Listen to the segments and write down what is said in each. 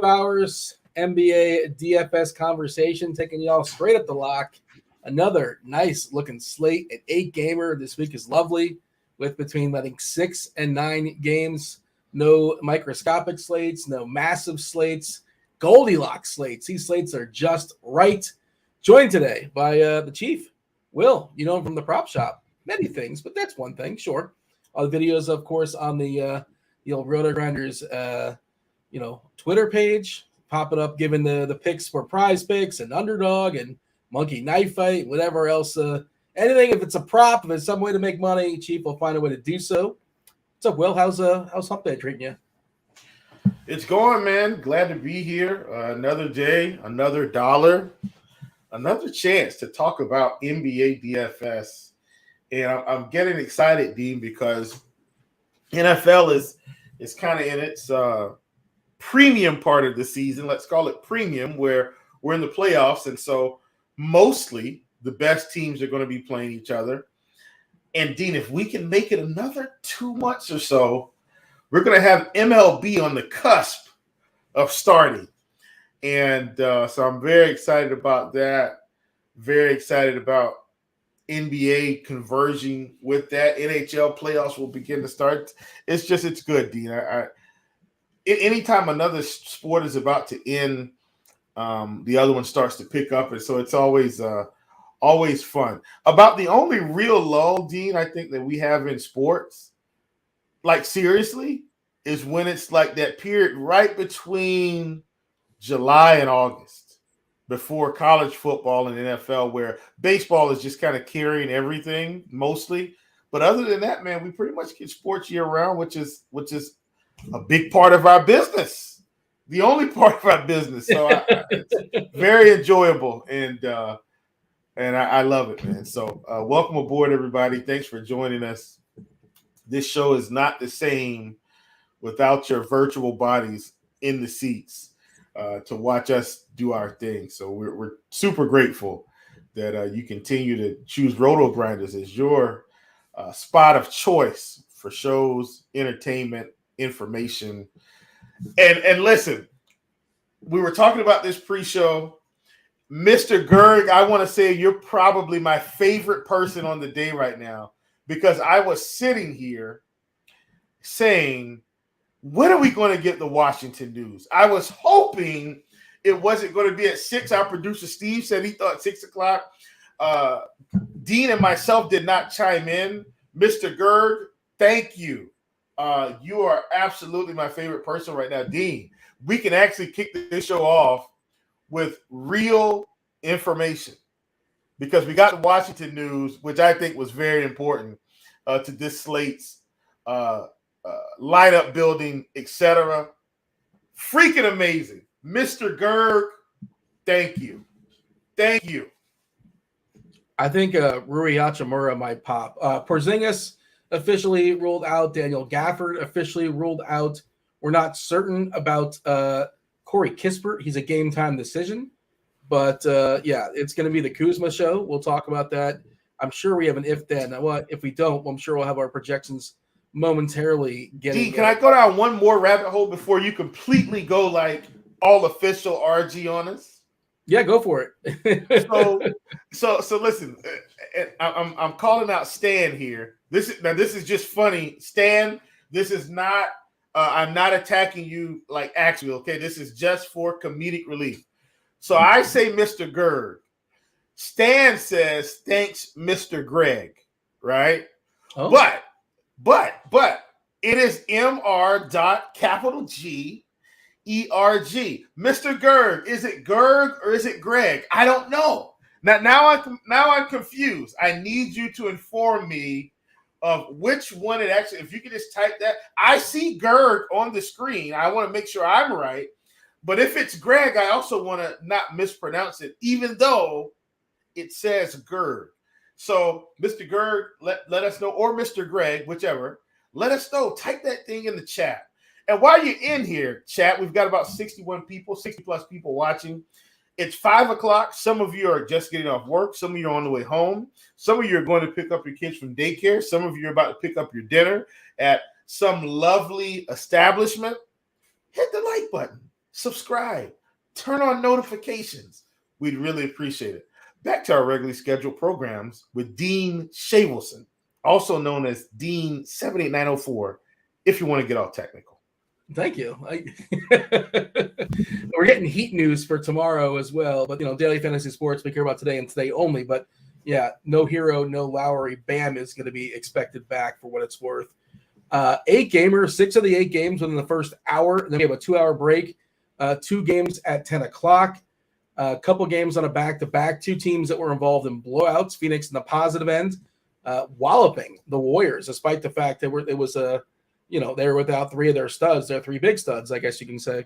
hours NBA DFS conversation, taking y'all straight up the lock. Another nice looking slate at 8-gamer. This week is lovely with between, I think, 6 and 9 games. No microscopic slates, no massive slates, Goldilocks slates. These slates are just right. Joined today by the Chief, Will. You know him from the prop shop. Many things, but that's one thing, sure. All the videos, of course, on the old RotoGrinders, Twitter page, popping up, giving the picks for prize picks and underdog and monkey knife fight, whatever else. Anything, if it's a prop, if it's some way to make money, Chief will find a way to do so. What's up, Will? How's Hump Day treating you? It's going, man. Glad to be here. Another day, another dollar, another chance to talk about NBA DFS. And I'm getting excited, Dean, because NFL is kind of in its premium part of the season. Let's call it premium, where we're in the playoffs. And so mostly the best teams are going to be playing each other. And, Dean, if we can make it another 2 months or so, we're going to have MLB on the cusp of starting. And so I'm very excited about that. Very excited about NBA converging with that. NHL playoffs will begin to start. It's good, Dean. Anytime another sport is about to end, the other one starts to pick up. And so it's always fun. About the only real lull, Dean, I think that we have in sports, like seriously, is when it's like that period right between July and August before college football and NFL, where baseball is just kind of carrying everything mostly. But other than that, man, we pretty much get sports year round, which is a big part of our business, the only part of our business. So it's very enjoyable, and I love it, man. So welcome aboard, everybody. Thanks for joining us. This show is not the same without your virtual bodies in the seats to watch us do our thing. So we're super grateful that you continue to choose RotoGrinders as your spot of choice for shows, entertainment, information. And listen, we were talking about this pre-show. Mr. Gerg, I want to say you're probably my favorite person on the day right now, because I was sitting here saying, when are we going to get the Washington news? I was hoping it wasn't going to be at 6. Our producer Steve said he thought 6 o'clock. Dean and myself did not chime in. Mr. Gerg, thank you. You are absolutely my favorite person right now. Dean, we can actually kick this show off with real information, because we got the Washington news, which I think was very important to this slate's lineup building, etc. Freaking amazing. Mr. Gerg, thank you. Thank you. I think Rui Hachimura might pop. Porzingis officially ruled out. Daniel Gafford officially ruled out. We're not certain about Corey Kispert. He's a game time decision. But, it's going to be the Kuzma show. We'll talk about that. I'm sure we have an if-then. If we don't, I'm sure we'll have our projections momentarily getting. Dean, can I go down one more rabbit hole before you completely go like all official RG on us? Yeah, go for it. So listen, I'm calling out Stan here. This is just funny, Stan. This is not. I'm not attacking you like actually. Okay, this is just for comedic relief. So I say Mr. Gerg. Stan says thanks, Mr. Greg. Right? Oh. But it is Mr.G ERG. Mr. Gerg, is it Gerg or is it Greg? I don't know. Now I'm confused. I need you to inform me of which one it actually. If you could just type that. I see Gerg on the screen. I want to make sure I'm right. But if it's Greg, I also want to not mispronounce it, even though it says Gerg. So, Mr. Gerg, let us know, or Mr. Greg, whichever. Let us know. Type that thing in the chat. And while you're in here, chat, we've got about 61 people, 60 plus people watching. It's 5 o'clock. Some of you are just getting off work. Some of you are on the way home. Some of you are going to pick up your kids from daycare. Some of you are about to pick up your dinner at some lovely establishment. Hit the like button. subscribe, turn on notifications. We'd really appreciate it. Back to our regularly scheduled programs with Dean Shavelson, also known as Dean 78904, if you want to get all technical. Thank you. We're getting heat news for tomorrow as well, but daily fantasy sports we care about today and today only. But yeah, no Hero, no Lowry. Bam is going to be expected back for what it's worth. 8 gamers, 6 of the 8 games within the first hour. Then we have a 2-hour break. 2 games at 10 o'clock. A couple games on a back-to-back. 2 teams that were involved in blowouts. Phoenix in the positive end, walloping the Warriors, despite the fact that they were without 3 of their studs. They're 3 big studs, I guess you can say.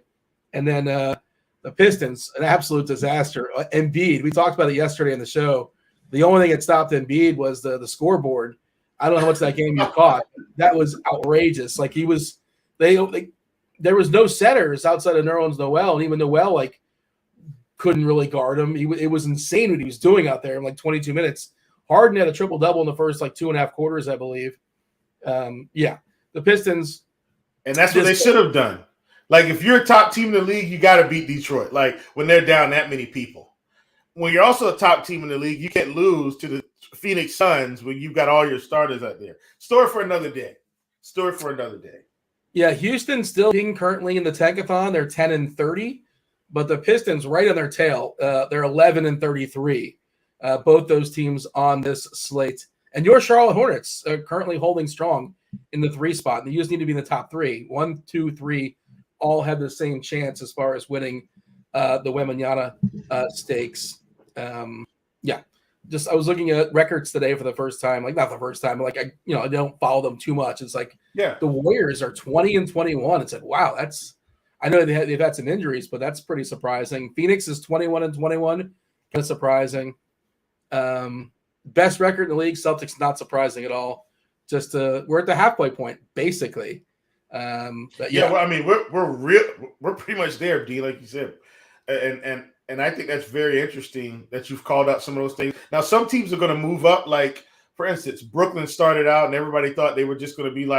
And then the Pistons, an absolute disaster. Embiid, we talked about it yesterday in the show. The only thing that stopped Embiid was the scoreboard. I don't know how much that game you caught. That was outrageous. Like there was no setters outside of Nerlens Noel, and even Noel couldn't really guard him. It was insane what he was doing out there in 22 minutes. Harden had a triple-double in the first 2.5 quarters, I believe. The Pistons. And that's what they should have done. If you're a top team in the league, you got to beat Detroit, when they're down that many people. When you're also a top team in the league, you can't lose to the Phoenix Suns when you've got all your starters out there. Story for another day. Yeah, Houston still being currently in the tankathon. They're 10-30, but the Pistons right on their tail. They're 11-33. Both those teams on this slate. And your Charlotte Hornets are currently holding strong in the 3 spot. And you just need to be in the top 3. 1, 2, 3 all have the same chance as far as winning the Wembanyama stakes. I was looking at records today for the first time. Not the first time, but I don't follow them too much. It's the Warriors are 20-21. It's wow, that's. I know they've had some injuries, but that's pretty surprising. Phoenix is 21-21, kind of surprising. Best record in the league, Celtics, not surprising at all. Just we're at the halfway point, basically. But yeah, we're pretty much there, D, like you said, and I think that's very interesting that you've called out some of those things. Now, some teams are going to move up. For instance, Brooklyn started out, and everybody thought they were just going to be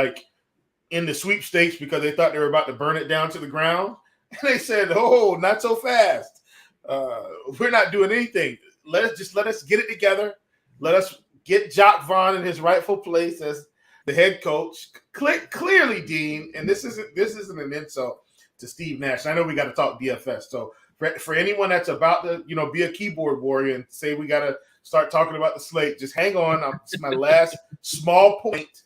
in the sweepstakes because they thought they were about to burn it down to the ground, and they said, "Oh, not so fast. We're not doing anything. Let us get it together. Let us get Jock Vaughn in his rightful place as the head coach." Clearly, Dean, and this isn't an insult to Steve Nash. I know we got to talk DFS. So for anyone that's about to be a keyboard warrior and say we got to start talking about the slate, just hang on. It's my last small point.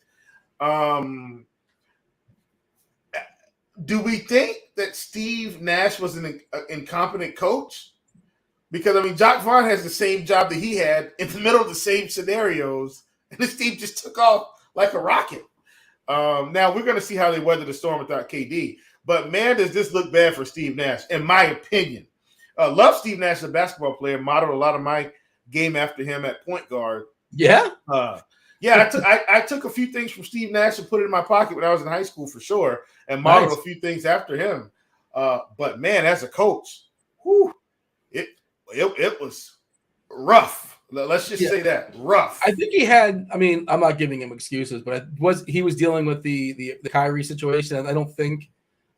Do we think that Steve Nash was an incompetent coach? Because, Jock Vaughn has the same job that he had in the middle of the same scenarios, and this team just took off like a rocket. Now, we're going to see how they weather the storm without KD. But, man, does this look bad for Steve Nash, in my opinion. Love Steve Nash, a basketball player. Modeled a lot of my game after him at point guard. Yeah? I took a few things from Steve Nash and put it in my pocket when I was in high school for sure, and modeled a few things after him. But, man, as a coach, it was rough. Let's just say that, rough. I think he had. I'm not giving him excuses, but he was dealing with the Kyrie situation, and I don't think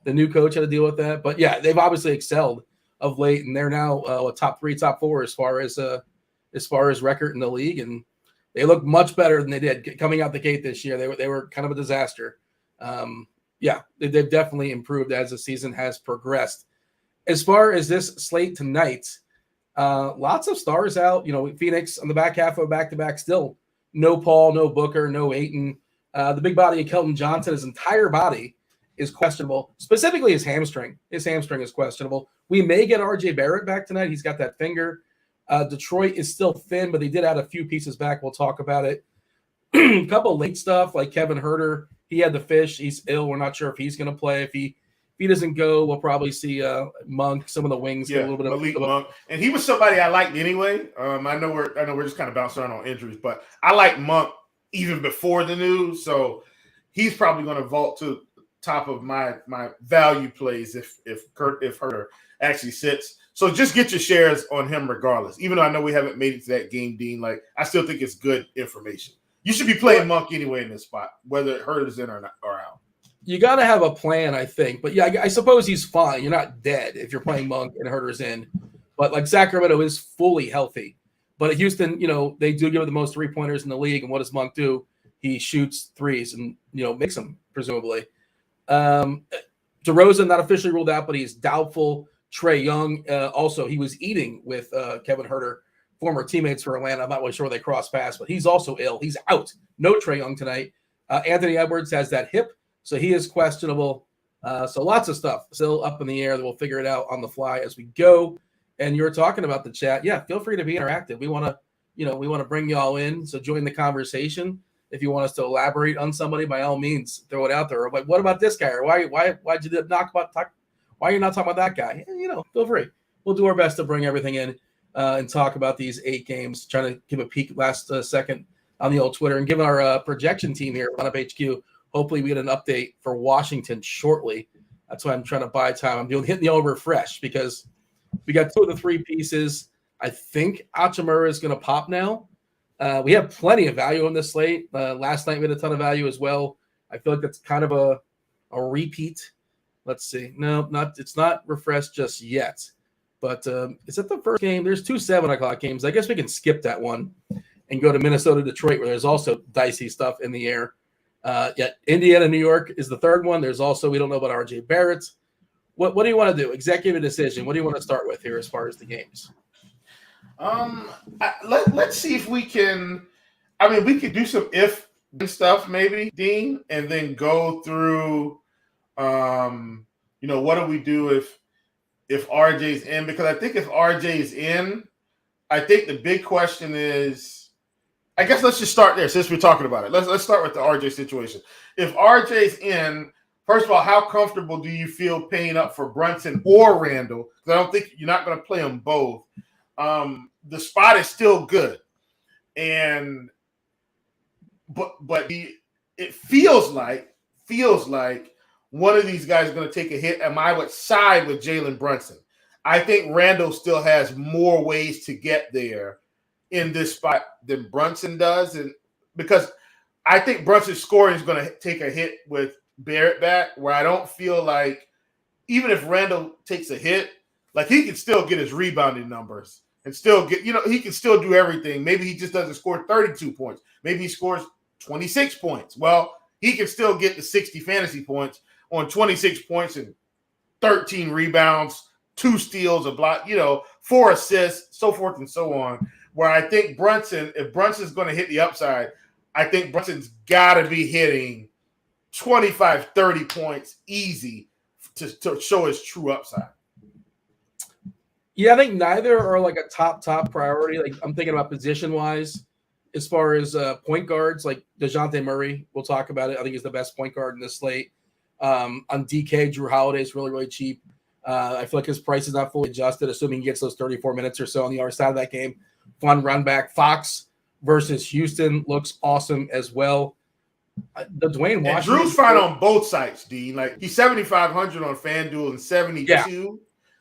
the new coach had to deal with that. But yeah, they've obviously excelled of late, and they're now a top 3, top 4 as far as record in the league, and they look much better than they did coming out the gate this year. They were kind of a disaster. They've definitely improved as the season has progressed. As far as this slate tonight. Lots of stars out. Phoenix on the back half of a back-to-back still. No Paul, no Booker, no Ayton. The big body of Kelton Johnson, his entire body is questionable, specifically his hamstring. His hamstring is questionable. We may get RJ Barrett back tonight. He's got that finger. Detroit is still thin, but they did add a few pieces back. We'll talk about it. A couple late stuff like Kevin Herter. He had the fish. He's ill. We're not sure if he's going to play. If he doesn't go, we'll probably see Monk, some of the wings, get a little bit of Malik Monk, and he was somebody I liked anyway. I know we're just kind of bouncing around on injuries, but I like Monk even before the news, so he's probably going to vault to top of my value plays if Herter actually sits. So just get your shares on him regardless. Even though I know we haven't made it to that game, Dean, I still think it's good information. You should be playing Monk anyway in this spot, whether Herter's in or not or out. You got to have a plan, I think. But yeah, I suppose he's fine. You're not dead if you're playing Monk and Herter's in. But like Sacramento is fully healthy. But at Houston, they do give it the most 3-pointers in the league. And what does Monk do? He shoots threes and, makes them, presumably. DeRozan not officially ruled out, but he's doubtful. Trae Young, also, he was eating with Kevin Huerter, former teammates for Atlanta. I'm not really sure they crossed paths, but he's also ill. He's out. No Trae Young tonight. Anthony Edwards has that hip, so he is questionable. So lots of stuff still up in the air that we'll figure it out on the fly as we go. And you're talking about the chat. Yeah, feel free to be interactive. We want to bring y'all in. So join the conversation. If you want us to elaborate on somebody, by all means, throw it out there. Like, what about this guy? Or why'd you not talk? Why are you not talking about that guy? Feel free. We'll do our best to bring everything in and talk about these 8 games. Trying to give a peek last second on the old Twitter and give our projection team here at Lineup HQ. Hopefully, we get an update for Washington shortly. That's why I'm trying to buy time. I'm hitting the old refresh because we got 2 of the 3 pieces. I think Hachimura is going to pop now. We have plenty of value on this slate. Last night we had a ton of value as well. I feel like that's kind of a repeat. Let's see. No, it's not refreshed just yet. But is that the first game? There's 2 7:00 games. I guess we can skip that one and go to Minnesota, Detroit, where there's also dicey stuff in the air. Yet Indiana, New York is the 3rd one. There's also, we don't know about RJ Barrett. What do you want to do? Executive decision. What do you want to start with here as far as the games? Let's see if we can. I mean, we could do some if stuff, maybe, Dean, and then go through. What do we do if RJ's in? Because I think if RJ's in, I think the big question is. I guess let's just start there since we're talking about it. Let's start with the RJ situation. If RJ's in, first of all, how comfortable do you feel paying up for Brunson or Randall? Because I don't think you're not going to play them both. The spot is still good, but it feels like one of these guys is going to take a hit, and I would side with Jalen Brunson. I think Randall still has more ways to get there in this spot than Brunson does, and because I think Brunson's scoring is going to take a hit with Barrett back, where I don't feel like even if Randall takes a hit, like he can still get his rebounding numbers. And still get, he can still do everything. Maybe he just doesn't score 32 points. Maybe he scores 26 points. Well, he can still get the 60 fantasy points on 26 points and 13 rebounds, 2 steals, a block, 4 assists, so forth and so on. Where I think if Brunson's going to hit the upside, I think Brunson's got to be hitting 25, 30 points easy to show his true upside. Yeah, I think neither are like a top priority. Like I'm thinking about position-wise as far as point guards, like DeJounte Murray, we'll talk about it. I think he's the best point guard in this slate. On DK, Drew Holiday is really, really cheap. I feel like his price is not fully adjusted, assuming he gets those 34 minutes or so on the other side of that game. Fun run back. Fox versus Houston looks awesome as well. The Dwayne Washington. And Drew's fine on both sides, Dean. Like he's 7,500 on FanDuel and 72. Yeah.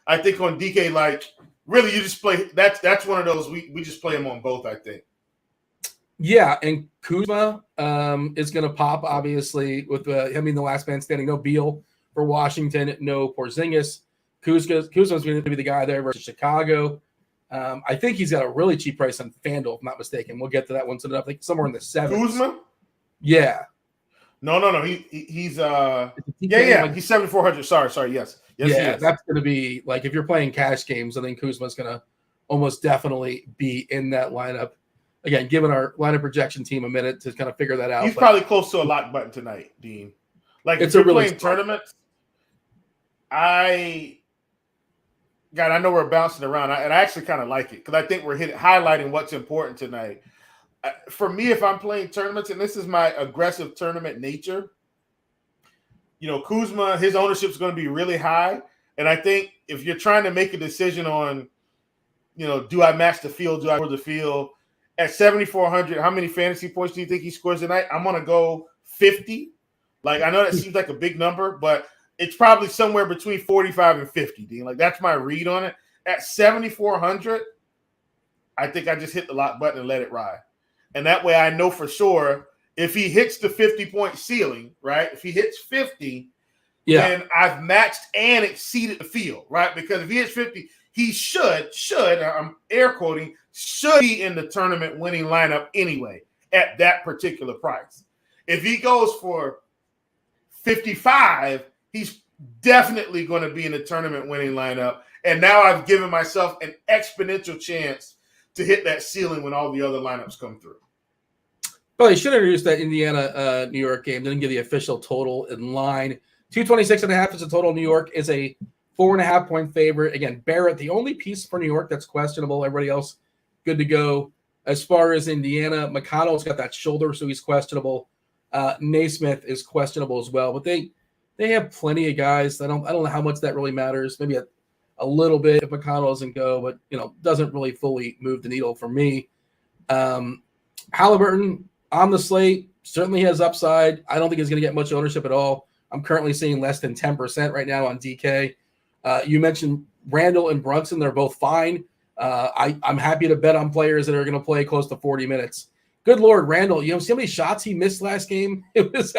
I think on DK, like really, you just play. That's one of those we just play him on both. I think. Yeah, and Kuzma is going to pop obviously with him being the last man standing. No Beal for Washington, no Porzingis. Kuzma's going to be the guy there versus Chicago. I think he's got a really cheap price on FanDuel, if I'm not mistaken. We'll get to that one soon enough. I think somewhere in the 7s. Kuzma? Yeah. No. He's yeah. He's 7,400. Sorry. Yes. Yeah, that's going to be like if you're playing cash games, I think Kuzma's going to almost definitely be in that lineup. Again, giving our lineup projection team a minute to kind of figure that out. He's probably close to a lock button tonight, Dean. Like if you're playing tournaments, I know we're bouncing around, and I actually kind of like it because I think we're highlighting what's important tonight. For me, if I'm playing tournaments, and this is my aggressive tournament nature, Kuzma, his ownership is going to be really high. And I think if you're trying to make a decision on, do I match the field? Do I score the field? At 7,400, how many fantasy points do you think he scores tonight? I'm going to go 50. Like, I know that seems like a big number, but it's probably somewhere between 45 and 50, Dean. Like, that's my read on it. At 7,400, I think I just hit the lock button and let it ride. And that way I know for sure if he hits the 50-point ceiling, right? If he hits 50, Yeah. then I've matched and exceeded the field, right? Because if he hits 50, he should, I'm air quoting, should be in the tournament winning lineup anyway at that particular price. If he goes for 55, he's definitely going to be in the tournament winning lineup. And now I've given myself an exponential chance to hit that ceiling when all the other lineups come through. Well, he should introduce that Indiana New York game. Didn't give the official total in line. 226.5 is the total. New York is a 4.5 point favorite. Again, Barrett, the only piece for New York that's questionable. Everybody else good to go. As far as Indiana, McConnell's got that shoulder, so he's questionable. Naismith is questionable as well. But they have plenty of guys. I don't know how much that really matters. Maybe a little bit if McConnell doesn't go, but doesn't really fully move the needle for me. Halliburton on the slate certainly has upside. I don't think he's going to get much ownership at all. I'm currently seeing less than 10% right now on DK. You mentioned Randall and Brunson. They're both fine. I'm happy to bet on players that are going to play close to 40 minutes. Good Lord, Randall, see how many shots he missed last game? It was,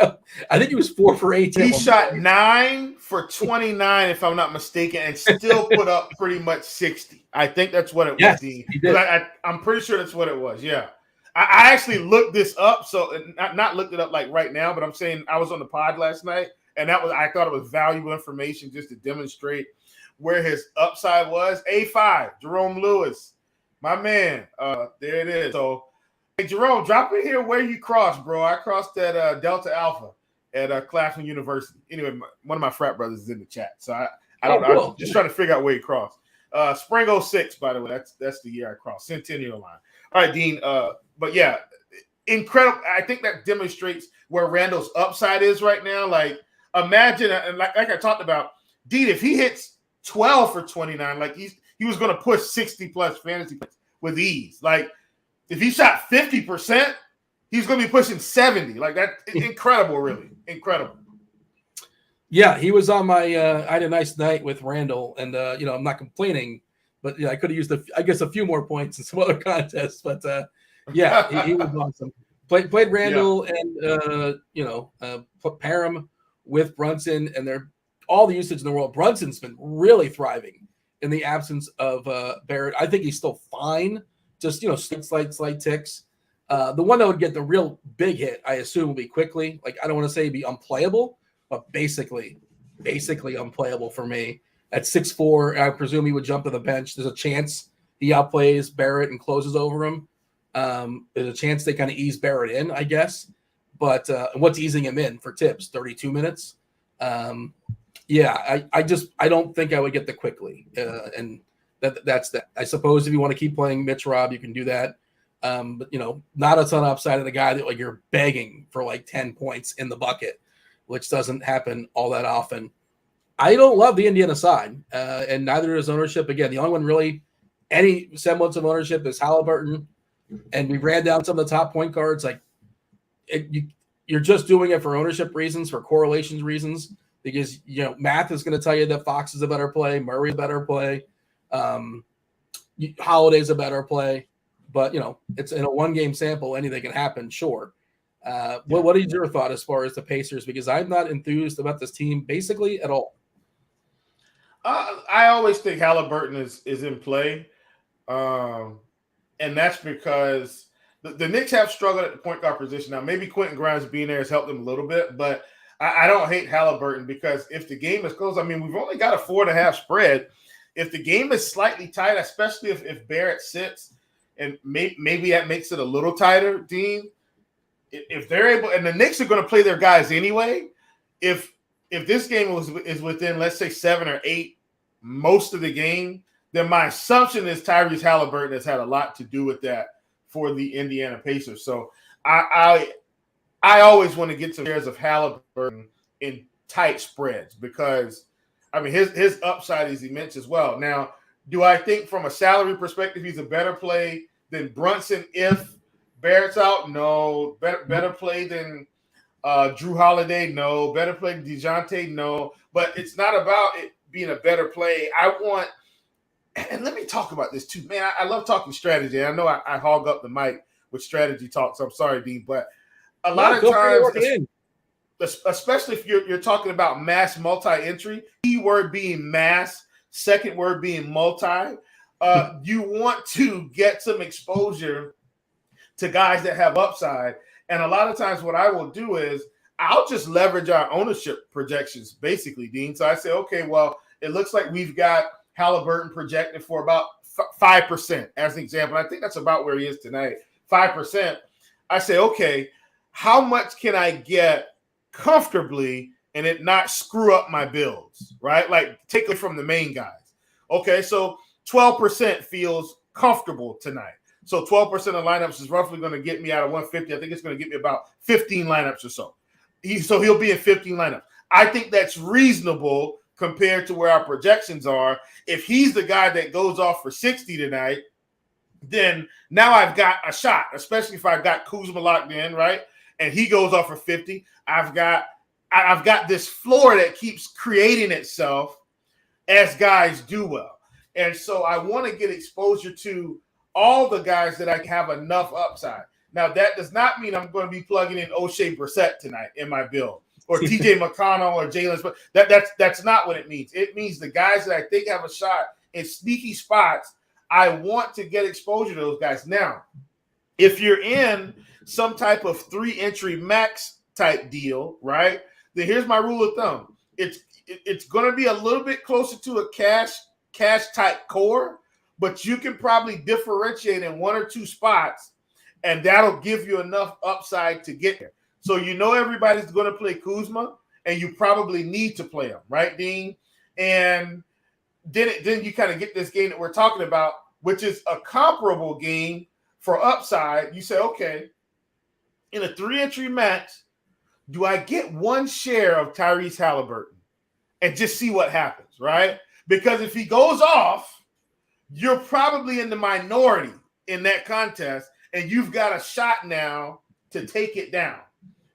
I think he was 4 for 18. He shot 9 for 29, if I'm not mistaken, and still put up pretty much 60. I think that's what it was, Dean. He did. I'm pretty sure that's what it was, yeah. I actually looked this up, so not looked it up like right now, but I'm saying I was on the pod last night, and I thought it was valuable information just to demonstrate where his upside was. A5, Jerome Lewis, my man. There it is. So, hey, Jerome, drop in here where you crossed, bro. I crossed at Delta Alpha at Claflin University. Anyway, one of my frat brothers is in the chat, so I don't know. Cool. I'm just trying to figure out where he crossed. Spring 06, by the way. That's the year I crossed. Centennial line. All right, Dean. But yeah, incredible. I think that demonstrates where Randall's upside is right now. Like, imagine, and like I talked about, Dean, if he hits 12 for 29, like he was going to push 60 plus fantasy points with ease. Like, if he shot 50%, he's going to be pushing 70. Like, that's incredible, really. Incredible. Yeah, he was on my I had a nice night with Randall, and I'm not complaining, but I could have used a few more points in some other contests, but yeah, he was awesome. Played Randall and pair him with Brunson, and they're all the usage in the world. Brunson's been really thriving in the absence of Barrett. I think he's still fine, just slight ticks. The one that would get the real big hit, I assume, will be quickly. Like, I don't want to say he'd be unplayable, but basically unplayable for me. At 6'4", I presume he would jump to the bench. There's a chance he outplays Barrett and closes over him. There's a chance they kind of ease Barrett in, I guess. But what's easing him in for tips? 32 minutes? I don't think I would get the quickly. And that's that. I suppose if you want to keep playing Mitch Rob, you can do that. But not a ton of upside of the guy that like you're begging for like 10 points in the bucket, which doesn't happen all that often. I don't love the Indiana side, and neither does ownership. Again, the only one really any semblance of ownership is Halliburton, and we ran down some of the top point guards. Like, you're just doing it for ownership reasons, for correlations reasons, because math is going to tell you that Fox is a better play, Murray's a better play, Holiday's a better play, but it's in a 1-game sample, anything can happen. Sure. What is your thought as far as the Pacers? Because I'm not enthused about this team basically at all. I always think Halliburton is in play, and that's because the Knicks have struggled at the point guard position. Now, maybe Quentin Grimes being there has helped them a little bit, but I don't hate Halliburton because if the game is close, we've only got a 4.5 spread. If the game is slightly tight, especially if Barrett sits, and maybe that makes it a little tighter, Dean. If they're able, and the Knicks are going to play their guys anyway. If this game is within, let's say, 7 or 8 most of the game, then my assumption is Tyrese Halliburton has had a lot to do with that for the Indiana Pacers. So I always want to get some shares of Halliburton in tight spreads because his upside is immense as well. Now, do I think from a salary perspective he's a better play than Brunson if Barrett's out? No. Better play than Drew Holiday? No. Better play than DeJounte? No. But it's not about it being a better play. And let me talk about this too, man. I love talking strategy. I know I hog up the mic with strategy talks. I'm sorry, Dean, but a lot of feel free to times, work it in. especially if you're talking about mass multi-entry, key word being mass, second word being multi, you want to get some exposure to guys that have upside. And a lot of times what I will do is I'll just leverage our ownership projections, basically, Dean. So I say, okay, well, it looks like we've got Halliburton projected for about 5% as an example. I think that's about where he is tonight, 5%. I say, okay, how much can I get comfortably and it not screw up my builds, right? Like take it from the main guys. Okay, so 12% feels comfortable tonight. So 12% of lineups is roughly going to get me out of 150. I think it's going to get me about 15 lineups or so. So he'll be in 15 lineups. I think that's reasonable compared to where our projections are. If he's the guy that goes off for 60 tonight, then now I've got a shot, especially if I've got Kuzma locked in, right? And he goes off for 50. I've got this floor that keeps creating itself as guys do well. And so I want to get exposure to all the guys that I have enough upside. Now, that does not mean I'm going to be plugging in O'Shea Brissett tonight in my build or TJ McConnell or Jalen. That's not what it means. It means the guys that I think have a shot in sneaky spots, I want to get exposure to those guys. Now, if you're in some type of 3-entry max type deal, right, then here's my rule of thumb. It's going to be a little bit closer to a cash type core, but you can probably differentiate in 1 or 2 spots, and that'll give you enough upside to get there. So you know everybody's going to play Kuzma, and you probably need to play him, right, Dean? And then you kind of get this game that we're talking about, which is a comparable game for upside. You say, okay, in a 3-entry match, do I get 1 share of Tyrese Halliburton and just see what happens, right? Because if he goes off, you're probably in the minority in that contest, and you've got a shot now to take it down.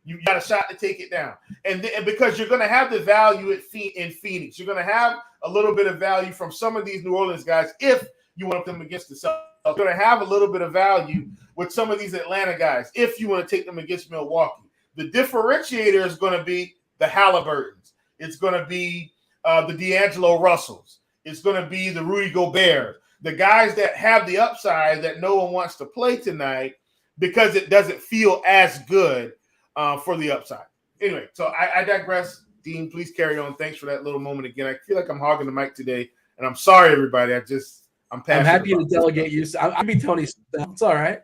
You've got a shot to take it down. And because you're going to have the value in Phoenix, you're going to have a little bit of value from some of these New Orleans guys if you want them against the Celtics. You're going to have a little bit of value with some of these Atlanta guys if you want to take them against Milwaukee. The differentiator is going to be the Halliburtons. It's going to be the D'Angelo Russells. It's going to be the Rudy Gobert. The guys that have the upside that no one wants to play tonight because it doesn't feel as good for the upside. Anyway, so I digress. Dean, please carry on. Thanks for that little moment again. I feel like I'm hogging the mic today, and I'm sorry, everybody. I'm happy to delegate you. I'll be Tony. It's all right.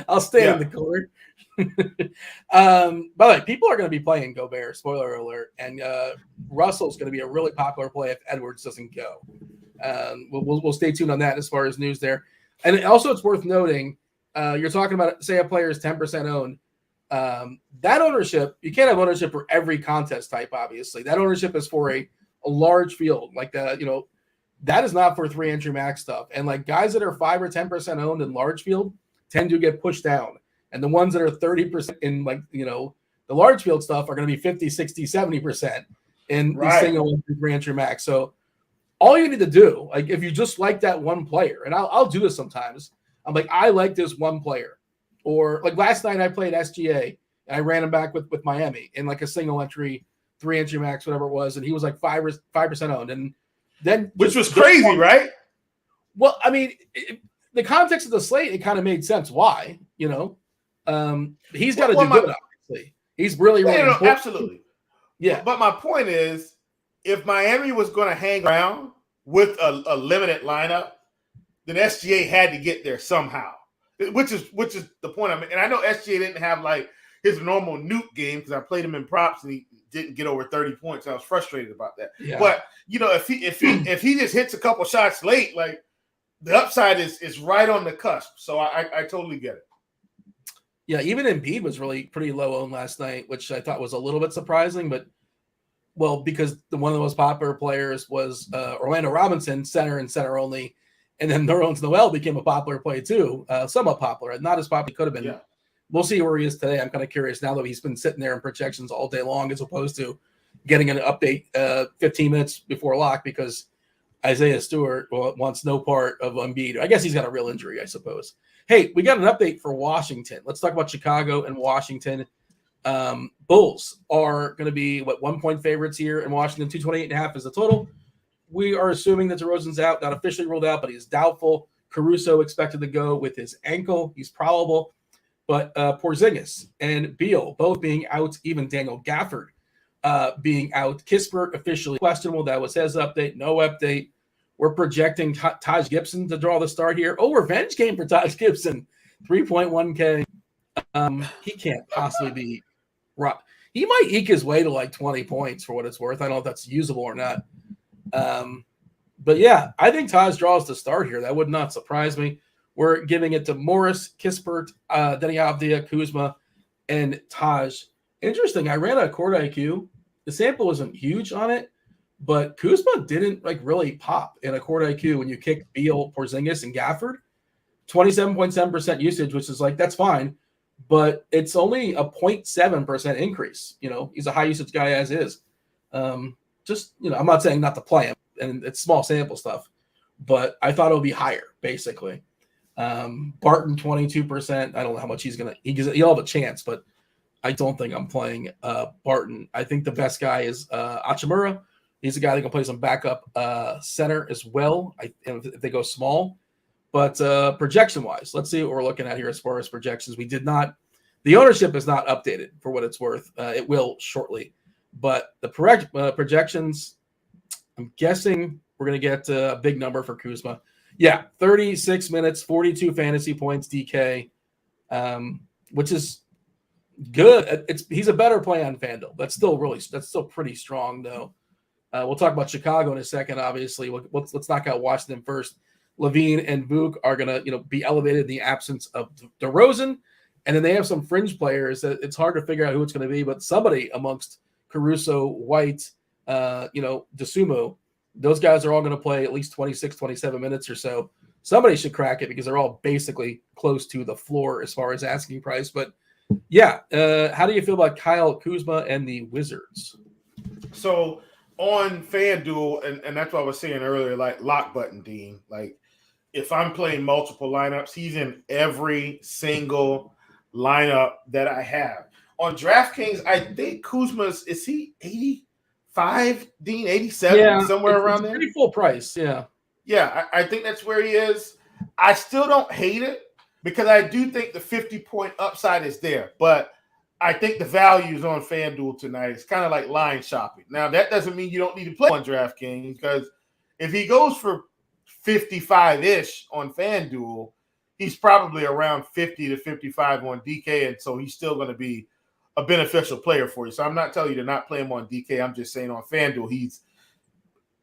I'll stay in the corner. By the way, people are going to be playing Gobert, spoiler alert, and Russell's going to be a really popular play if Edwards doesn't go. We'll stay tuned on that as far as news there. And also it's worth noting, you're talking about, say a player is 10% owned. That ownership, you can't have ownership for every contest type, obviously. That ownership is for a large field. Like, that is not for 3-entry max stuff. And like guys that are 5 or 10% owned in large field tend to get pushed down. And the ones that are 30% in the large field stuff are going to be 50, 60, 70% in the single 3-entry max. So all you need to do, like if you just like that one player, and I'll do this sometimes. I'm like, I like this one player. Or like last night I played SGA and I ran him back with Miami in like a single entry, 3-entry max, whatever it was. And he was like 5% owned. And then which was crazy, right? Well, I mean, the context of the slate, it kind of made sense. Why? He's got to do good, obviously. He's really important. Absolutely. Yeah. But my point is, if Miami was going to hang around with a limited lineup, then SGA had to get there somehow, which is the point I'm making. And I know SGA didn't have like his normal nuke game because I played him in props and he didn't get over 30 points. I was frustrated about that. Yeah. But if he just hits a couple shots late, like the upside is right on the cusp. So I totally get it. Yeah, even Embiid was really pretty low owned last night, which I thought was a little bit surprising, but because one of the most popular players was Orlando Robinson, center and center only, and then Nerlens Noel became a popular play too, somewhat popular, not as popular as could have been. Yeah. We'll see where he is today. I'm kind of curious now that he's been sitting there in projections all day long as opposed to getting an update 15 minutes before lock because Isaiah Stewart wants no part of Embiid. I guess he's got a real injury, I suppose. Hey, we got an update for Washington. Let's talk about Chicago and Washington. Bulls are going to be 1 point favorites here in Washington. 228.5 is the total. We are assuming that DeRozan's out, not officially ruled out, but he's doubtful. Caruso expected to go with his ankle. He's probable. But Porzingis and Beal both being out, even Daniel Gafford being out. Kispert officially questionable. That was his update. No update. We're projecting Taj Gibson to draw the start here. Oh, revenge game for Taj Gibson. 3.1K. He can't possibly be right. He might eke his way to like 20 points for what it's worth. I don't know if that's usable or not. But yeah, I think Taj draws the start here. That would not surprise me. We're giving it to Morris, Kispert, Denny Avdia, Kuzma, and Taj. Interesting. I ran a Court IQ. The sample wasn't huge on it, but Kuzma didn't like really pop in a Court IQ when you kick Beal, Porzingis, and Gafford. 27.7% usage, which is like, that's fine, but it's only a 0.7% increase. You know, he's a high usage guy as is. Just, you know, I'm not saying not to play him, and it's small sample stuff, but I thought it would be higher, basically. Barton, 22%. I don't know how much he'll have a chance, but I don't think I'm playing Barton. I think the best guy is Hachimura. He's a guy that can play some backup center as well, if they go small. But projection-wise, let's see what we're looking at here as far as projections. The ownership is not updated for what it's worth. It will shortly. But the projections, I'm guessing we're going to get a big number for Kuzma. Yeah, 36 minutes, 42 fantasy points, DK, which is good. He's a better play on Fanduel. That's still pretty strong, though. We'll talk about Chicago in a second, obviously. Let's knock out Washington first. Levine and Vuk are going to be elevated in the absence of DeRozan. And then they have some fringe players that it's hard to figure out who it's going to be, but somebody amongst Caruso, White, DeSumo, those guys are all going to play at least 26, 27 minutes or so. Somebody should crack it because they're all basically close to the floor as far as asking price. But yeah, how do you feel about Kyle Kuzma and the Wizards? So on FanDuel, and that's what I was saying earlier, like lock button, Dean. Like if I'm playing multiple lineups, he's in every single lineup that I have. On DraftKings, I think Kuzma's, is he 85, Dean, 87, somewhere around there? Pretty full price, yeah. Yeah, I think that's where he is. I still don't hate it because I do think the 50-point upside is there. But I think the values on FanDuel tonight is kind of like line shopping. Now, that doesn't mean you don't need to play on DraftKings because if he goes for 55-ish on FanDuel, he's probably around 50 to 55 on DK, and so he's still going to be a beneficial player for you. So I'm not telling you to not play him on DK. I'm just saying on FanDuel, he's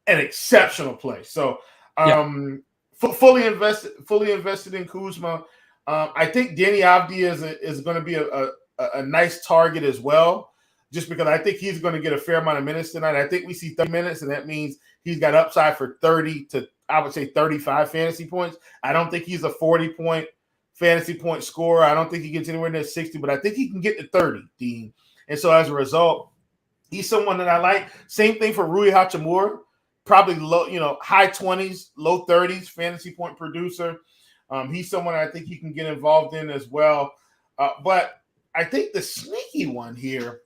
an exceptional play. So fully invested in Kuzma. I think Denny Avdia is going to be a nice target as well, just because I think he's going to get a fair amount of minutes tonight. I think we see 30 minutes, and that means he's got upside for 30 to, I would say, 35 fantasy points. I don't think he's a 40-point fantasy point scorer. I don't think he gets anywhere near 60, but I think he can get to 30, Dean. And so as a result, he's someone that I like. Same thing for Rui Hachimura, probably low, high 20s, low 30s fantasy point producer. He's someone I think he can get involved in as well. But I think the sneaky one here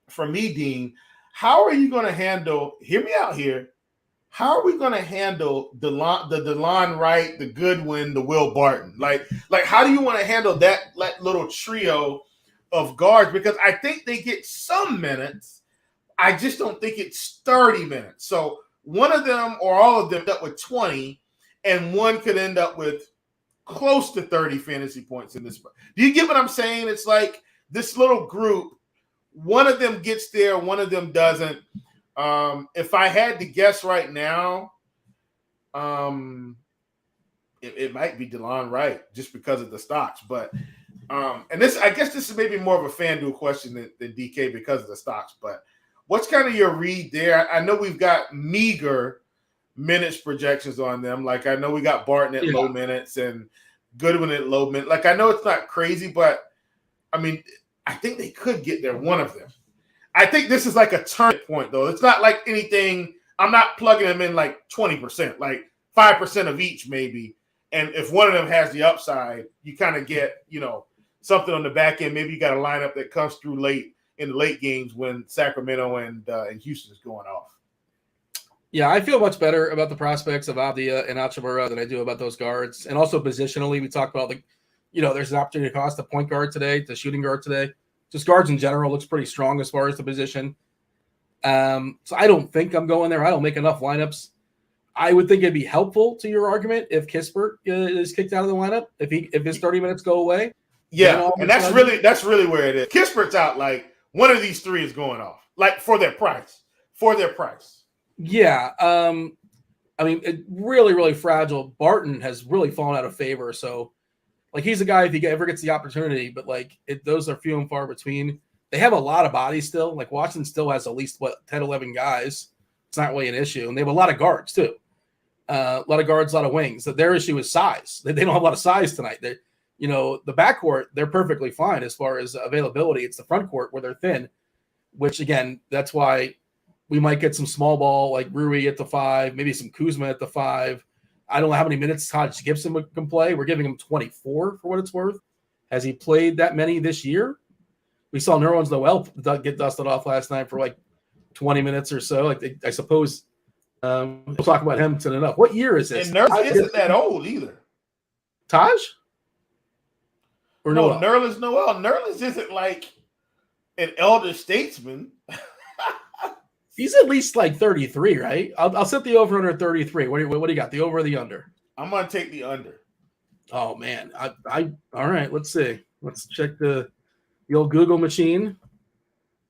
for me, Dean, how are you going to handle, hear me out here, how are we going to handle the DeLon Wright, the Goodwin, the Will Barton? Like how do you want to handle that little trio of guards? Because I think they get some minutes. I just don't think it's 30 minutes. So one of them or all of them end up with 20, and one could end up with close to 30 fantasy points in this. Do you get what I'm saying? It's like this little group, one of them gets there, one of them doesn't. If I had to guess right now, it might be DeLon Wright just because of the stocks. But and this, I guess this is maybe more of a FanDuel question than DK because of the stocks. But what's kind of your read there? I know we've got meager minutes projections on them. Like I know we got Barton at low minutes and Goodwin at low minutes. Like I know it's not crazy, but I mean, I think they could get there, one of them. I think this is like a turning point, though. It's not like anything. I'm not plugging them in like 20%, like 5% of each maybe. And if one of them has the upside, you kind of get, something on the back end. Maybe you got a lineup that comes through late in the late games when Sacramento and Houston is going off. Yeah, I feel much better about the prospects of Avdia and Hachimura than I do about those guards. And also positionally, we talked about there's an opportunity to cost the point guard today, the shooting guard today. Just guards in general looks pretty strong as far as the position. So I don't think I'm going there. I don't make enough lineups. I would think it'd be helpful to your argument if Kispert is kicked out of the lineup, if his 30 minutes go away. Yeah, and that's really where it is. Kispert's out. Like one of these three is going off. Like for their price. Yeah. Really, really fragile. Barton has really fallen out of favor. So, he's a guy if he ever gets the opportunity, but those are few and far between. They have a lot of bodies still. Washington still has at least 10, 11 guys. It's not really an issue, and they have a lot of guards too. A lot of guards, a lot of wings. So their issue is size. They don't have a lot of size tonight. The backcourt, they're perfectly fine as far as availability. It's the front court where they're thin, which again, that's why we might get some small ball like Rui at the 5, maybe some Kuzma at the 5. I don't know how many minutes Taj Gibson can play. We're giving him 24 for what it's worth. Has he played that many this year? We saw Nerlens Noel get dusted off last night for 20 minutes or so. I suppose we'll talk about him soon enough. What year is this? And Nerlens isn't that old either. Taj? Or no, Noel? Nerlens Noel. Nerlens isn't like an elder statesman. He's at least 33, right? I'll set the over under 33. What do you got? The over or the under? I'm gonna take the under. Oh man, I all right. Let's see. Let's check the old Google machine.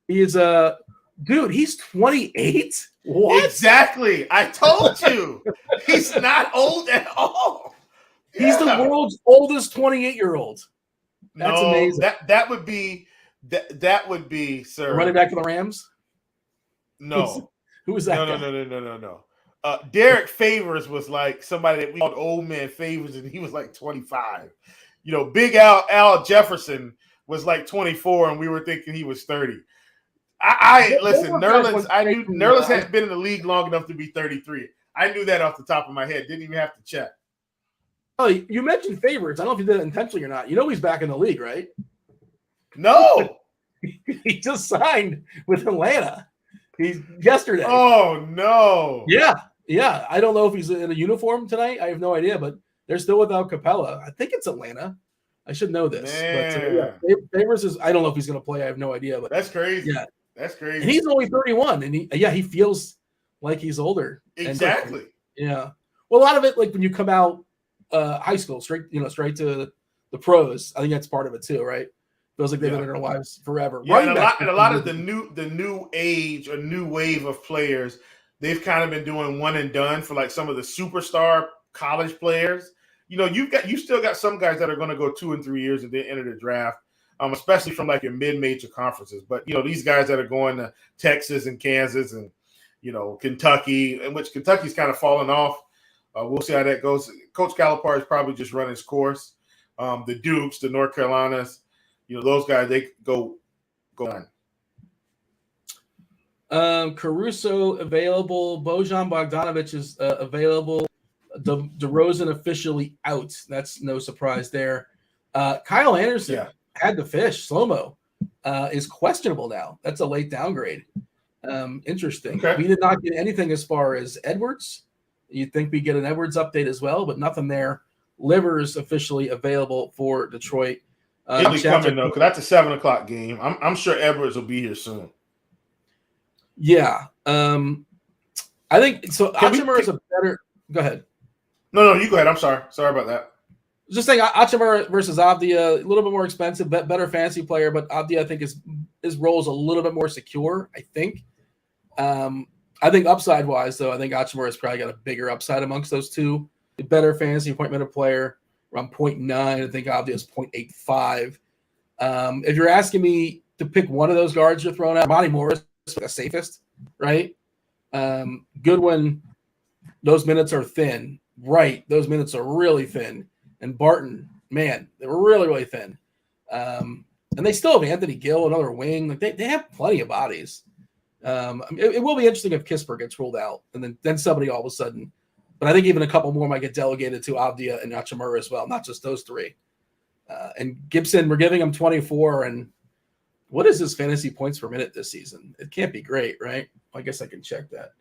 He is dude. He's 28. What? Exactly. I told you. He's not old at all. He's the world's oldest 28-year-old. That's amazing. That would be that would be, sir. Running back to the Rams. No. Who was that? No. Derek Favors was somebody that we called old man Favors, and he was 25. Big Al Jefferson was 24, and we were thinking he was 30. Listen, Nerlens. I knew Nerlens hadn't been in the league long enough to be 33. I knew that off the top of my head. Didn't even have to check. Oh, you mentioned Favors. I don't know if you did it intentionally or not. He's back in the league, right? No. He just signed with Atlanta. Yesterday. Oh no. Yeah. I don't know if he's in a uniform tonight. I have no idea, but they're still without Capella. I think it's Atlanta. I should know this. But, Favors is. I don't know if he's going to play. I have no idea. But that's crazy. Yeah, that's crazy. And he's only 31, and he feels like he's older. Exactly. Yeah. Well, a lot of it, when you come out high school, straight to the pros. I think that's part of it too, right? Feels like they've been in their lives forever. Yeah, and a lot of the new age or new wave of players, they've kind of been doing one and done for some of the superstar college players. You still got some guys that are going to go 2 and 3 years and then enter the draft, especially from your mid-major conferences. But these guys that are going to Texas and Kansas and Kentucky, in which Kentucky's kind of fallen off. We'll see how that goes. Coach Calipari is probably just run his course. The Dukes, the North Carolinas. Those guys, they go on. Caruso available. Bojan Bogdanovic is available. DeRozan officially out. That's no surprise there. Kyle Anderson had the fish. Slow-mo is questionable now. That's a late downgrade. Interesting. Okay. We did not get anything as far as Edwards. You'd think we get an Edwards update as well, but nothing there. Livers officially available for Detroit. He'll be coming though, because that's a 7:00 game. I'm sure Edwards will be here soon. Yeah, I think so. Hachimura is a better. Go ahead. No, you go ahead. I'm sorry. Sorry about that. Just saying, Hachimura versus Avdia, a little bit more expensive, better fantasy player, but Avdia I think his role is a little bit more secure. I think. I think upside wise though, I think Hachimura has probably got a bigger upside amongst those two. A better fantasy point minute player. Around 0.9. I think Avdia is 0.85. If you're asking me to pick one of those guards you're throwing out, Monty Morris is the safest, right? Goodwin, those minutes are thin. Right, those minutes are really thin. And Barton, man, they were really, really thin. And they still have Anthony Gill, another wing. They have plenty of bodies. It will be interesting if Kispert gets ruled out, and then somebody all of a sudden But I think even a couple more might get delegated to Avdia and Hachimura as well, not just those three. And Gibson, we're giving him 24. And what is his fantasy points per minute this season? It can't be great, right? I guess I can check that.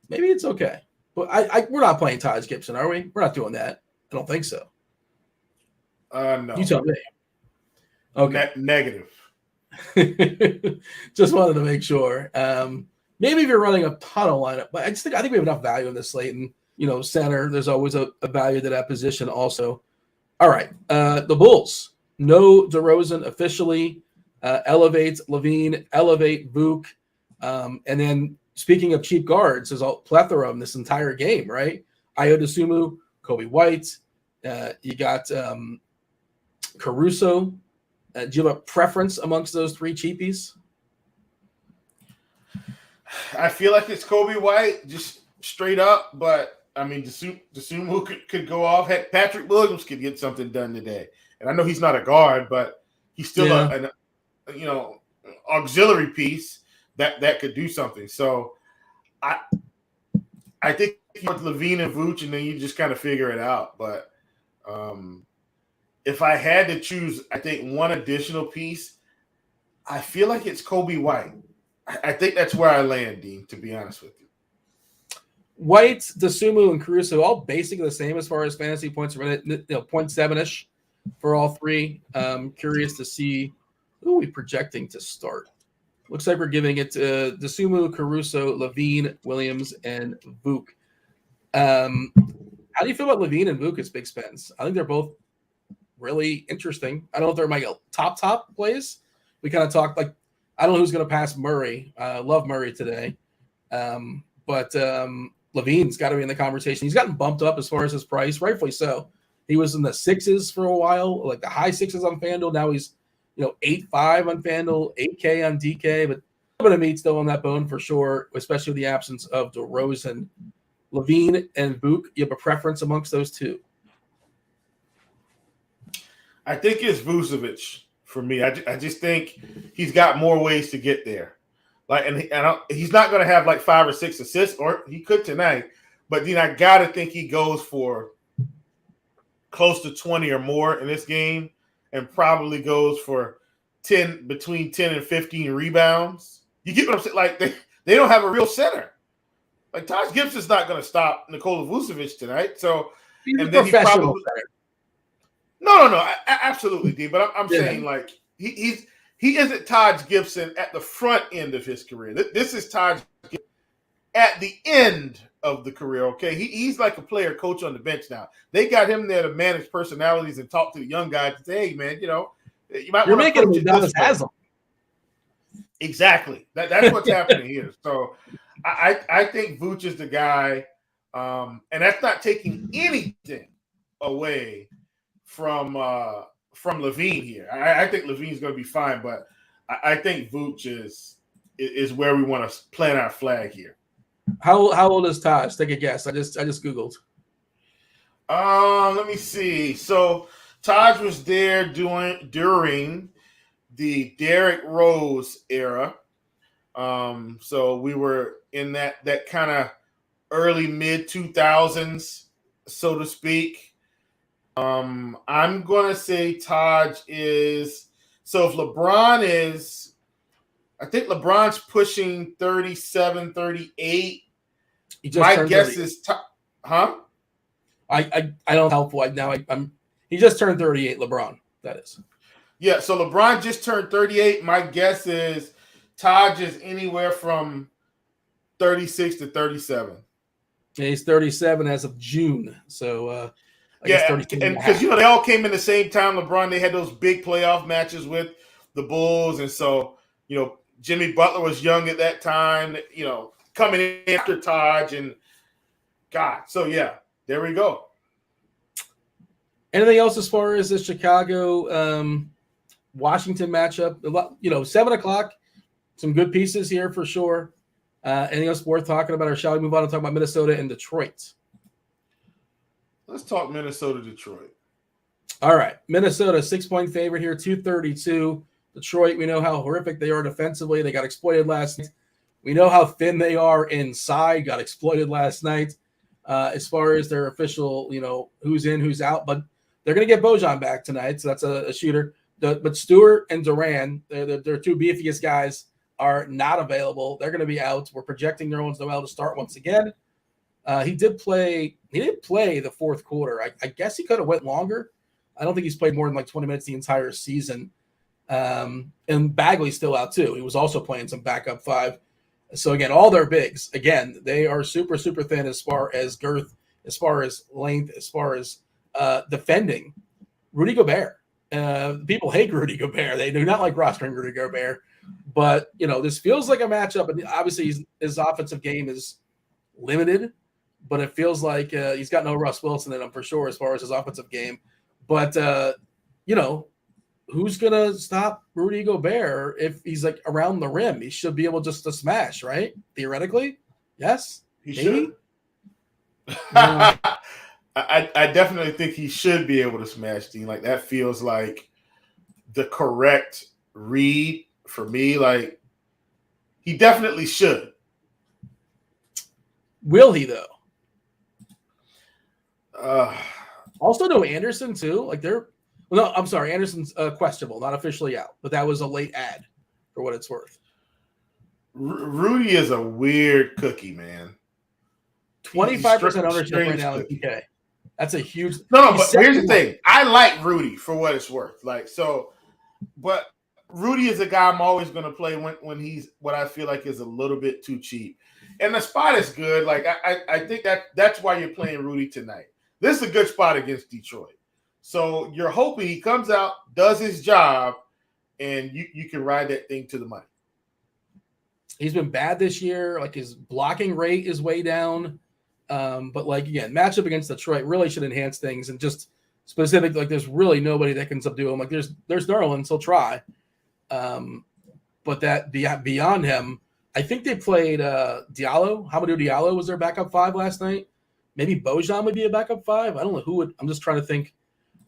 Maybe it's okay. But we're not playing Taj Gibson, are we? We're not doing that. I don't think so. No. You tell me. Okay. Negative. Just wanted to make sure. Maybe if you're running a tunnel lineup, but I think we have enough value in this slate. And, center, there's always a value to that position also. All right. The Bulls. No DeRozan officially. Elevate Levine, elevate Vuk. And then speaking of cheap guards, there's a plethora of them this entire game, right? Ayo Dosunmu, Kobe White. You got Caruso. Do you have a preference amongst those three cheapies? I feel like it's Kobe White, just straight up. But, I mean, Dosunmu could go off. Heck, Patrick Williams could get something done today. And I know he's not a guard, but he's still an auxiliary piece that could do something. So I think with Levine and Vooch, and then you just kind of figure it out. But if I had to choose, I think one additional piece, I feel like it's Kobe White. I think that's where I land, Dean, to be honest with you. White, Dosunmu, and Caruso all basically the same as far as fantasy points per minute, 0.7-ish for all three. Curious to see who are we projecting to start. Looks like we're giving it to Dosunmu, Caruso, Levine, Williams, and Vuk. How do you feel about Levine and Vuk as big spends? I think they're both really interesting. I don't know if they're my top plays. We kind of talked like, I don't know who's going to pass Murray. Love Murray today. But Levine's got to be in the conversation. He's gotten bumped up as far as his price, rightfully so. He was in the sixes for a while, like the high sixes on FanDuel. Now he's 8.5 on FanDuel, 8K on DK, but a little bit of meat still on that bone for sure, especially with the absence of DeRozan. Levine and Vuk, you have a preference amongst those two? I think it's Vucevic for me. I just think he's got more ways to get there. He's not going to have like 5 or 6 assists, or he could tonight. But I got to think he goes for close to 20 or more in this game, and probably goes for between 10 and 15 rebounds. You get what I'm saying? Like they don't have a real center. Like Taj Gibson's not going to stop Nikola Vucevic tonight. So he's and a then he professional probably center. No, absolutely, D. But I'm saying like he isn't Taj Gibson at the front end of his career. This is Taj Gibson at the end of the career. Okay, he's like a player coach on the bench now. They got him there to manage personalities and talk to the young guys and say, "Hey, man, you might You're want making to him Udonis Haslem." Exactly. That's what's happening here. So I think Vooch is the guy, and that's not taking anything away from Levine here. I think Levine's going to be fine, but I think Vooch is where we want to plant our flag here. How old is Taj? Take a guess. I just Googled. Let me see. So Taj was there during the Derrick Rose era. So we were in that kind of early mid 2000s, so to speak. I'm gonna say Taj is. So if LeBron is, I think LeBron's pushing 37, 38. My guess is, huh? I don't know how helpful now. He just turned 38. LeBron, that is. Yeah. So LeBron just turned 38. My guess is Taj is anywhere from 36 to 37. Yeah, he's 37 as of June. So I guess 32 and because they all came in the same time. LeBron, they had those big playoff matches with the Bulls, and so Jimmy Butler was young at that time. Coming in after Taj, and God, so yeah, there we go. Anything else as far as the Chicago Washington matchup? 7:00. Some good pieces here for sure. Anything else worth talking about, or shall we move on and talk about Minnesota and Detroit? Let's talk Minnesota, Detroit. All right. Minnesota, 6-point favorite here, 232. Detroit, we know how horrific they are defensively. They got exploited last night. We know how thin they are inside, got exploited last night. as far as their official, who's in, who's out. But they're going to get Bojan back tonight, so that's a shooter. But Stewart and Duran, their two beefiest guys, are not available. They're going to be out. We're projecting Nerlens Noel to start once again. He didn't play the fourth quarter. I guess he could have went longer. I don't think he's played more than like 20 minutes the entire season. And Bagley's still out too. He was also playing some backup five. So again, all their bigs, again, they are super, super thin as far as girth, as far as length, as far as defending. Rudy Gobert. People hate Rudy Gobert. They do not like rostering Rudy Gobert. But, this feels like a matchup. And obviously his offensive game is limited. But it feels like he's got no Russ Wilson in him for sure as far as his offensive game. But, who's going to stop Rudy Gobert if he's like around the rim? He should be able just to smash, right? Theoretically. Yes. He should. I definitely think he should be able to smash, Dean. Like, that feels like the correct read for me. Like, he definitely should. Will he, though? Also, no Anderson, too. Like, no, I'm sorry. Anderson's questionable, not officially out. But that was a late ad for what it's worth. Rudy is a weird cookie, man. 25% ownership right now in PK. That's a huge. No, but here's the thing. I like Rudy for what it's worth. But Rudy is a guy I'm always going to play when he's what I feel like is a little bit too cheap. And the spot is good. Like, I think that's why you're playing Rudy tonight. This is a good spot against Detroit. So you're hoping he comes out, does his job, and you can ride that thing to the money. He's been bad this year. Like, his blocking rate is way down. But like, again, matchup against Detroit really should enhance things, and just specific, like, there's really nobody that can subdue him. Like, there's Nerlens, he'll try. But that beyond him, I think they played Diallo. Hamidou Diallo was their backup five last night. Maybe Bojan would be a backup five. I don't know who would. I'm just trying to think.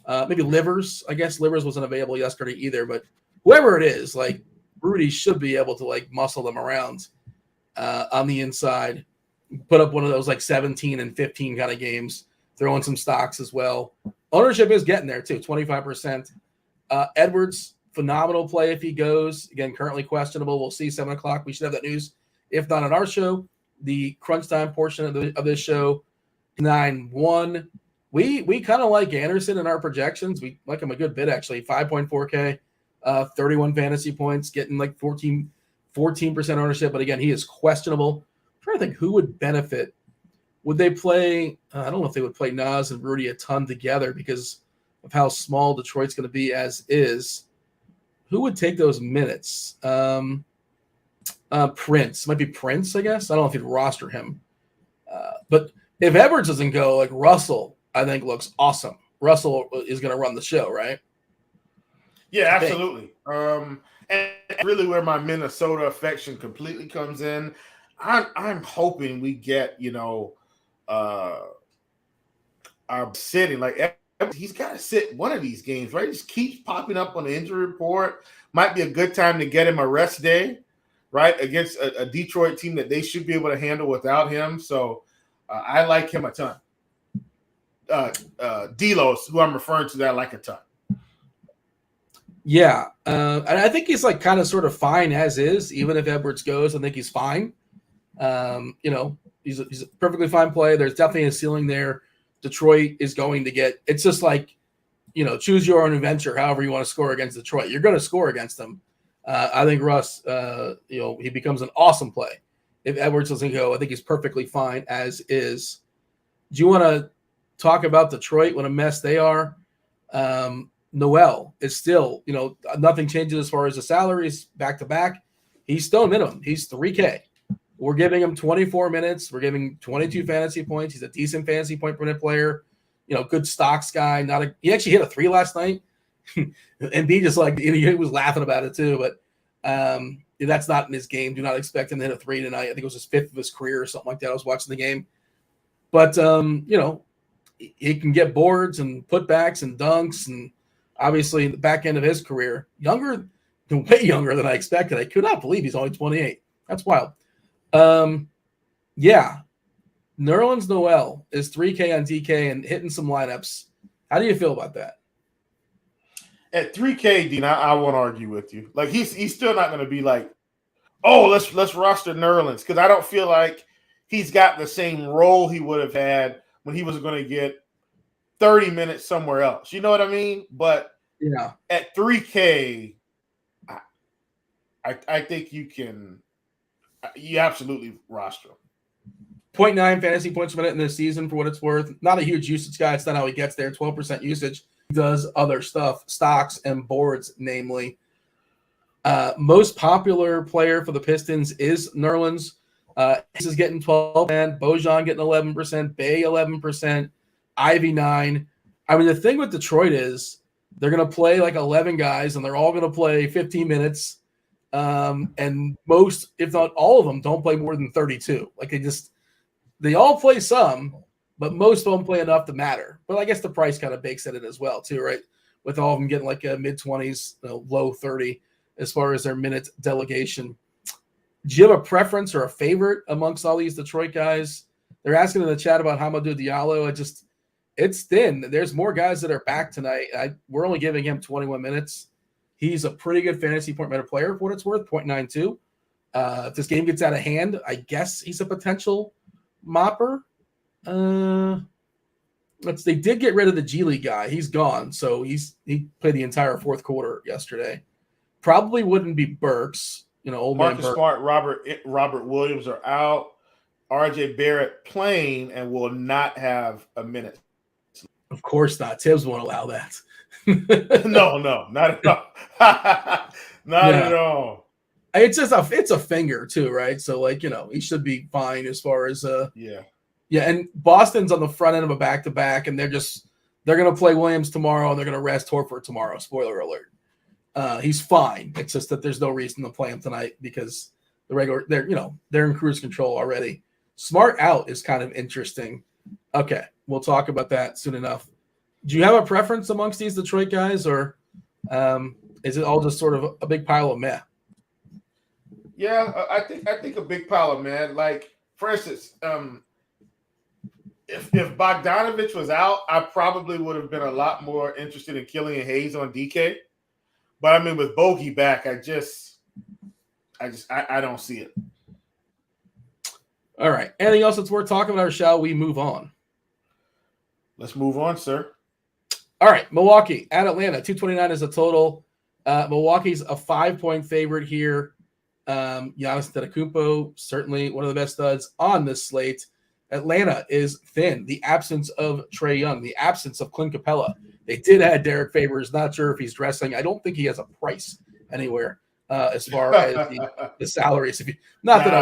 Maybe Livers. I guess Livers wasn't available yesterday either. But whoever it is, like, Rudy should be able to like muscle them around on the inside. Put up one of those like 17 and 15 kind of games, throw in some stocks as well. Ownership is getting there too, 25%. Edwards, phenomenal play if he goes. Again, currently questionable. We'll see 7 o'clock. We should have that news. If not on our show, the crunch time portion of this show, 9-1. We kind of like Anderson in our projections. We like him a good bit, actually. 5.4K, 31 fantasy points, getting like 14% ownership. But again, he is questionable. I'm trying to think who would benefit. Would they play? I don't know if they would play Nas and Rudy a ton together because of how small Detroit's going to be as is. Who would take those minutes? Prince. Might be Prince, I guess. I don't know if he'd roster him. But if Edwards doesn't go, like, Russell, I think looks awesome. Russell is going to run the show, right? Yeah, absolutely. And really where my Minnesota affection completely comes in. I'm hoping we get, our sitting. Like, he's got to sit one of these games, right? He just keeps popping up on the injury report. Might be a good time to get him a rest day, right? Against a Detroit team that they should be able to handle without him. So I like him a ton. Delos, who I'm referring to, that I like a ton. Yeah. And I think he's like kind of sort of fine as is. Even if Edwards goes, I think he's fine. He's a perfectly fine play. There's definitely a ceiling there. Detroit is going to get – it's just like, choose your own adventure, however you want to score against Detroit. You're going to score against them. I think Russ, he becomes an awesome play. If Edwards doesn't go, I think he's perfectly fine as is. Do you want to talk about Detroit, what a mess they are? Noel is still, nothing changes as far as the salaries back-to-back. He's still minimum. He's $3K. We're giving him 24 minutes. We're giving 22 fantasy points. He's a decent fantasy point per minute player. Good stocks guy. He actually hit a 3 last night. And B just like he was laughing about it too. But that's not in his game. Do not expect him to hit a 3 tonight. I think it was his 5th of his career or something like that. I was watching the game. But he can get boards and putbacks and dunks, and obviously the back end of his career, way younger than I expected. I could not believe he's only 28. That's wild. Yeah. Nerlens Noel is 3K on DK and hitting some lineups. How do you feel about that? At 3K, Dean, I won't argue with you. Like he's still not going to be like, oh, let's roster Nerlens, because I don't feel like he's got the same role he would have had when he was going to get 30 minutes somewhere else. You know what I mean? But yeah, at 3K, I think you absolutely roster him. 0.9 fantasy points per minute in this season for what it's worth. Not a huge usage guy. It's not how he gets there. 12% usage. He does other stuff, stocks and boards, namely. Most popular player for the Pistons is Nerlens. This is getting 12%. Bojan getting 11%. Bay 11%. Ivy 9%. I mean, the thing with Detroit is they're going to play like 11 guys, and they're all going to play 15 minutes. And most, if not all of them, don't play more than 32. Like they all play some, but most don't play enough to matter. But I guess the price kind of bakes it in as well, too, right? With all of them getting like a mid-20s, low 30 as far as their minute delegation. Do you have a preference or a favorite amongst all these Detroit guys? They're asking in the chat about Hamidou Diallo. It's thin. There's more guys that are back tonight. We're only giving him 21 minutes. He's a pretty good fantasy point better player for what it's worth, 0.92. If this game gets out of hand, I guess he's a potential mopper. They did get rid of the G League guy. He's gone, so he played the entire fourth quarter yesterday. Probably wouldn't be Burks, old Marcus man Smart, Robert Williams are out. RJ Barrett playing and will not have a minute. Of course not. Tibbs won't allow that. No, not at all. Not at all. It's a finger too, right? So he should be fine as far as yeah. And Boston's on the front end of a back-to-back, and they're going to play Williams tomorrow, and they're going to rest Horford tomorrow. Spoiler alert. He's fine. It's just that there's no reason to play him tonight because they're in cruise control already. Smart out is kind of interesting. Okay, we'll talk about that soon enough. Do you have a preference amongst these Detroit guys, or is it all just sort of a big pile of meh? Yeah, I think a big pile of meh. Like, for instance, if Bogdanovich was out, I probably would have been a lot more interested in Killian Hayes on DK. But I mean, with Bogey back, I don't see it. All right. Anything else that's worth talking about, or shall we move on? Let's move on, sir. All right. Milwaukee at Atlanta. 229 is a total. Milwaukee's a 5-point favorite here. Giannis Antetokounmpo, certainly one of the best studs on this slate. Atlanta is thin. The absence of Trae Young, the absence of Clint Capella. They did add Derek Favors. Not sure if he's dressing. I don't think he has a price anywhere as far as the salaries. I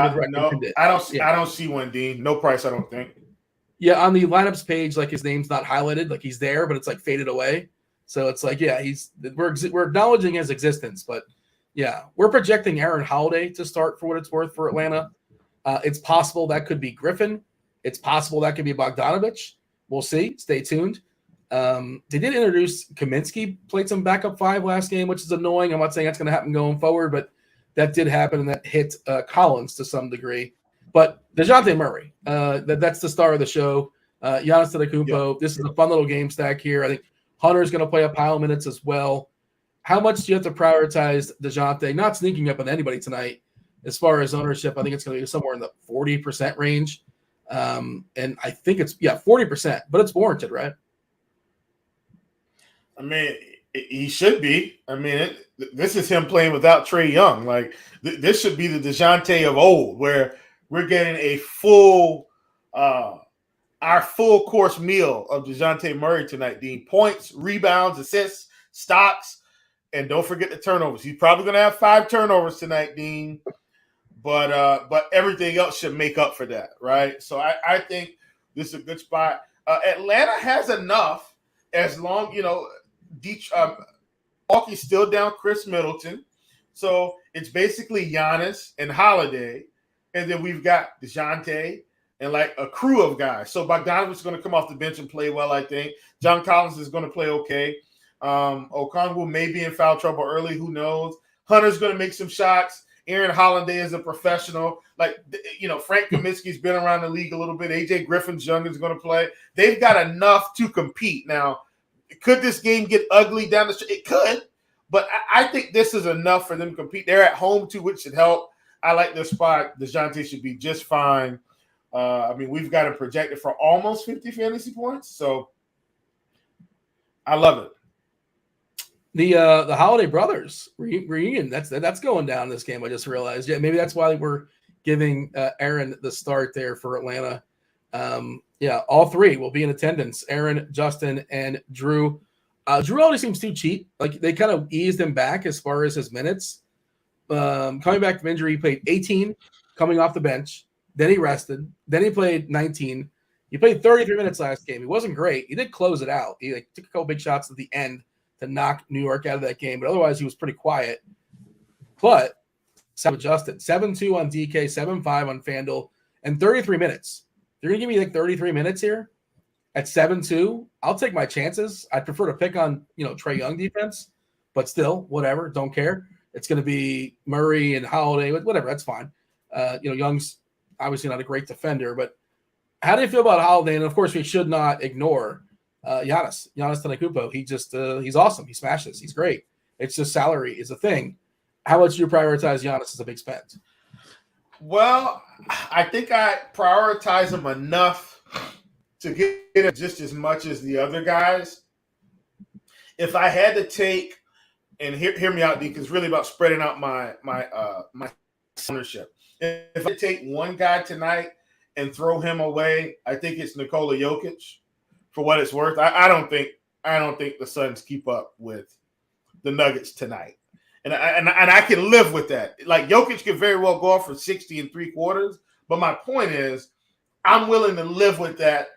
would recommend it. I don't see one, Dean. No price, I don't think. Yeah, on the lineups page, like his name's not highlighted, like he's there, but it's like faded away. So it's like, yeah, we're acknowledging his existence, but yeah, we're projecting Aaron Holiday to start for what it's worth for Atlanta. It's possible that could be Griffin. It's possible that could be Bogdanovich. We'll see. Stay tuned. They did introduce Kaminsky, played some backup 5 last game, which is annoying. I'm not saying that's going to happen going forward, but that did happen, and that hit Collins to some degree. But DeJounte Murray, that's the star of the show. Giannis Antetokounmpo. This is a fun little game stack here. I think Hunter's going to play a pile of minutes as well. How much do you have to prioritize DeJounte? Not sneaking up on anybody tonight. As far as ownership, I think it's going to be somewhere in the 40% range. And I think it's 40%, but it's warranted, right? I mean, he should be. I mean, this is him playing without Trae Young. Like, this should be the DeJounte of old, where we're getting a full, our full course meal of DeJounte Murray tonight. Dean, points, rebounds, assists, stocks, and don't forget the turnovers. He's probably going to have 5 turnovers tonight, Dean. But everything else should make up for that, right? So I think this is a good spot. Atlanta has enough, as long, Milwaukee's still down Chris Middleton. So it's basically Giannis and Holiday. And then we've got DeJounte and like a crew of guys. So Bogdanovich is going to come off the bench and play well, I think. John Collins is going to play okay. Okongwu may be in foul trouble early. Who knows? Hunter's going to make some shots. Aaron Holiday is a professional. Like, Frank Kaminsky's been around the league a little bit. AJ Griffin's young is going to play. They've got enough to compete. Now, could this game get ugly down the stretch? It could, but I think this is enough for them to compete. They're at home too, which should help. I like this spot. DeJounte should be just fine. We've got him projected for almost 50 fantasy points, so I love it. The Holiday brothers reunion, that's going down this game. I just realized. Yeah, maybe that's why we're giving Aaron the start there for Atlanta. All three will be in attendance. Aaron, Justin, and Drew. Drew always seems too cheap. Like, they kind of eased him back as far as his minutes. Coming back from injury, he played 18 coming off the bench. Then he rested. Then he played 19. He played 33 minutes last game. He wasn't great. He did close it out. He took a couple big shots at the end to knock New York out of that game. But otherwise, he was pretty quiet. But adjusted. 7-2 on DK, 7-5 on Fanduel, and 33 minutes. They're going to give me 33 minutes here at 7-2. I'll take my chances. I'd prefer to pick on, Trae Young defense. But still, whatever. Don't care. It's going to be Murray and Holiday. Whatever. That's fine. Young's obviously not a great defender. But how do you feel about Holiday? And, of course, we should not ignore Giannis Antetokounmpo. He's awesome. He smashes. He's great. It's just salary is a thing. How much do you prioritize Giannis as a big spend? Well, I think I prioritize him enough to get it just as much as the other guys. If I had to take, and hear me out, D, because it's really about spreading out my ownership. If I take one guy tonight and throw him away, I think it's Nikola Jokic. For what it's worth, I don't think the Suns keep up with the Nuggets tonight, and I can live with that. Like, Jokic could very well go off for 60 3/4, but my point is, I'm willing to live with that,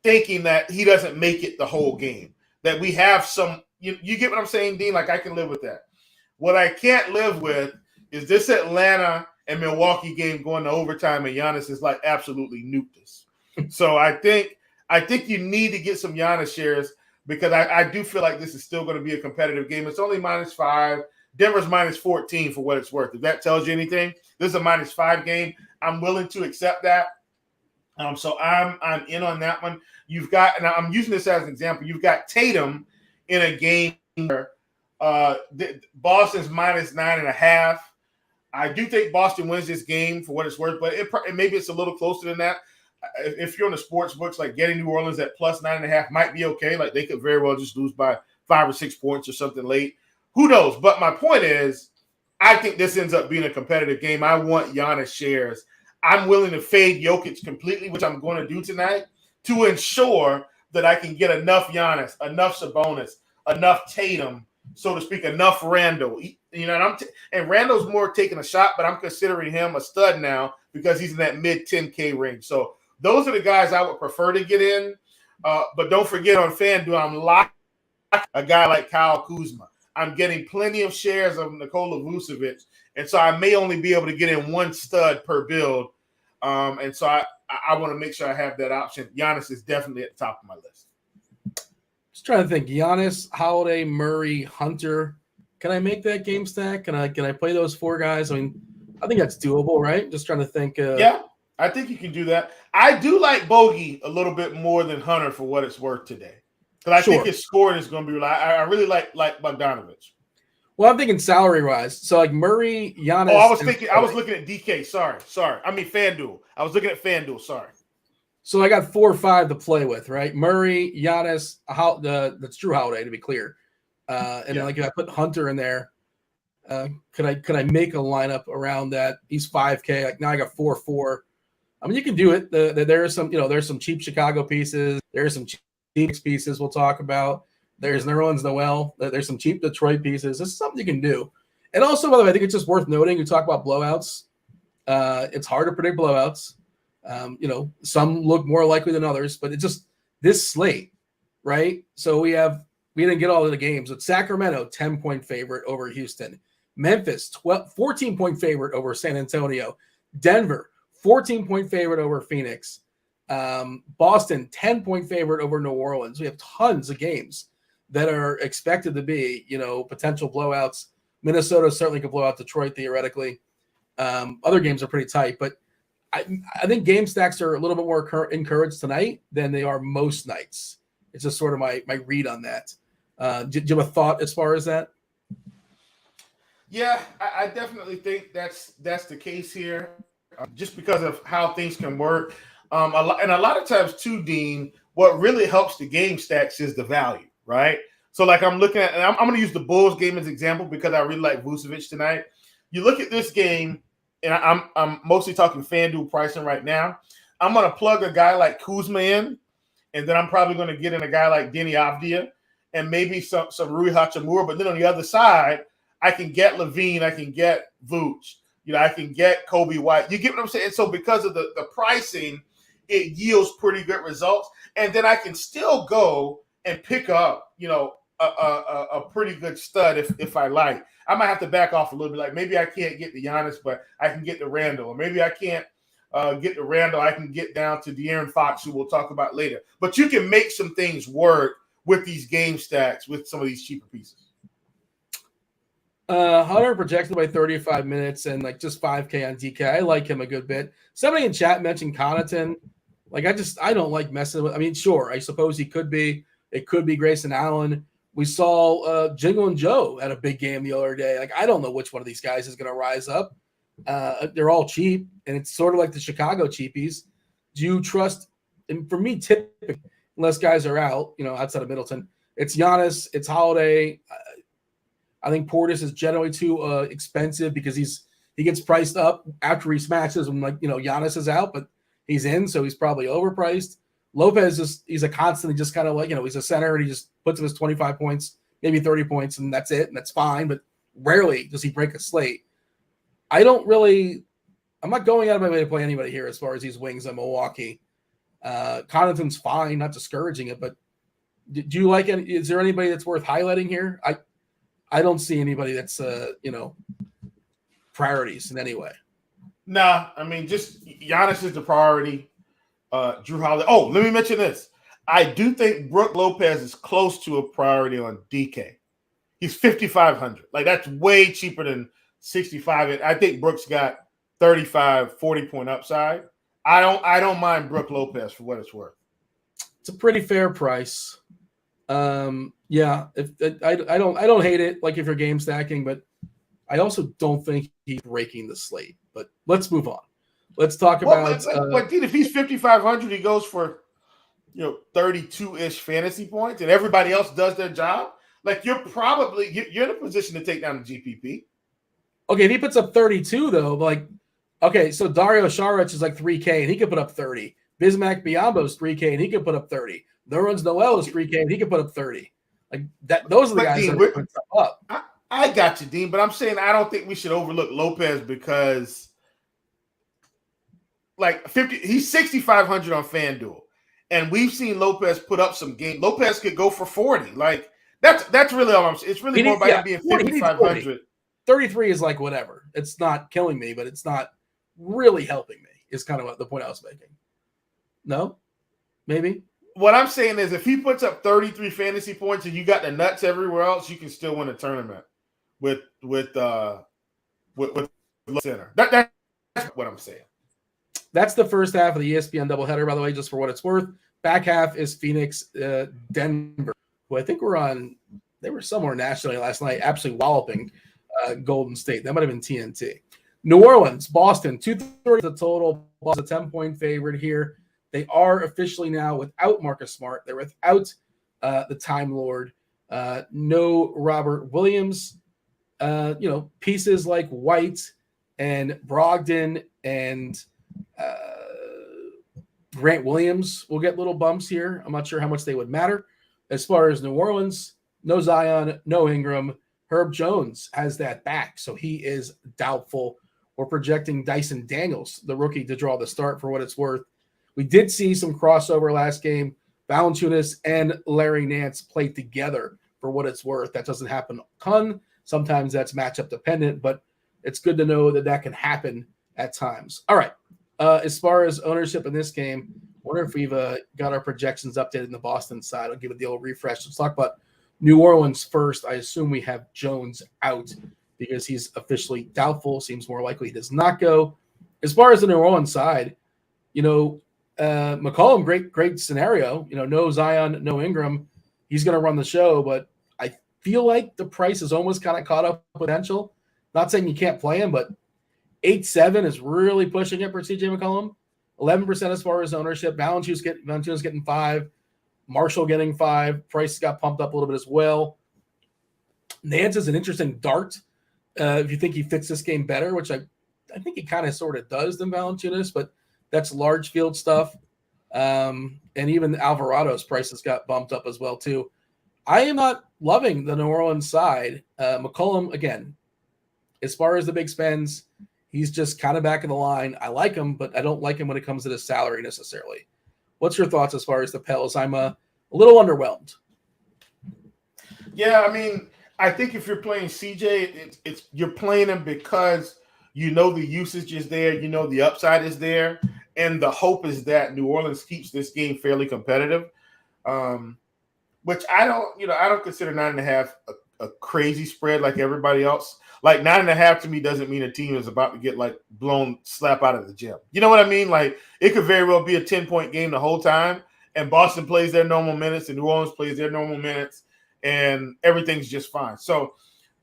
thinking that he doesn't make it the whole game. That we have some, you get what I'm saying, Dean? Like, I can live with that. What I can't live with is this Atlanta and Milwaukee game going to overtime, and Giannis is like absolutely nuked us. So I think you need to get some Giannis shares, because I do feel like this is still going to be a competitive game. It's only -5. Denver's -14 for what it's worth. If that tells you anything, this is a -5 game. I'm willing to accept that. So I'm in on that one. You've got, and I'm using this as an example, you've got Tatum in a game where Boston's -9.5. I do think Boston wins this game for what it's worth, but maybe it's a little closer than that. If you're on the sports books, like getting New Orleans at +9.5 might be okay. Like, they could very well just lose by 5 or 6 points or something late. Who knows? But my point is, I think this ends up being a competitive game. I want Giannis shares. I'm willing to fade Jokic completely, which I'm going to do tonight, to ensure that I can get enough Giannis, enough Sabonis, enough Tatum, so to speak, enough Randall. And Randall's more taking a shot, but I'm considering him a stud now because he's in that mid 10K range. So those are the guys I would prefer to get in. But don't forget, on FanDuel, I'm locked a guy like Kyle Kuzma. I'm getting plenty of shares of Nikola Vucevic, and so I may only be able to get in one stud per build. And so I want to make sure I have that option. Giannis is definitely at the top of my list. Just trying to think. Giannis, Holiday, Murray, Hunter. Can I make that game stack? Can I play those 4 guys? I mean, I think that's doable, right? Just trying to think. Yeah, I think you can do that. I do like Bogey a little bit more than Hunter for what it's worth today, because I think his scoring is going to be. I really like Bogdanovich. Well, I'm thinking salary wise. So like Murray, Giannis. Oh, I was looking at DK. Sorry. I mean FanDuel. I was looking at FanDuel. Sorry. So I got 4 or 5 to play with, right? Murray, Giannis, that's Drew Holiday, to be clear. Then like if I put Hunter in there, could I make a lineup around that? He's 5K. Like now I got 4-4. I mean, you can do it. There are some, there's some cheap Chicago pieces. There's some cheap pieces we'll talk about. There's Nerlens Noel. There's some cheap Detroit pieces. This is something you can do. And also, by the way, I think it's just worth noting, you talk about blowouts. It's hard to predict blowouts. Some look more likely than others, but it's just this slate, right? So we didn't get all of the games. But Sacramento, 10-point favorite over Houston. Memphis, 14-point favorite over San Antonio. Denver, 14-point favorite over Phoenix. Boston, 10-point favorite over New Orleans. We have tons of games that are expected to be, potential blowouts. Minnesota certainly could blow out Detroit theoretically. Other games are pretty tight, but I think game stacks are a little bit more encouraged tonight than they are most nights. It's just sort of my read on that. Do you have a thought as far as that? Yeah, I definitely think that's the case here, just because of how things can work. A lot of times too, Dean, what really helps the game stacks is the value, right? So like I'm looking at, and I'm going to use the Bulls game as example because I really like Vucevic tonight. You look at this game, and I'm mostly talking FanDuel pricing right now. I'm going to plug a guy like Kuzma in, and then I'm probably going to get in a guy like Denny Avdia and maybe some Rui Hachimura. But then on the other side, I can get Levine, I can get Vooch, I can get Kobe White. You get what I'm saying? So because of the pricing, it yields pretty good results. And then I can still go and pick up, a pretty good stud if I like. I might have to back off a little bit. Like maybe I can't get the Giannis, but I can get the Randall. Or maybe I can't get the Randall. I can get down to De'Aaron Fox, who we'll talk about later. But you can make some things work with these game stacks with some of these cheaper pieces. Hunter projected by 35 minutes and like just 5K on DK. I like him a good bit. Somebody in chat mentioned Connaughton. Like I don't like messing with. I mean, sure, I suppose he could be. It could be Grayson Allen. We saw Jingle and Joe had a big game the other day. Like I don't know which one of these guys is going to rise up. They're all cheap, and it's sort of like the Chicago cheapies. Do you trust? And for me, typically, unless guys are out, outside of Middleton, it's Giannis, it's Holiday. I think Portis is generally too expensive because he gets priced up after he smashes when Giannis is out, but he's in, so he's probably overpriced. Lopez he's a constantly just kind of like he's a center and he just puts up his 25 points, maybe 30 points, and that's it, and that's fine. But rarely does he break a slate. I'm not going out of my way to play anybody here as far as these wings in Milwaukee. Connaughton's fine, not discouraging it, but do you like any? Is there anybody that's worth highlighting here? I don't see anybody that's priorities in any way. Nah, I mean just Giannis is the priority. Drew Holiday. Oh, let me mention this. I do think Brook Lopez is close to a priority on DK. He's 5,500. Like that's way cheaper than 65. I think Brook's got 35, 40-point upside. I don't mind Brook Lopez for what it's worth. It's a pretty fair price. Yeah, I don't hate it. Like if you're game stacking, but I also don't think he's breaking the slate. But let's move on. Let's talk about. But dude, if he's 5,500, he goes for 32-ish fantasy points, and everybody else does their job. Like you're in a position to take down the GPP. Okay, if he puts up 32 though, so Dario Saric is like 3K and he could put up 30. Bismack Biyombo's 3K and he could put up 30. Nerlens Noel is 3K and he could put up 30. Like that, those are the guys that put stuff up. I got you, Dean, but I'm saying I don't think we should overlook Lopez because he's 6,500 on FanDuel, and we've seen Lopez put up some game. Lopez could go for 40. Like that's really all I'm saying. It's really more about him being 5,500. 33 is like whatever. It's not killing me, but it's not really helping me. Is kind of what the point I was making. No, maybe. What I'm saying is, if he puts up 33 fantasy points and you got the nuts everywhere else, you can still win a tournament with center. That's what I'm saying. That's the first half of the ESPN doubleheader, by the way, just for what it's worth. Back half is Phoenix, Denver, who I think they were somewhere nationally last night, absolutely walloping Golden State. That might have been TNT. New Orleans, Boston, 230 the total. Boston, a 10-point favorite here. They are officially now without Marcus Smart. They're without the Time Lord. No Robert Williams. Pieces like White and Brogdon and Grant Williams will get little bumps here. I'm not sure how much they would matter. As far as New Orleans, no Zion, no Ingram. Herb Jones has that back, so he is doubtful. We're projecting Dyson Daniels, the rookie, to draw the start for what it's worth. We did see some crossover last game. Valanciunas and Larry Nance played together for what it's worth. That doesn't happen a ton. Sometimes that's matchup dependent, but it's good to know that can happen at times. All right. As far as ownership in this game, I wonder if we've got our projections updated in the Boston side. I'll give it the old refresh. Let's talk about New Orleans first. I assume we have Jones out. because he's officially doubtful. Seems more likely he does not go. As far as the New Orleans side, McCollum, great scenario. No Zion, no Ingram. He's going to run the show, but I feel like the price is almost kind of caught up with potential. Not saying you can't play him, but 8-7 is really pushing it for CJ McCollum. 11% as far as ownership. Valanciunas getting 5. Marshall getting 5. Price got pumped up a little bit as well. Nance is an interesting dart. If you think he fits this game better, which I think he kind of sort of does than Valanciunas, but that's large field stuff. And even Alvarado's prices got bumped up as well too. I am not loving the New Orleans side. McCollum, again, as far as the big spends, he's just kind of back in the line. I like him, but I don't like him when it comes to the salary necessarily. What's your thoughts as far as the Pels? I'm a little underwhelmed. Yeah, I mean, I think if you're playing CJ, you're playing him because the usage is there, the upside is there, and the hope is that New Orleans keeps this game fairly competitive. Which I don't consider 9.5 a crazy spread like everybody else. Like 9.5 to me doesn't mean a team is about to get like blown slap out of the gym. You know what I mean? Like it could very well be a 10-point game the whole time, and Boston plays their normal minutes, and New Orleans plays their normal minutes, and everything's just fine. So,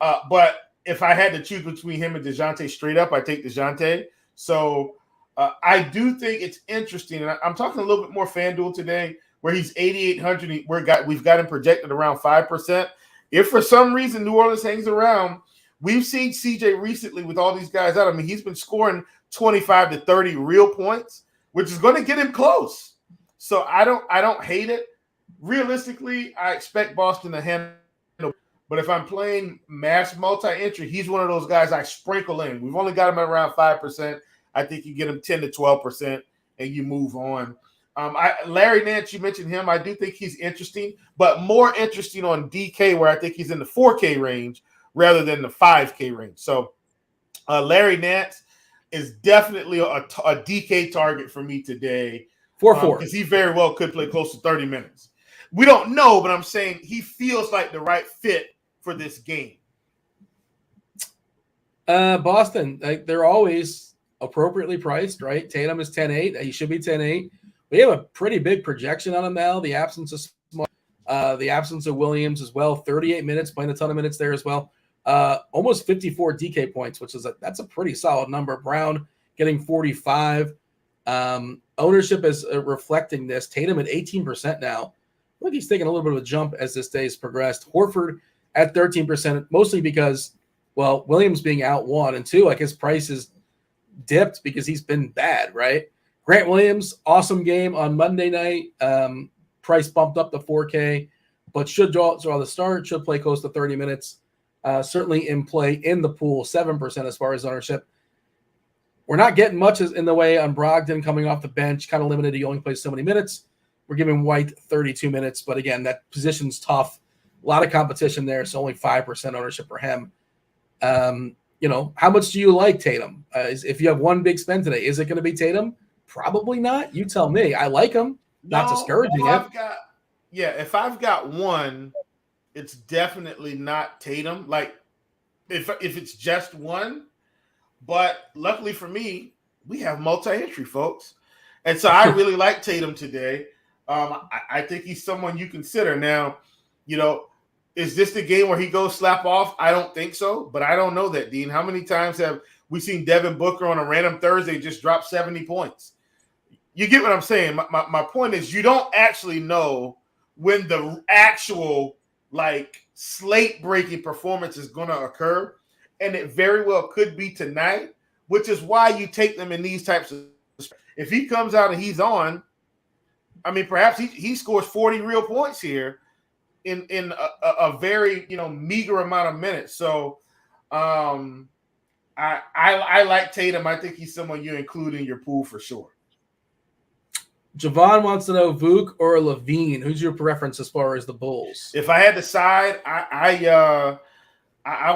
but if I had to choose between him and DeJounte straight up, I take DeJounte. So I do think it's interesting, and I'm talking a little bit more FanDuel today, where he's 8,800. We've got him projected around 5%. If for some reason New Orleans hangs around, we've seen CJ recently with all these guys out. I mean, he's been scoring 25 to 30 real points, which is going to get him close. So I don't hate it. Realistically, I expect Boston to handle. But if I'm playing mass multi-entry, he's one of those guys I sprinkle in. We've only got him at around 5%. I think you get him 10 to 12%, and you move on. Larry Nance, you mentioned him. I do think he's interesting, but more interesting on DK, where I think he's in the 4K range rather than the 5K range. So Larry Nance is definitely a DK target for me today. 4-4. Because he very well could play close to 30 minutes. We don't know, but I'm saying he feels like the right fit for this game. Boston, they're always appropriately priced, right? Tatum is 10-8. He should be 10-8. We have a pretty big projection on him now. The absence of Williams as well. 38 minutes, playing a ton of minutes there as well. Almost 54 DK points, which is that's a pretty solid number. Brown getting 45. Ownership is reflecting this. Tatum at 18% now. I think he's taking a little bit of a jump as this day has progressed. Horford at 13%, mostly because, well, Williams being out 1 and 2, like his price is dipped because he's been bad, right? Grant Williams, awesome game on Monday night. Price bumped up to 4K, but should draw the start, should play close to 30 minutes. Certainly in play in the pool, 7% as far as ownership. We're not getting much in the way on Brogdon coming off the bench, kind of limited. He only plays so many minutes. We're giving White 32 minutes, but again, that position's tough. A lot of competition there, so only 5% ownership for him. How much do you like Tatum? If you have one big spend today, is it going to be Tatum? Probably not. You tell me. I like him. Not discouraging it. If I've got one, it's definitely not Tatum. Like if it's just one, but luckily for me, we have multi-entry, folks. And so I really like Tatum today. I think he's someone you consider. Now, is this the game where he goes slap off? I don't think so, but I don't know that, Dean. How many times have we seen Devin Booker on a random Thursday just drop 70 points? You get what I'm saying? My point is you don't actually know when the actual slate-breaking performance is going to occur, and it very well could be tonight, which is why you take them in these types of – if he comes out and he's on, I mean, perhaps he scores 40 real points here in a very meager amount of minutes. So I like Tatum. I think he's someone you include in your pool for sure. Javon wants to know Vuk or Levine. Who's your preference as far as the Bulls? If I had to side, I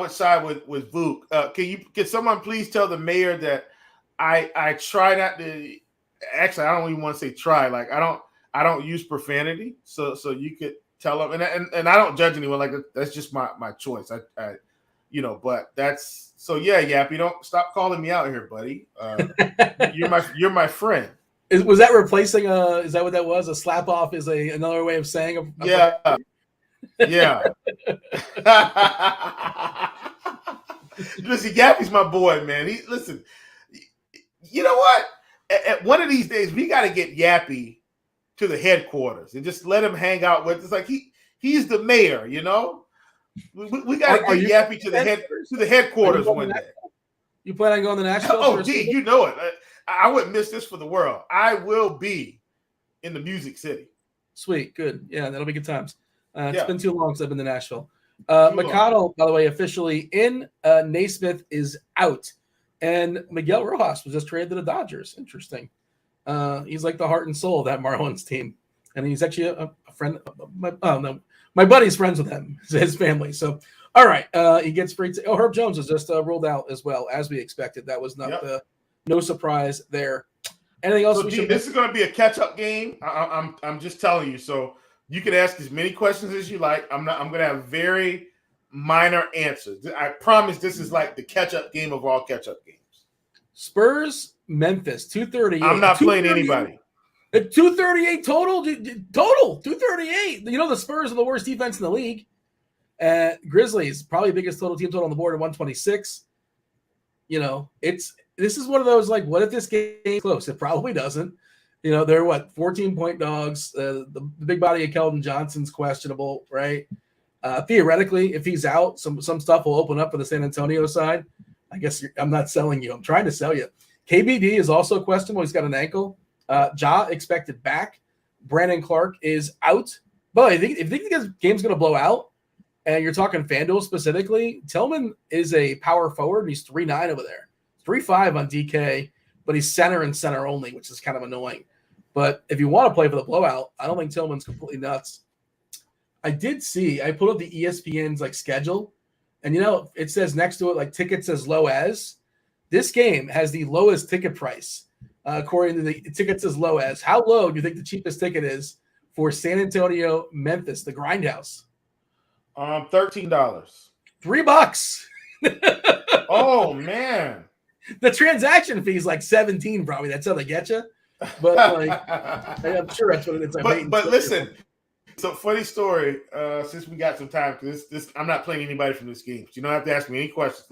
would side with Vuk. Can someone please tell the mayor that I try not to? Actually, I don't even want to say try. Like I don't use profanity, so you could tell him, and I don't judge anyone. Like that's just my choice. But that's so. Yeah, Yappy, don't stop calling me out here, buddy. You're my friend. Was that replacing is that what that was? A slap off is another way of saying yeah. Listen, Yappy's my boy, man. Listen, you know what? At one of these days, we got to get Yappy to the headquarters and just let him hang out with us. Like he's the mayor, We got to get Yappy to the headquarters one day. You plan on going to Nashville? Oh, D, you know it. I wouldn't miss this for the world. I will be in the Music City. Sweet, good. Yeah, that'll be good times. It's been too long since I've been to Nashville. McConnell, by the way, officially in. Naismith is out. And Miguel Rojas was just traded to the Dodgers. Interesting. He's like the heart and soul of that Marlins team. And he's actually a friend. My buddy's friends with him, his family. So, all right. He gets free. Herb Jones was just ruled out as well, as we expected. That was not no surprise there. Anything else? So, this is going to be a catch-up game. I'm just telling you. So, you can ask as many questions as you like. I'm going to have very minor answers. I promise this is like the catch-up game of all catch-up games. Spurs, Memphis, 238. I'm not playing anybody. 238 total. 238. The Spurs are the worst defense in the league. Grizzlies, probably biggest total team total on the board at 126. This is one of those, like, what if this game is close? It probably doesn't. They're 14-point dogs. The big body of Keldon Johnson's questionable, right? Theoretically, if he's out, some stuff will open up for the San Antonio side. I guess I'm not selling you. I'm trying to sell you. KBD is also questionable. He's got an ankle. Ja expected back. Brandon Clark is out. But if you think this game's going to blow out, and you're talking Fanduel specifically, Tillman is a power forward, and he's 3'9" over there. 3'5" on DK, but he's center and center only, which is kind of annoying. But if you want to play for the blowout, I don't think Tillman's completely nuts. I pulled up the ESPN's schedule, and it says next to it tickets as low as. This game has the lowest ticket price according to the tickets as low as. How low do you think the cheapest ticket is for San Antonio, Memphis, the Grindhouse? $13. $3. Oh man. The transaction fee is like 17, probably. That's how they get you. But I'm sure that's what it is. But listen, so funny story. Since we got some time, because this I'm not playing anybody from this game. So you don't have to ask me any questions.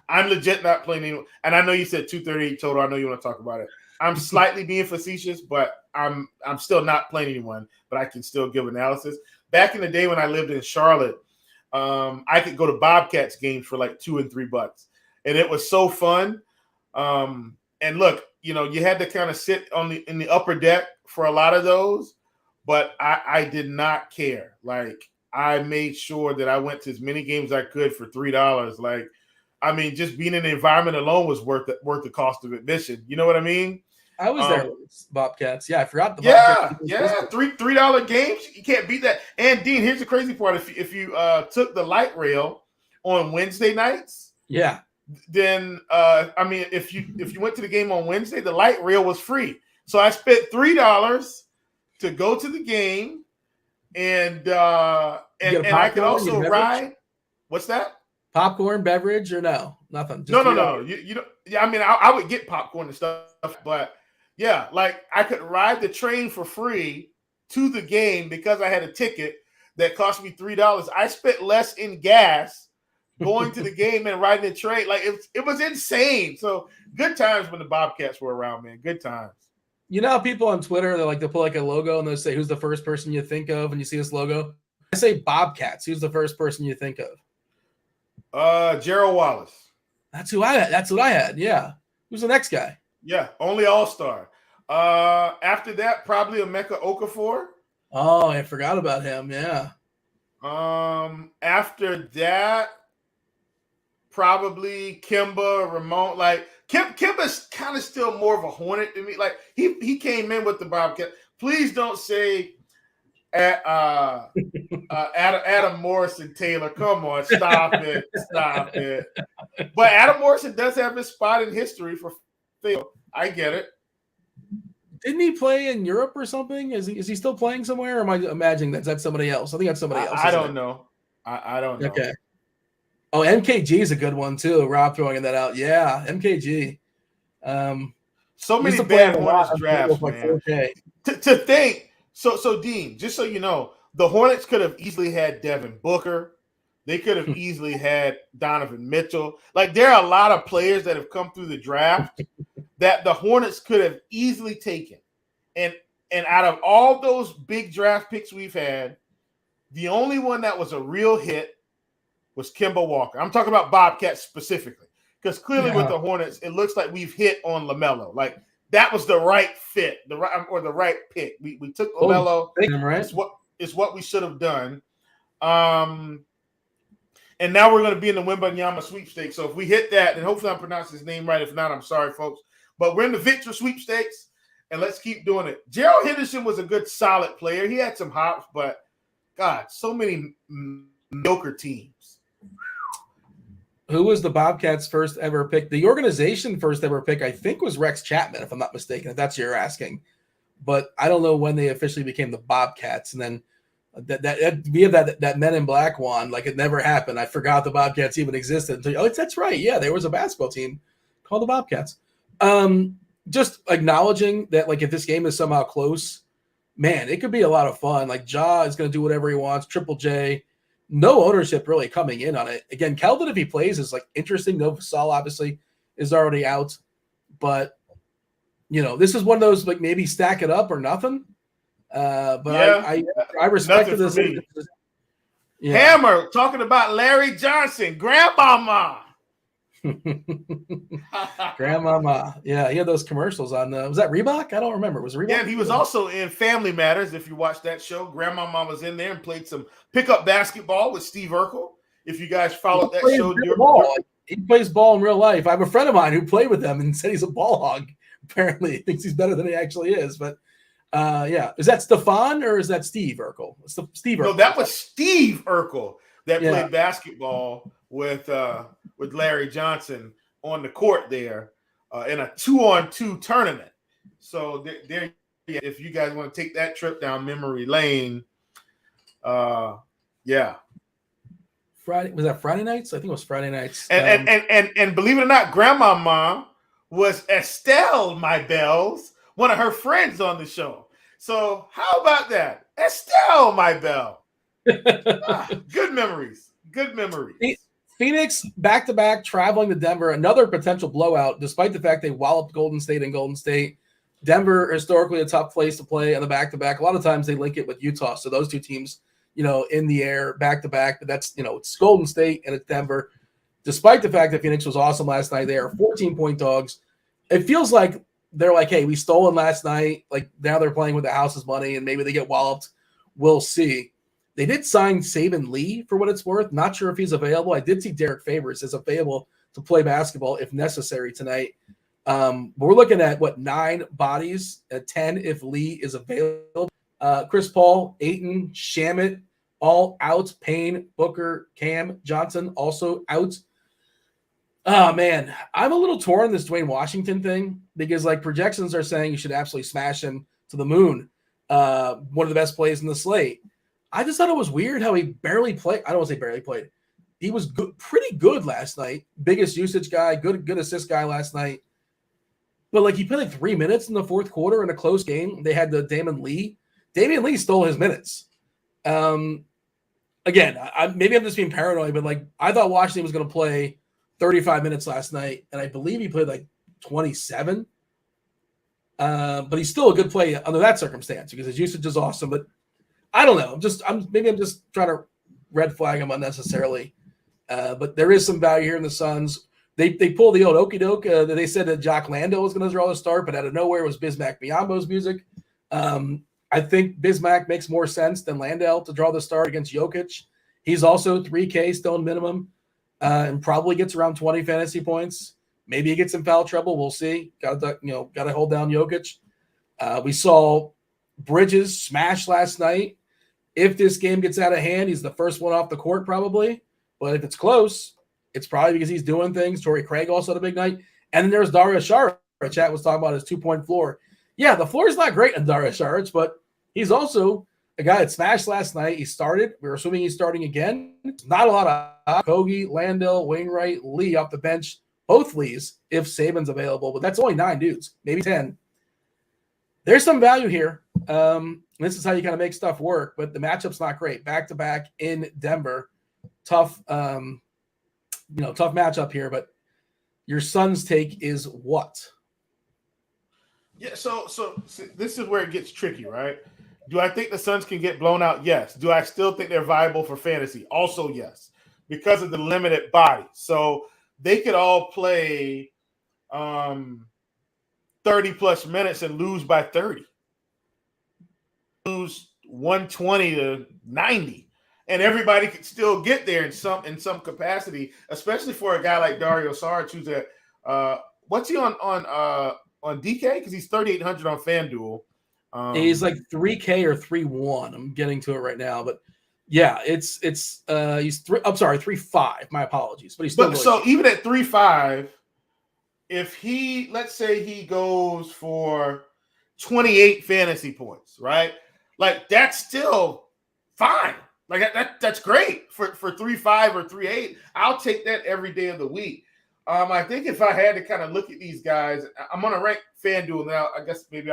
I'm legit not playing anyone. And I know you said 238 total. I know you want to talk about it. I'm slightly being facetious, but I'm still not playing anyone. But I can still give analysis. Back in the day when I lived in Charlotte, I could go to Bobcats games for like $2 and $3, and it was so fun. And look, you had to kind of sit in the upper deck for a lot of those, but I did not care. I made sure that I went to as many games as I could for $3. Just being in the environment alone was worth the cost of admission. You know what I mean? I was there with Bobcats. Yeah, I forgot the Bobcats. Yeah, $3 games. You can't beat that. And Dean, here's the crazy part: if you took the light rail on Wednesday nights, then if you went to the game on Wednesday, the light rail was free. So I spent $3 to go to the game, and I could also ride. What's that? Popcorn, beverage, or no? Nothing. Just no. You know, yeah. I would get popcorn and stuff, but yeah, I could ride the train for free to the game because I had a ticket that cost me $3. I spent less in gas going to the game and riding the train. It was insane. So good times when the Bobcats were around, man. Good times. People on Twitter, they to put a logo and they'll say, who's the first person you think of when you see this logo? I say Bobcats. Who's the first person you think of? Gerald Wallace. That's what I had. Yeah. Who's the next guy? Yeah, only all-star. After that, probably Emeka Okafor. Oh, I forgot about him. Yeah. After that, probably Kemba, Ramon. Kemba's kind of still more of a Hornet to me. He came in with the Bobcat. Please don't say Adam Morrison Taylor. Come on, stop it. But Adam Morrison does have his spot in history for Phil. I get it. Didn't he play in Europe or something? Is he still playing somewhere? Or am I imagining that's somebody else? I think that's somebody else. I don't know. I don't know. Okay. Oh, MKG is a good one too. Rob throwing that out. Yeah, MKG. So many bad Hornets drafts, man. To think, so Dean, just so you know, the Hornets could have easily had Devin Booker. They could have easily had Donovan Mitchell. Like, there are a lot of players that have come through the draft that the Hornets could have easily taken. And out of all those big draft picks we've had, the only one that was a real hit was Kemba Walker. I'm talking about Bobcats specifically, because clearly with the Hornets, it looks like we've hit on LaMelo. Like, that was the right fit, the right pick. We took LaMelo. It's what we should have done. And now we're going to be in the Wembanyama sweepstakes. So if we hit that, and hopefully I'm pronouncing his name right. If not, I'm sorry, folks. But we're in the Victor sweepstakes, and let's keep doing it. Gerald Henderson was a good, solid player. He had some hops, but God, so many mediocre teams. Who was the Bobcats' first ever pick? The organization first ever pick, I think, was Rex Chapman, if I'm not mistaken, if that's what you're asking. But I don't know when they officially became the Bobcats. And then we have that Men in Black one, like it never happened. I forgot the Bobcats even existed until that's right. Yeah, there was a basketball team called the Bobcats. Just acknowledging that, like, if this game is somehow close, man, it could be a lot of fun. Like, Ja is going to do whatever he wants. Triple J, no ownership really coming in on it. Again, Keldon, if he plays, is like interesting. No, Saul obviously is already out, but this is one of those, like, maybe stack it up or nothing. But yeah, I respect this. Yeah. Hammer talking about Larry Johnson, Grandmama. Grandmama. Yeah, he had those commercials on was that Reebok? I don't remember. Was it Reebok? Yeah, and he was also in Family Matters. If you watched that show, Grandmama was in there and played some pickup basketball with Steve Urkel. If you guys followed that show, he plays ball in real life. I have a friend of mine who played with him and said he's a ball hog. Apparently, he thinks he's better than he actually is. But yeah, is that Stefan or is that Steve Urkel? It's Steve Urkel. No, that was Steve Urkel that played basketball with Larry Johnson on the court there in a 2-on-2 tournament. So there, if you guys want to take that trip down memory lane, yeah. Friday, was that Friday nights? I think it was Friday nights. And believe it or not, Grandmama was Estelle Maybell's, one of her friends on the show. So how about that? Estelle Maybell. Good memories. Good memories. Phoenix back-to-back traveling to Denver, another potential blowout, despite the fact they walloped Golden State and Golden State. Denver, historically a tough place to play on the back-to-back. A lot of times they link it with Utah. So those two teams, in the air, back-to-back. But that's, it's Golden State and it's Denver. Despite the fact that Phoenix was awesome last night, they are 14-point dogs. It feels like they're like, hey, we stole it last night. Like, now they're playing with the house's money, and maybe they get walloped. We'll see. They did sign Saban Lee for what it's worth. Not sure if he's available. I did see Derek Favors is available to play basketball if necessary tonight. But we're looking at, 9 bodies, 10 if Lee is available. Chris Paul, Ayton, Shamet, all out. Payne, Booker, Cam, Johnson also out. Oh, man. I'm a little torn on this Dwayne Washington thing because, projections are saying you should absolutely smash him to the moon. One of the best plays in the slate. I just thought it was weird how he barely played. I don't want to say barely played. He was good, pretty good last night. Biggest usage guy, good assist guy last night. But he played 3 minutes in the fourth quarter in a close game. They had the Damian Lee. Damian Lee stole his minutes. Again, maybe I'm just being paranoid, but I thought Washington was going to play 35 minutes last night, and I believe he played 27. But he's still a good play under that circumstance because his usage is awesome. But I don't know. I'm just trying to red flag him unnecessarily. But there is some value here in the Suns. They pulled the old okey doke. They said that Jock Lando was going to draw the start, but out of nowhere was Bismack Biyombo's music. I think Bismack makes more sense than Landale to draw the start against Jokic. He's also 3K still in minimum and probably gets around 20 fantasy points. Maybe he gets in foul trouble. We'll see. Got to hold down Jokic. We saw Bridges smash last night. If this game gets out of hand, he's the first one off the court probably. But if it's close, it's probably because he's doing things. Torrey Craig also had a big night. And then there's Dario Saric. Chat was talking about his 2-point floor. Yeah, the floor is not great on Dario Saric, but he's also a guy that smashed last night. He started. We were assuming he's starting again. Not a lot of Kogi, Landell, Wainwright, Lee off the bench. Both Lees, if Saban's available, but that's only 9 dudes, maybe 10. There's some value here. This is how you kind of make stuff work, but the matchup's not great. Back-to-back in Denver. Tough, tough matchup here, but your Suns take is what? Yeah, so this is where it gets tricky, right? Do I think the Suns can get blown out? Yes. Do I still think they're viable for fantasy? Also, yes, because of the limited body. So they could all play 30-plus minutes and lose by 30. Lose 120 to 90. And everybody could still get there in some capacity, especially for a guy like Dario Saric, who's at what's he on DK? Because he's 3,800 on FanDuel. He's like 3K or 3-1. I'm getting to it right now, but yeah, he's 3.5. My apologies, but he's still. So even at 3.5, if let's say he goes for 28 fantasy points, right? Like that's still fine. Like that's great for 3.5 or 3.8. I'll take that every day of the week. I think if I had to kind of look at these guys, I'm going to rank FanDuel now. I guess maybe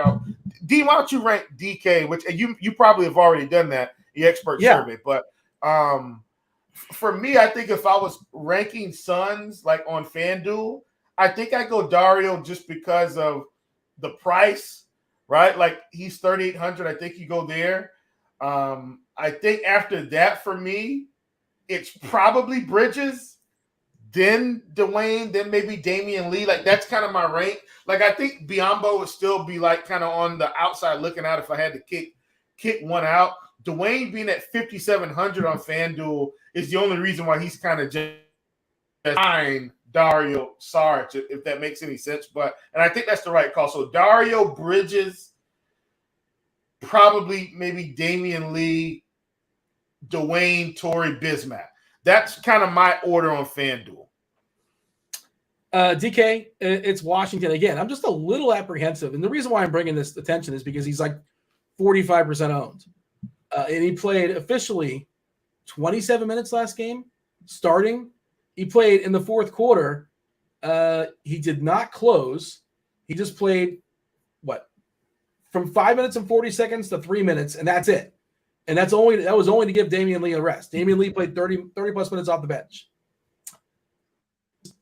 Dean, why don't you rank DK, which you probably have already done that, the expert survey. But for me, I think if I was ranking Suns like on FanDuel, I think I go Dario just because of the price, right? Like he's 3,800. I think you go there. I think after that, for me, it's probably Bridges, then Dwayne, then maybe Damian Lee. Like that's kind of my rank. Like I think Biyombo would still be like kind of on the outside looking out if I had to kick one out. Dwayne being at 5,700 on FanDuel is the only reason why he's kind of just behind Dario Saric, if that makes any sense. And I think that's the right call. So Dario, Bridges, probably maybe Damian Lee, Dwayne, Torrey, Bismack. That's kind of my order on FanDuel. DK, it's Washington again. I'm just a little apprehensive, and the reason why I'm bringing this attention is because he's like 45% owned, and he played officially 27 minutes last game, starting. He played in the fourth quarter. He did not close. He just played from 5 minutes and 40 seconds to 3 minutes, and that's it. And that was only to give Damian Lee a rest. Damian Lee played 30 plus minutes off the bench.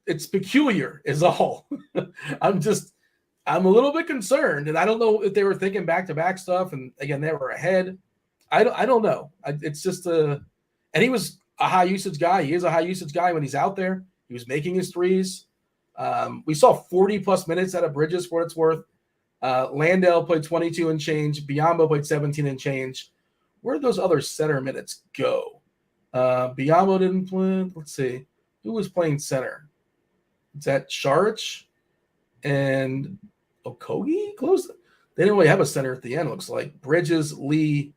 It's peculiar is all. I'm a little bit concerned, and I don't know if they were thinking back-to-back stuff, and again, they were ahead. I don't know. It's just and he was a high-usage guy. He is a high-usage guy when he's out there. He was making his threes. We saw 40-plus minutes out of Bridges for what it's worth. Landell played 22 and change. Biyombo played 17 and change. Where did those other center minutes go? Biyombo didn't play. Let's see. Who was playing center? Is that Saric and Okogie? Close. They didn't really have a center at the end, looks like. Bridges, Lee,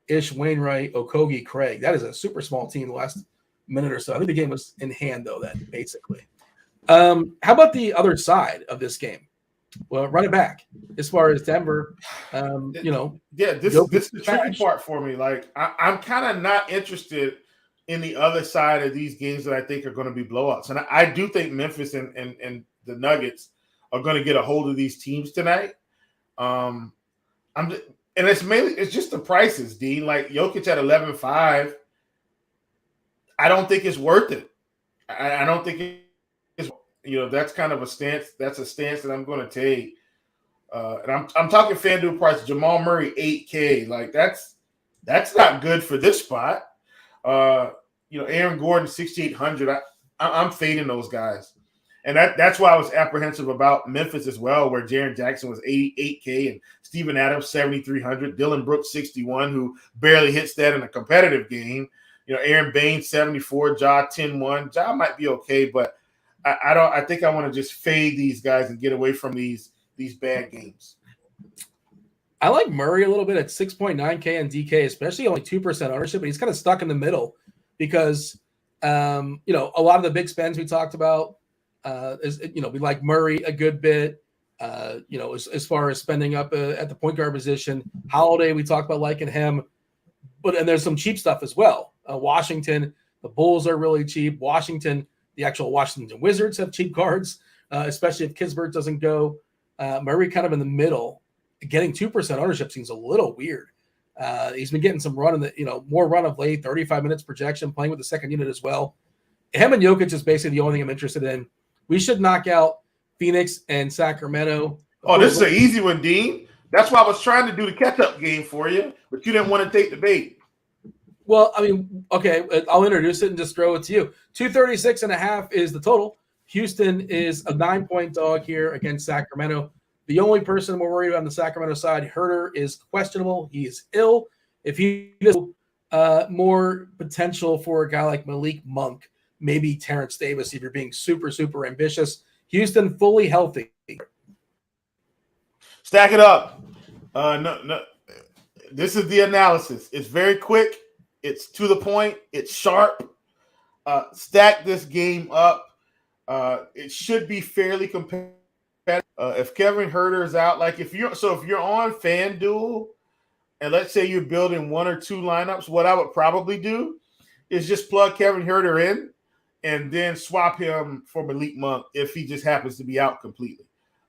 Ish, Wainwright, Okogie, Craig. That is a super small team the last minute or so. I think the game was in hand, though, then, basically. How about the other side of this game? Well, run it back as far as Denver, Yeah, this is the tricky part for me. Like, I'm kind of not interested in the other side of these games that I think are going to be blowouts. And I do think Memphis and the Nuggets are going to get a hold of these teams tonight. And it's just the prices, Dean. Like, Jokic at 11.5, I don't think it's worth it. I don't think it's, that's kind of a stance. That's a stance that I'm going to take. And I'm talking FanDuel price. Jamal Murray 8K. Like that's not good for this spot. Aaron Gordon 6,800. I'm fading those guys, and that's why I was apprehensive about Memphis as well, where Jaren Jackson was 8K and Steven Adams 7,300. Dylan Brooks 61, who barely hits that in a competitive game. Aaron Baines 74. Ja 10-1. Ja might be okay, but I think I want to just fade these guys and get away from these bad games. I like Murray a little bit at 6.9K and DK, especially only 2% ownership, but he's kind of stuck in the middle because, a lot of the big spends we talked about we like Murray a good bit, as far as spending up at the point guard position. Holiday, we talked about liking him. and there's some cheap stuff as well. Washington, the Bulls are really cheap. Washington, the actual Washington Wizards have cheap cards, especially if Kispert doesn't go. Murray kind of in the middle. Getting 2% ownership seems a little weird. He's been getting some run in the, more run of late, 35 minutes projection, playing with the second unit as well. Him and Jokic is basically the only thing I'm interested in. We should knock out Phoenix and Sacramento. Oh, this is an easy one, Dean. That's why I was trying to do the catch-up game for you, but you didn't want to take the bait. Well, I mean, okay, I'll introduce it and just throw it to you. 236.5 is the total. Houston is a 9-point dog here against Sacramento. The only person we're worried about on the Sacramento side, Herter, is questionable. He is ill. If he does, more potential for a guy like Malik Monk, maybe Terrence Davis, if you're being super, super ambitious. Houston fully healthy. Stack it up. No. This is the analysis. It's very quick. It's to the point. It's sharp. Stack this game up. It should be fairly competitive. If Kevin Herter is out, if you're on FanDuel, and let's say you're building one or two lineups, what I would probably do is just plug Kevin Herter in and then swap him for Malik Monk if he just happens to be out completely.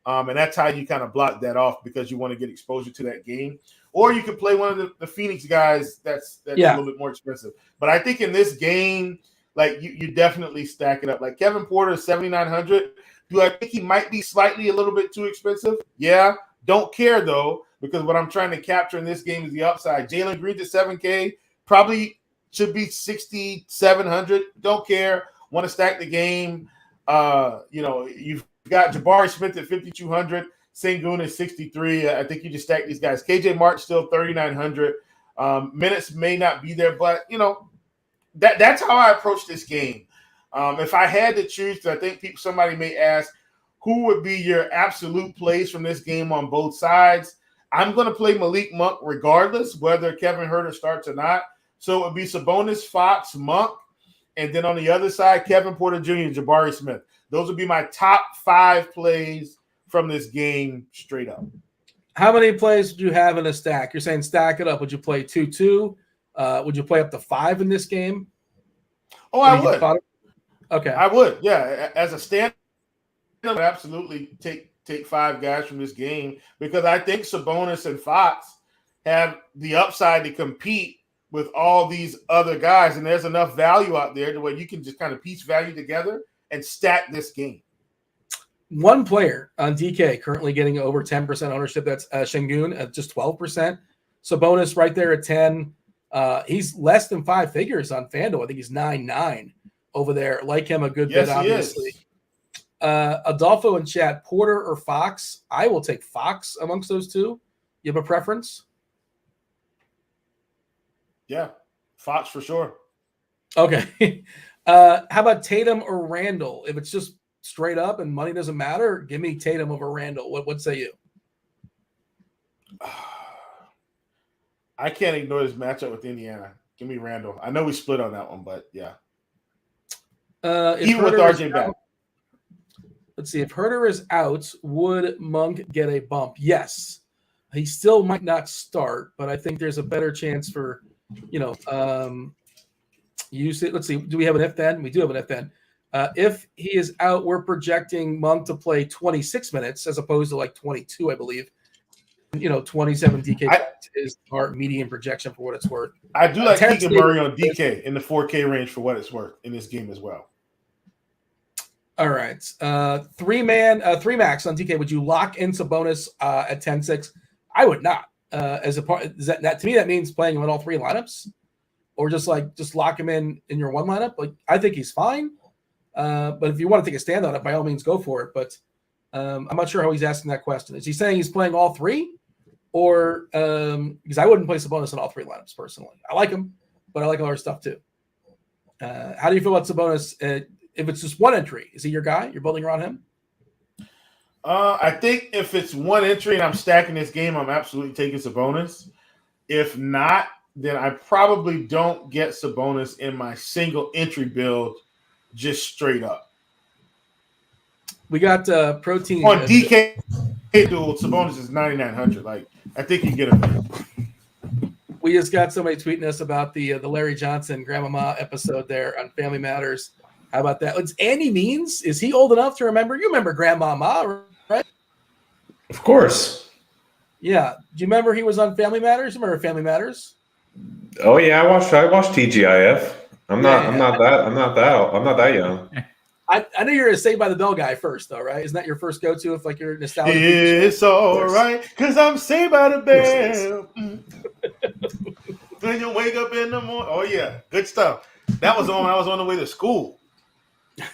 And that's how you kind of block that off because you want to get exposure to that game. Or you could play one of the Phoenix guys that's a little bit more expensive. But I think in this game, you definitely stack it up. Like Kevin Porter is 7,900. Do I think he might be slightly a little bit too expensive? Yeah. Don't care, though, because what I'm trying to capture in this game is the upside. Jalen Green to 7K probably should be 6,700. Don't care. Want to stack the game. You've got Jabari Smith at 5,200. Sengun is 63. I think you just stack these guys. KJ Martin still 3,900. Minutes may not be there, but, that's how I approach this game. If I had to choose, I think somebody may ask, who would be your absolute plays from this game on both sides? I'm going to play Malik Monk regardless, whether Kevin Herter starts or not. So it would be Sabonis, Fox, Monk, and then on the other side, Kevin Porter Jr., Jabari Smith. Those would be my top 5 plays from this game straight up. How many plays would you have in a stack? You're saying stack it up. Would you play 2-2? Would you play up to 5 in this game? Oh, I would. Okay. I would, yeah. As a stand, I would absolutely take 5 guys from this game because I think Sabonis and Fox have the upside to compete with all these other guys, and there's enough value out there to where you can just kind of piece value together and stack this game. One player on DK currently getting over 10% ownership. That's Sengun at just 12%. Sabonis right there at 10. He's less than 5 figures on FanDuel. I think he's 9.9 over there. Like him a good bit, obviously. Adolfo in chat, Porter or Fox? I will take Fox amongst those two. You have a preference? Yeah, Fox for sure. Okay. How about Tatum or Randall? If it's just straight up and money doesn't matter, give me Tatum over Randall. What say you? I can't ignore this matchup with Indiana. Give me Randall. I know we split on that one, but yeah. Even with RJ back. Let's see. If Herter is out, would Monk get a bump? Yes. He still might not start, but I think there's a better chance for, use it. Let's see. Do we have an if then? We do have an if then. If he is out, we're projecting Monk to play 26 minutes as opposed to 22, I believe. 27 DK is our median projection for what it's worth. I do like Keegan Murray on DK in the 4K range for what it's worth in this game as well. All right. 3 max on DK. Would you lock in Sabonis at 10-6? I would not. As a part, that to me, that means playing him in all 3 lineups, or just lock him in your one lineup. I think he's fine. But if you want to take a stand on it, by all means, go for it. But I'm not sure how he's asking that question. Is he saying he's playing all 3? Or because I wouldn't play Sabonis in all 3 lineups personally. I like him, but I like other stuff too. How do you feel about Sabonis? If it's just one entry, is he your guy? You're building around him? I think if it's one entry and I'm stacking this game, I'm absolutely taking Sabonis. If not, then I probably don't get Sabonis in my single entry build just straight up. We got protein. On DK duel, Sabonis is 9,900. I think you get him there. We just got somebody tweeting us about the Larry Johnson Grandmama episode there on Family Matters. How about that? It's Andy Means. Is he old enough to remember? You remember Grandmama, right? Of course. Yeah. Do you remember he was on Family Matters? Remember Family Matters? Oh yeah, I watched TGIF. I'm not that young. I know you're a Saved by the Bell guy first, though, right? Isn't that your first go-to if like you're nostalgic? It's all right, because I'm saved by the bell. When you wake up in the morning. Oh yeah, good stuff. That was on. I was on the way to school.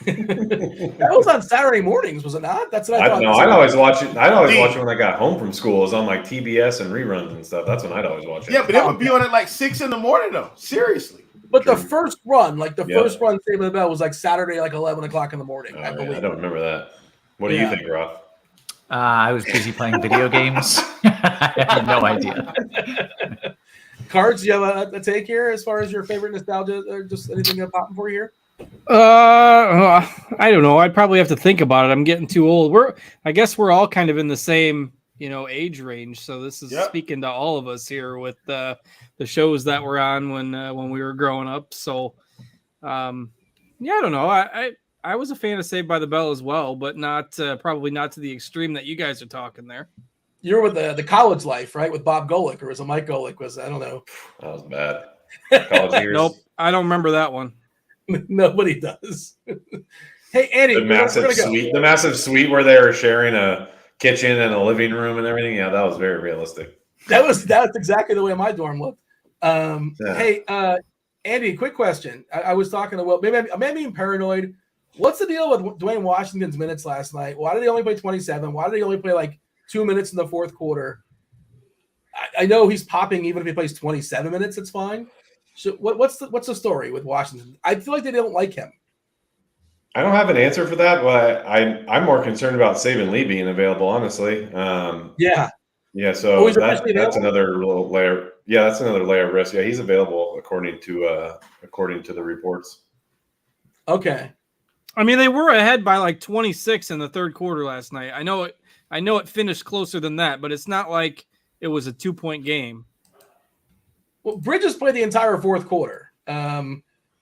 That was on Saturday mornings, was it not? That's what I thought. I'd always watch it. I'd always watch it when I got home from school. It was on like TBS and reruns and stuff. That's when I'd always watch it. Yeah, but it would be on at like 6 a.m. though. Seriously. But the first run, first run, Saved by the Bell was like Saturday, like 11 o'clock in the morning. I believe. I don't remember that. What do you think, Roth? I was busy playing video games. I have no idea. Cards, do you have a take here as far as your favorite nostalgia or just anything that popping for you here? I don't know. I'd probably have to think about it. I'm getting too old. I guess we're all kind of in the same, age range. So this is speaking to all of us here with the shows that were on when we were growing up. So, I don't know. I was a fan of Saved by the Bell as well, but not probably not to the extreme that you guys are talking there. You're with the College Life, right? With Bob Golick, or was it Mike Golick? I don't know. That was bad. College years. Nope, I don't remember that one. Nobody does. Hey, Andy, the massive suite where they were sharing a kitchen and a living room and everything. Yeah, that was very realistic. That's exactly the way my dorm looked. Hey, Andy, quick question. I was talking to Will. Maybe I'm being paranoid. What's the deal with Dwayne Washington's minutes last night? Why did he only play 27? Why did he only play like 2 minutes in the fourth quarter? I know he's popping even if he plays 27 minutes. It's fine. So what's the story with Washington? I feel like they don't like him. I don't have an answer for that, but I'm more concerned about Saban Lee being available, honestly. Yeah. So that's another little layer. Yeah, that's another layer of risk. Yeah, he's available according to the reports. Okay. I mean, they were ahead by like 26 in the third quarter last night. I know it finished closer than that, but it's not like it was a 2-point game. Well, Bridges played the entire fourth quarter.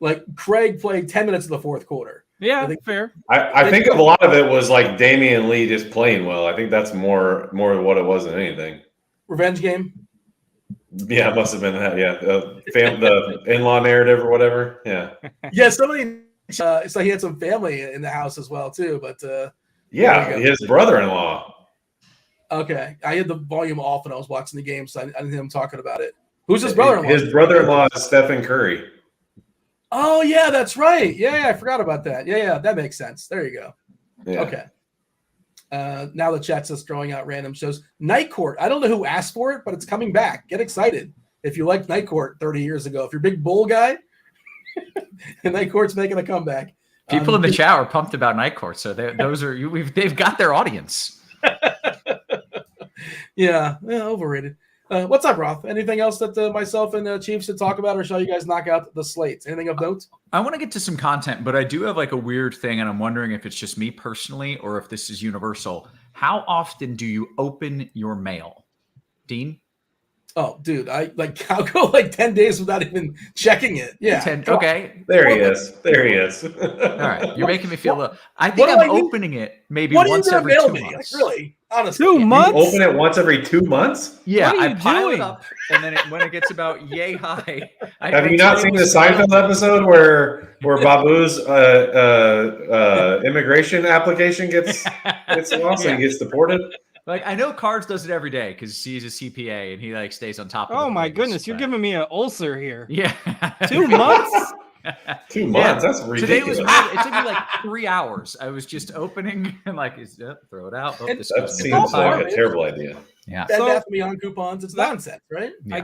Like Craig played 10 minutes of the fourth quarter. Yeah, fair. I think a lot of it was like Damian Lee just playing well. I think that's more what it was than anything. Revenge game? Yeah, it must have been that. Yeah, the in-law narrative or whatever. Yeah. Yeah, somebody so he had some family in the house as well too. But his brother-in-law. Okay, I had the volume off when I was watching the game, so I didn't hear him talking about it. Who's his brother-in-law? His brother-in-law is Stephen Curry. Oh, yeah, that's right. Yeah, I forgot about that. Yeah, that makes sense. There you go. Yeah. Okay. Now the chat's just throwing out random shows. Night Court. I don't know who asked for it, but it's coming back. Get excited if you liked Night Court 30 years ago. If you're a big bull guy, Night Court's making a comeback. People in the chat are pumped about Night Court, so they've got their audience. Yeah, overrated. What's up, Roth? Anything else that myself and Chiefs should talk about, or shall you guys knock out the slates? Anything of note? I want to get to some content, but I do have like a weird thing, and I'm wondering if it's just me personally or if this is universal. How often do you open your mail, Dean? Oh, dude, I'll go like 10 days without even checking it. Yeah. 10, okay. There he is. All right. You're making me feel I think I'm opening it maybe once every 2 months. Like, really? Honestly. 2 months? You open it once every 2 months? Yeah, I pile it up, and then when it gets about yay high. Have you not seen the Seinfeld episode where Babu's immigration application gets lost and he gets deported? Like, I know Cards does it every day because he's a CPA and he like stays on top of it. Oh my goodness, you're giving me an ulcer here. Yeah. 2 months? 2 months? That's ridiculous. Today was weird. It took me like 3 hours. I was just opening and like, throw it out. Oh, that seems like a terrible idea. Yeah. Bed Beyond coupons. It's nonsense, right? Yeah. I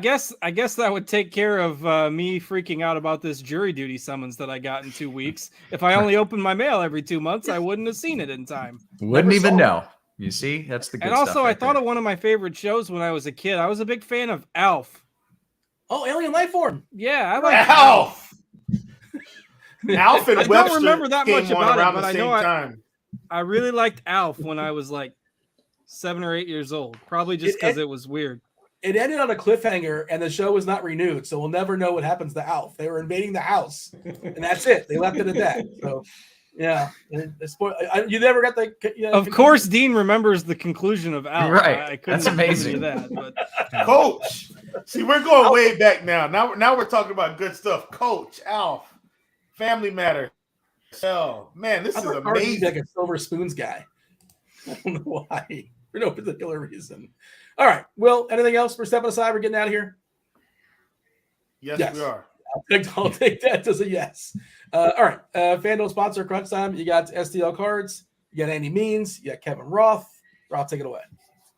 guess that would take care of me freaking out about this jury duty summons that I got in 2 weeks. If I only opened my mail every 2 months, I wouldn't have seen it in time. Wouldn't even know. You see, that's the good stuff. And also, I thought of one of my favorite shows when I was a kid. I was a big fan of Alf. Oh, Alien Life Form. Yeah, I like Alf. Alf and I Webster don't remember that much about it, but I know I really liked Alf when I was like 7 or 8 years old. Probably just because it was weird. it ended on a cliffhanger, and the show was not renewed, so we'll never know what happens to Alf. They were invading the house, and that's it. They left it at that. So, yeah, you never got the. Of course, Dean remembers the conclusion of Alf. Right, I couldn't that's amazing. that, but Coach, see, we're going way back now. Now we're talking about good stuff. Coach, Alf, Family Matters. Oh man, this is amazing. Like a Silver Spoons guy. I don't know why, for no particular reason. All right, Will, anything else? We're stepping aside. We're getting out of here. Yes. We are. I'll take that as a yes. All right, FanDuel sponsor Crunch Time. You got STL Cards. You got Andy Means. You got Kevin Roth. Roth, take it away.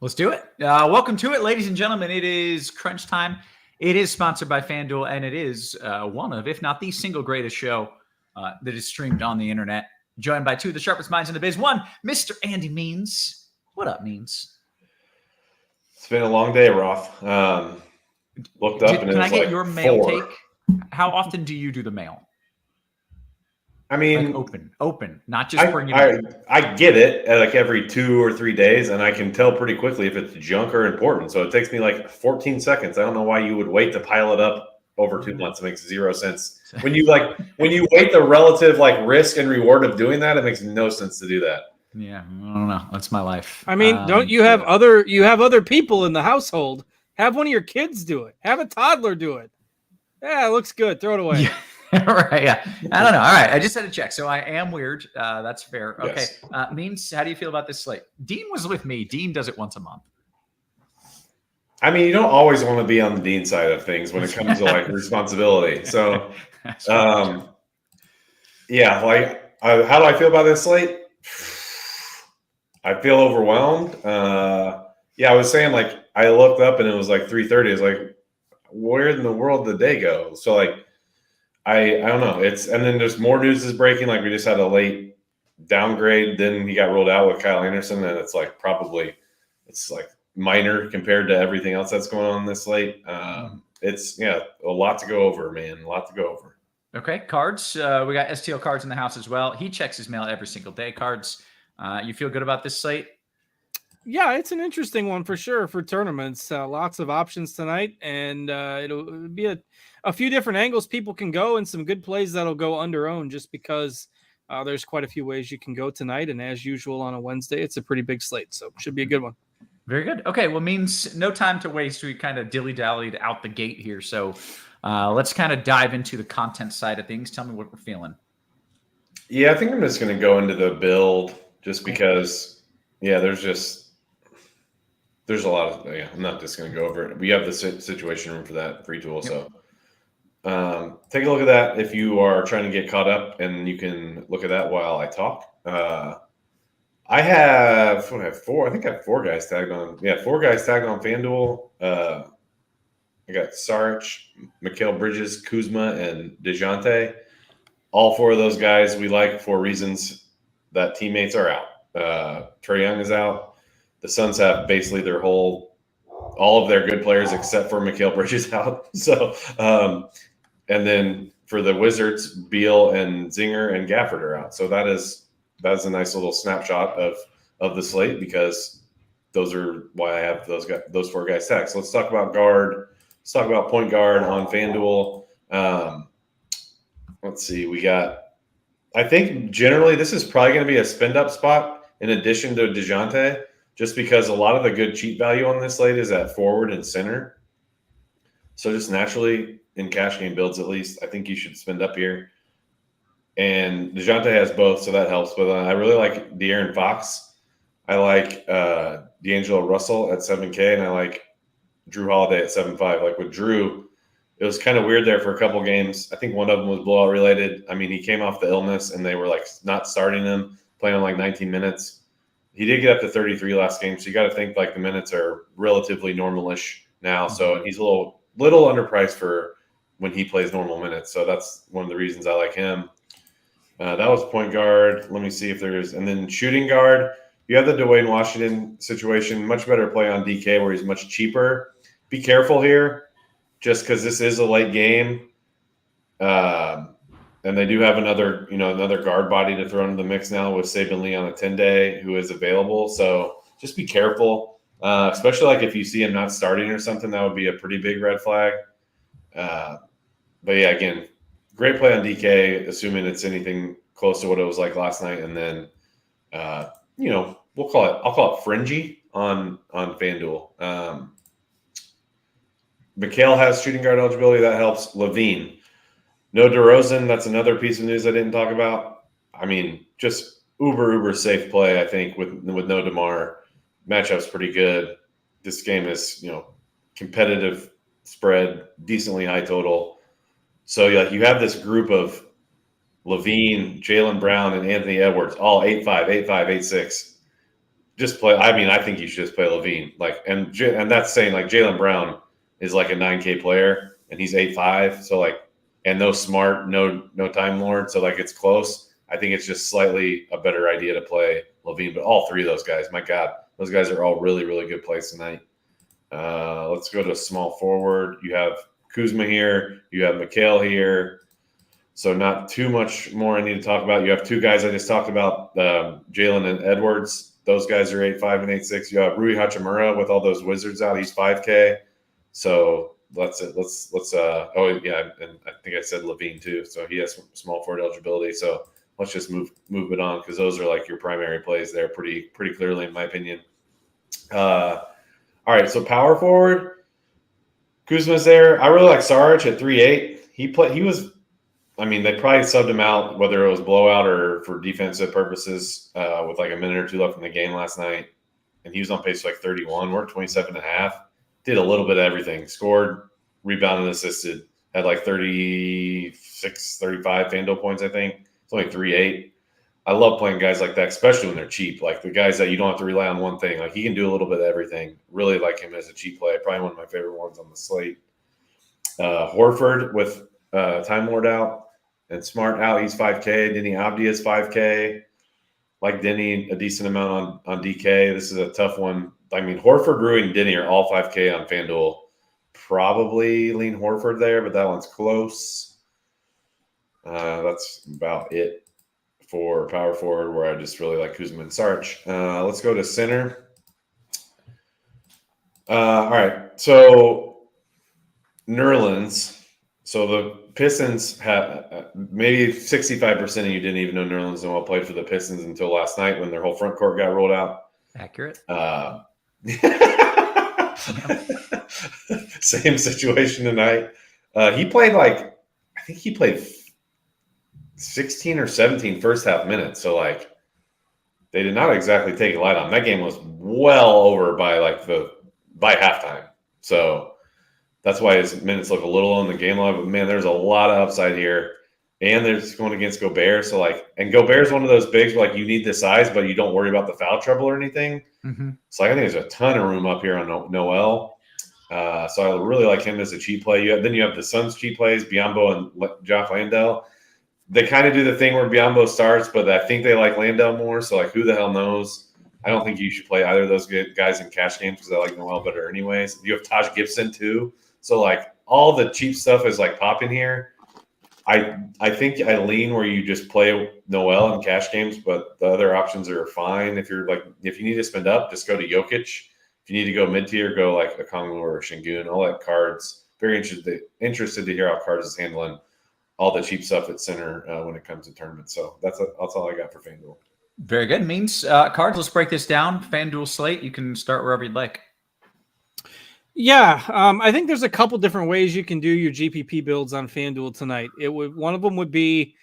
Let's do it. Welcome to it, ladies and gentlemen. It is Crunch Time. It is sponsored by FanDuel, and it is one of, if not the single greatest show that is streamed on the internet. Joined by two of the sharpest minds in the biz. One, Mr. Andy Means. What up, Means? It's been a long day, Roth. Looked up and it was like 4. Can I get your mail take? How often do you do the mail? I mean, like open, not just bring it in. I get it like every 2 or 3 days, and I can tell pretty quickly if it's junk or important. So it takes me like 14 seconds. I don't know why you would wait to pile it up over 2 months. It makes zero sense. When you weight the relative like risk and reward of doing that, it makes no sense to do that. Yeah, I don't know. That's my life. I mean, don't you have other people in the household? Have one of your kids do it. Have a toddler do it. Yeah, it looks good. Throw it away. Yeah. Right. Yeah. I don't know. All right. I just had to check. So I am weird. That's fair. Okay. Yes. Means, how do you feel about this slate? Dean was with me. Dean does it once a month. I mean, you don't always want to be on the Dean side of things when it comes to like responsibility. So, yeah, like, how do I feel about this slate? I feel overwhelmed. Yeah, I was saying like I looked up and it was like 3:30. It's like, where in the world did the day go? So like, I don't know. And then there's more news is breaking. Like we just had a late downgrade. Then he got ruled out with Kyle Anderson, and it's like minor compared to everything else that's going on this slate. It's a lot to go over, man. A lot to go over. Okay, cards. We got STL Cards in the house as well. He checks his mail every single day. Cards. You feel good about this slate? Yeah, it's an interesting one for sure for tournaments. Lots of options tonight, and it'll be a few different angles people can go and some good plays that'll go under own just because there's quite a few ways you can go tonight. And as usual on a Wednesday, it's a pretty big slate, so it should be a good one. Very good. Okay, well, means no time to waste. We kind of dilly-dallied out the gate here, so let's kind of dive into the content side of things. Tell me what we're feeling. Yeah, I think I'm just going to go into the build just because, there's a lot of, I'm not just going to go over it. We have the situation room for that free tool. Yep. So take a look at that if you are trying to get caught up, and you can look at that while I talk. I have 4. I think I have 4 guys tagged on. Yeah, 4 guys tagged on FanDuel. I got Saric, Mikal Bridges, Kuzma, and DeJounte. All 4 of those guys we like for reasons that teammates are out. Trae Young is out. The Suns have basically all of their good players except for Mikal Bridges out. So, and then for the Wizards, Beal and Zinger and Gafford are out. So that's a nice little snapshot of the slate because those are why I have those 4 guys tagged. So let's talk about guard. Let's talk about point guard on FanDuel. Let's see. I think generally this is probably going to be a spend up spot in addition to DeJounte, just because a lot of the good cheap value on this slate is at forward and center. So just naturally in cash game builds, at least, I think you should spend up here. And DeJounte has both, so that helps. But I really like De'Aaron Fox. I like D'Angelo Russell at 7K, and I like Drew Holiday at 7.5. Like with Drew, it was kind of weird there for a couple games. I think one of them was blowout related. I mean, he came off the illness, and they were like not starting him, playing on like 19 minutes. He did get up to 33 last game, so you got to think like the minutes are relatively normal-ish now. So he's a little underpriced for when he plays normal minutes. So that's one of the reasons I like him. That was point guard. Let me see if there's – and then shooting guard, you have the Dwayne Washington situation. Much better play on DK where he's much cheaper. Be careful here just because this is a late game. And they do have another guard body to throw into the mix now with Saben Lee on a 10-day who is available. So just be careful. especially like if you see him not starting or something, that would be a pretty big red flag. But yeah, again, great play on DK, assuming it's anything close to what it was like last night. And then, I'll call it fringy on FanDuel. Mikhail has shooting guard eligibility. That helps. Levine. No DeRozan. That's another piece of news I didn't talk about. I mean, just uber safe play, I think, with no DeMar. Matchup's pretty good. This game is, competitive spread, decently high total. So you have this group of Levine, Jaylen Brown, and Anthony Edwards, all 8'5", 8'5", 8'6". Just play. I mean, I think you should just play Levine. And that's saying Jaylen Brown is like a 9K player, and he's 8'5". So and no Smart, no Time Lord. So it's close. I think it's just slightly a better idea to play Levine. But all three of those guys, my God, those guys are all really, really good plays tonight. Let's go to small forward. You have Kuzma here. You have Mikhail here. So not too much more I need to talk about. You have two guys I just talked about, Jalen and Edwards. Those guys are 8'5" and 8'6". You have Rui Hachimura with all those Wizards out. He's 5K. So let's and I think I said Levine too. So he has small forward eligibility. So let's just move it on because those are your primary plays there pretty clearly in my opinion. All right, so power forward, Kuzma's there. I really like Saric at 3'8". They probably subbed him out, whether it was blowout or for defensive purposes, with a minute or two left in the game last night. And he was on pace for 31, worked 27.5, did a little bit of everything, scored, rebounded, assisted, had 36, 35 FanDuel points, I think. It's only 3'8". I love playing guys like that, especially when they're cheap. The guys that you don't have to rely on one thing. He can do a little bit of everything. Really like him as a cheap play. Probably one of my favorite ones on the slate. Horford with Time Lord out and Smart out. He's 5K. Denny Abdi is 5K. Like Denny, a decent amount on DK. This is a tough one. Horford, Rui, and Denny are all 5K on FanDuel. Probably lean Horford there, but that one's close. That's about it for power forward, where I just really like Kuzma and Saric. Let's go to center. All right, so Nerlens. So the Pistons have maybe 65% of you didn't even know Nerlens Noel played for the Pistons until last night when their whole front court got rolled out. Accurate. Same situation tonight. He played I think he played 16 or 17 first half minutes. So they did not exactly take it light on. That game was well over by by halftime. So that's why his minutes look a little on the game line. But man, there's a lot of upside here. And they're just going against Gobert. So and Gobert's one of those bigs where you need the size, but you don't worry about the foul trouble or anything. Mm-hmm. So I think there's a ton of room up here on Noel. So I really like him as a cheap play. Then you have the Suns cheap plays, Biyombo and Jock Landale. They kind of do the thing where Biyombo starts, but I think they like Landale more. So who the hell knows? I don't think you should play either of those guys in cash games because I like Noel better anyways. You have Taj Gibson too. So all the cheap stuff is popping here. I think I lean where you just play Noel in cash games, but the other options are fine. If you're if you need to spend up, just go to Jokic. If you need to go mid-tier, go a Kongwu or a Şengün. I'll let Cards. Very interested to hear how Cards is handling all the cheap stuff at center when it comes to tournaments. So that's all I got for FanDuel. Very good. Means Cards, let's break this down. FanDuel slate, you can start wherever you'd like. Yeah, I think there's a couple different ways you can do your GPP builds on FanDuel tonight. One of them would be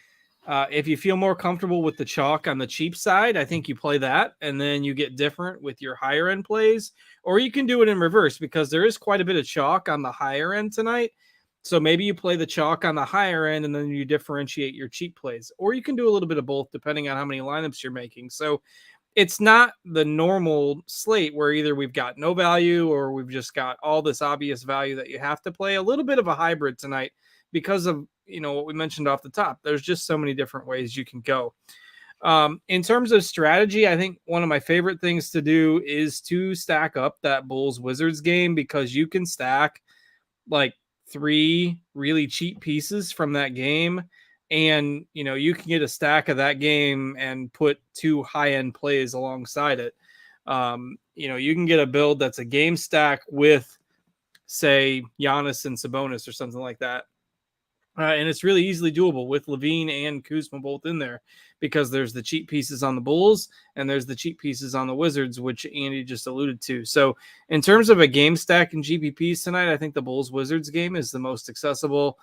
if you feel more comfortable with the chalk on the cheap side, I think you play that, and then you get different with your higher end plays. Or you can do it in reverse because there is quite a bit of chalk on the higher end tonight. So maybe you play the chalk on the higher end and then you differentiate your cheap plays. Or you can do a little bit of both depending on how many lineups you're making. So it's not the normal slate where either we've got no value or we've just got all this obvious value that you have to play. A little bit of a hybrid tonight because of, what we mentioned off the top. There's just so many different ways you can go. In terms of strategy, I think one of my favorite things to do is to stack up that Bulls-Wizards game because you can stack 3 really cheap pieces from that game. And, you can get a stack of that game and put 2 high-end plays alongside it. you can get a build that's a game stack with, say, Giannis and Sabonis or something like that. And it's really easily doable with Levine and Kuzma both in there, because there's the cheap pieces on the Bulls and there's the cheap pieces on the Wizards, which Andy just alluded to. So in terms of a game stack in GPPs tonight, I think the Bulls-Wizards game is the most accessible.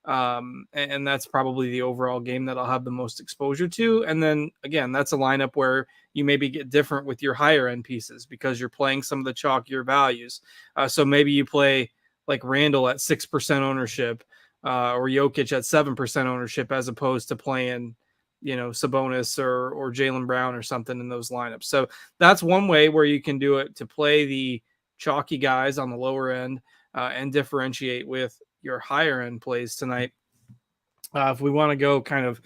And that's probably the overall game that I'll have the most exposure to. And then again, that's a lineup where you maybe get different with your higher end pieces because you're playing some of the chalkier values. So maybe you play like Randall at 6% ownership, or Jokic at 7% ownership, as opposed to playing, Sabonis or Jaylen Brown or something in those lineups. So that's one way where you can do it, to play the chalky guys on the lower end and differentiate with your higher end plays tonight. If we want to go kind of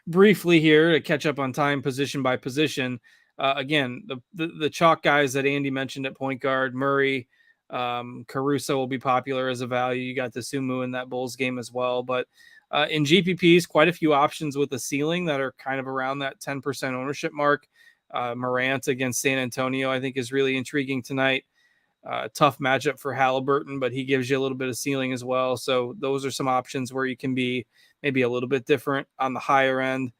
briefly here to catch up on time, position by position, again, the chalk guys that Andy mentioned at point guard, Murray, Caruso will be popular as a value. You got the Sumu in that Bulls game as well. But in GPPs, quite a few options with a ceiling that are kind of around that 10% ownership mark. Morant against San Antonio, I think, is really intriguing tonight. Tough matchup for Halliburton, but he gives you a little bit of ceiling as well. So those are some options where you can be maybe a little bit different on the higher end.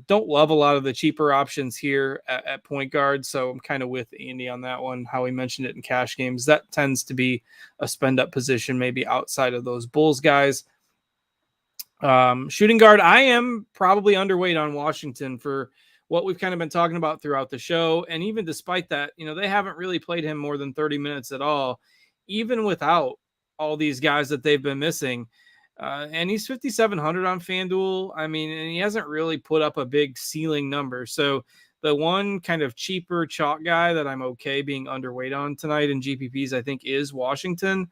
Don't love a lot of the cheaper options here at point guard. So I'm kind of with Andy on that one, how he mentioned it in cash games. That tends to be a spend up position, maybe outside of those Bulls guys. Shooting guard, I am probably underweight on Washington for what we've kind of been talking about throughout the show. And even despite that, they haven't really played him more than 30 minutes at all, even without all these guys that they've been missing. And he's 5,700 on FanDuel. I mean, and he hasn't really put up a big ceiling number. So the one kind of cheaper chalk guy that I'm okay being underweight on tonight in GPPs, I think, is Washington.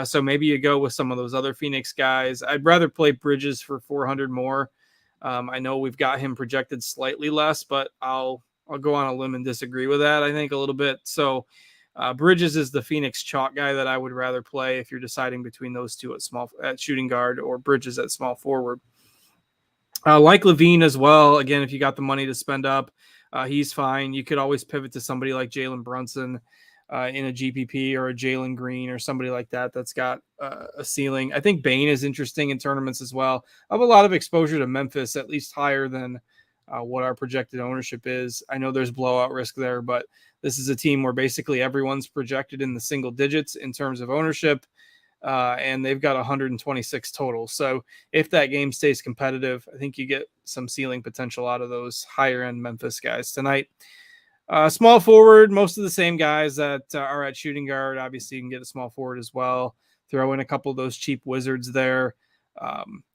So maybe you go with some of those other Phoenix guys. I'd rather play Bridges for 400 more. I know we've got him projected slightly less, but I'll go on a limb and disagree with that, I think, a little bit. So Bridges is the Phoenix chalk guy that I would rather play if you're deciding between those two at shooting guard or Bridges at small forward. Like Levine as well. Again, if you got the money to spend up, he's fine. You could always pivot to somebody like Jalen Brunson in a GPP, or a Jalen Green or somebody like that that's got a ceiling. I think Bane is interesting in tournaments as well. I have a lot of exposure to Memphis, at least higher than what our projected ownership is. I know there's blowout risk there, but this is a team where basically everyone's projected in the single digits in terms of ownership, and they've got 126 total. So if that game stays competitive, I think you get some ceiling potential out of those higher end Memphis guys tonight. Small forward, most of the same guys that are at shooting guard. Obviously, you can get a small forward as well. Throw in a couple of those cheap Wizards there.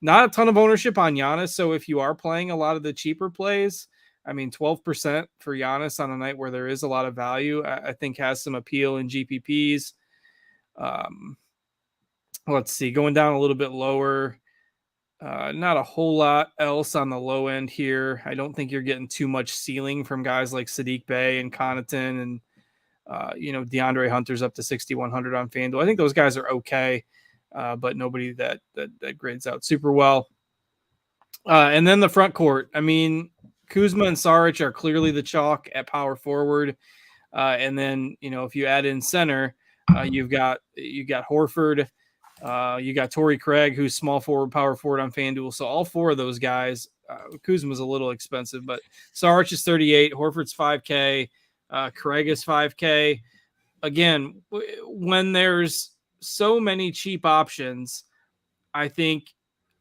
Not a ton of ownership on Giannis. So if you are playing a lot of the cheaper plays, I mean, 12% for Giannis on a night where there is a lot of value, I think has some appeal in GPPs. Let's see, going down a little bit lower. Not a whole lot else on the low end here. I don't think you're getting too much ceiling from guys like Sadiq Bey and Connaughton and, DeAndre Hunter's up to 6,100 on FanDuel. I think those guys are okay, but nobody that grades out super well. And then the front court. I mean, Kuzma and Saric are clearly the chalk at power forward. And then, if you add in center, you got Horford. You got Torrey Craig, who's small forward, power forward on FanDuel. So all four of those guys, Kuzma's a little expensive, but Saric is 38, Horford's 5K, Craig is 5K. Again, when there's so many cheap options, I think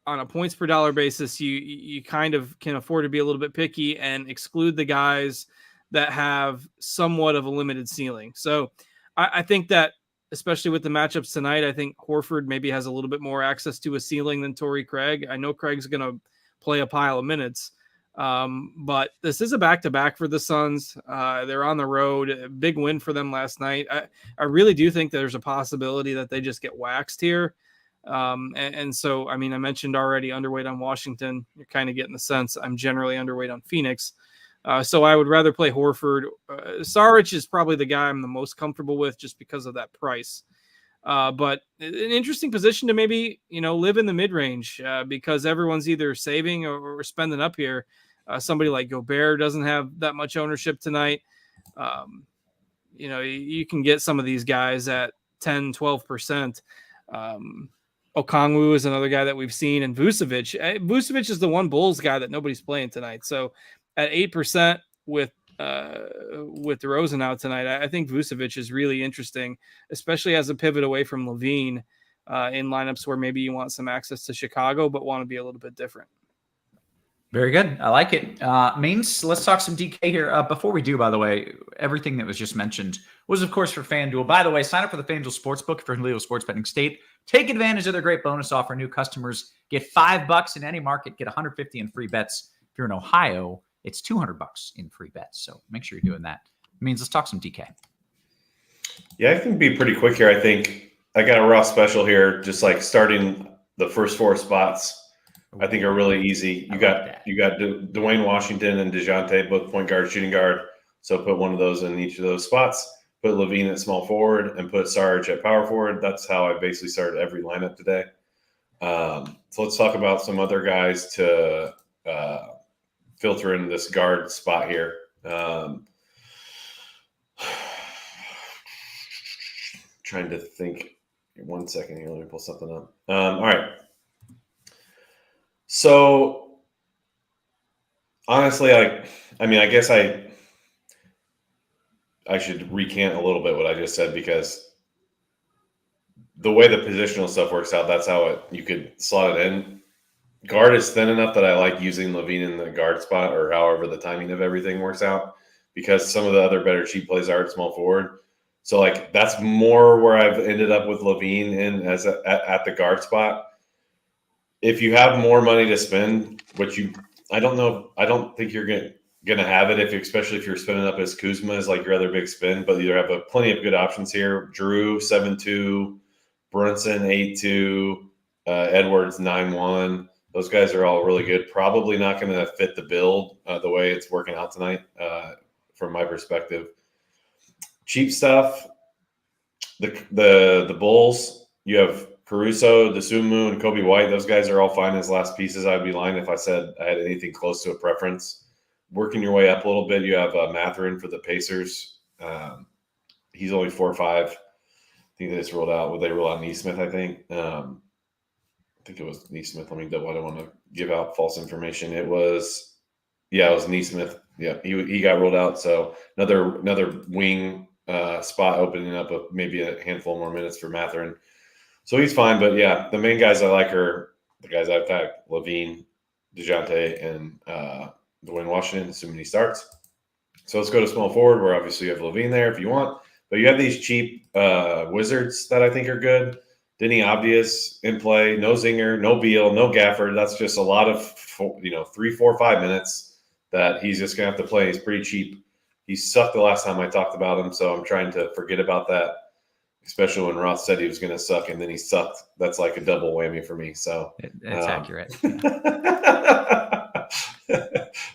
on a points per dollar basis, you kind of can afford to be a little bit picky and exclude the guys that have somewhat of a limited ceiling. So I think that, especially with the matchups tonight, I think Horford maybe has a little bit more access to a ceiling than Torrey Craig. I know Craig's going to play a pile of minutes, but this is a back-to-back for the Suns. They're on the road. A big win for them last night. I really do think there's a possibility that they just get waxed here. And so, I mean, I mentioned already underweight on Washington. You're kind of getting the sense I'm generally underweight on Phoenix. So I would rather play Horford. Saric is probably the guy I'm the most comfortable with just because of that price. But an interesting position to maybe, live in the mid-range because everyone's either saving or spending up here. Somebody like Gobert doesn't have that much ownership tonight. you can get some of these guys at 10, 12%. Okongwu is another guy that we've seen, and Vucevic. Vucevic is the one Bulls guy that nobody's playing tonight. So at 8% with DeRozan out tonight, I think Vucevic is really interesting, especially as a pivot away from Levine in lineups where maybe you want some access to Chicago, but want to be a little bit different. Very good. I like it. Means, let's talk some DK here. Before we do, by the way, everything that was just mentioned was, of course, for FanDuel. By the way, sign up for the FanDuel Sportsbook if you're in legal sports betting state. Take advantage of their great bonus offer. New customers get $5 in any market, get $150 in free bets. If you're in Ohio, it's $200 in free bets. So make sure you're doing that. Means, let's talk some DK. Yeah, I can be pretty quick here. I think I got a raw special here, just like starting the first 4 spots. I think are really easy. You got Dwayne Washington and DeJounte, both point guard, shooting guard. So put one of those in each of those spots. Put Levine at small forward and put Sarge at power forward. That's how I basically started every lineup today. So let's talk about some other guys to filter in this guard spot here. Trying to think. 1 second here. Let me pull something up. All right. So honestly, I guess I should recant a little bit what I just said, because the way the positional stuff works out, that's how you could slot it in. Guard is thin enough that I like using Levine in the guard spot, or however the timing of everything works out, because some of the other better cheap plays are at small forward. So like that's more where I've ended up with Levine in as at the guard spot. If you have more money to spend, which I don't think you're gonna have it, especially if you're spending up as Kuzma is like your other big spin, but you have plenty of good options here. Drew 7-2, Brunson 8-2, Edwards 9-1. Those guys are all really good. Probably not going to fit the build the way it's working out tonight, from my perspective. Cheap stuff. The Bulls. You have Caruso, Dosunmu, and Kobe White. Those guys are all fine as last pieces. I'd be lying if I said I had anything close to a preference. Working your way up a little bit, you have Mathurin for the Pacers. He's only 4-5. I think they just rolled out. Would they roll out Neesmith? I think it was Neesmith. Let me double. I don't want to give out false information. It was Neesmith. Yeah, he got rolled out. So another wing spot opening up of maybe a handful more minutes for Mathurin. So he's fine, but yeah, the main guys I like are the guys I've tagged: Levine, DeJounte, and Dwayne Washington, assuming he starts. So let's go to small forward, where obviously you have Levine there if you want, but you have these cheap Wizards that I think are good. Denny Obvious in play, no Zinger, no Beal, no Gafford. That's just a lot of 3, 4, 5 minutes that he's just gonna have to play. He's pretty cheap. He sucked the last time I talked about him, so I'm trying to forget about that. Especially when Roth said he was going to suck and then he sucked. That's like a double whammy for me. So it's accurate.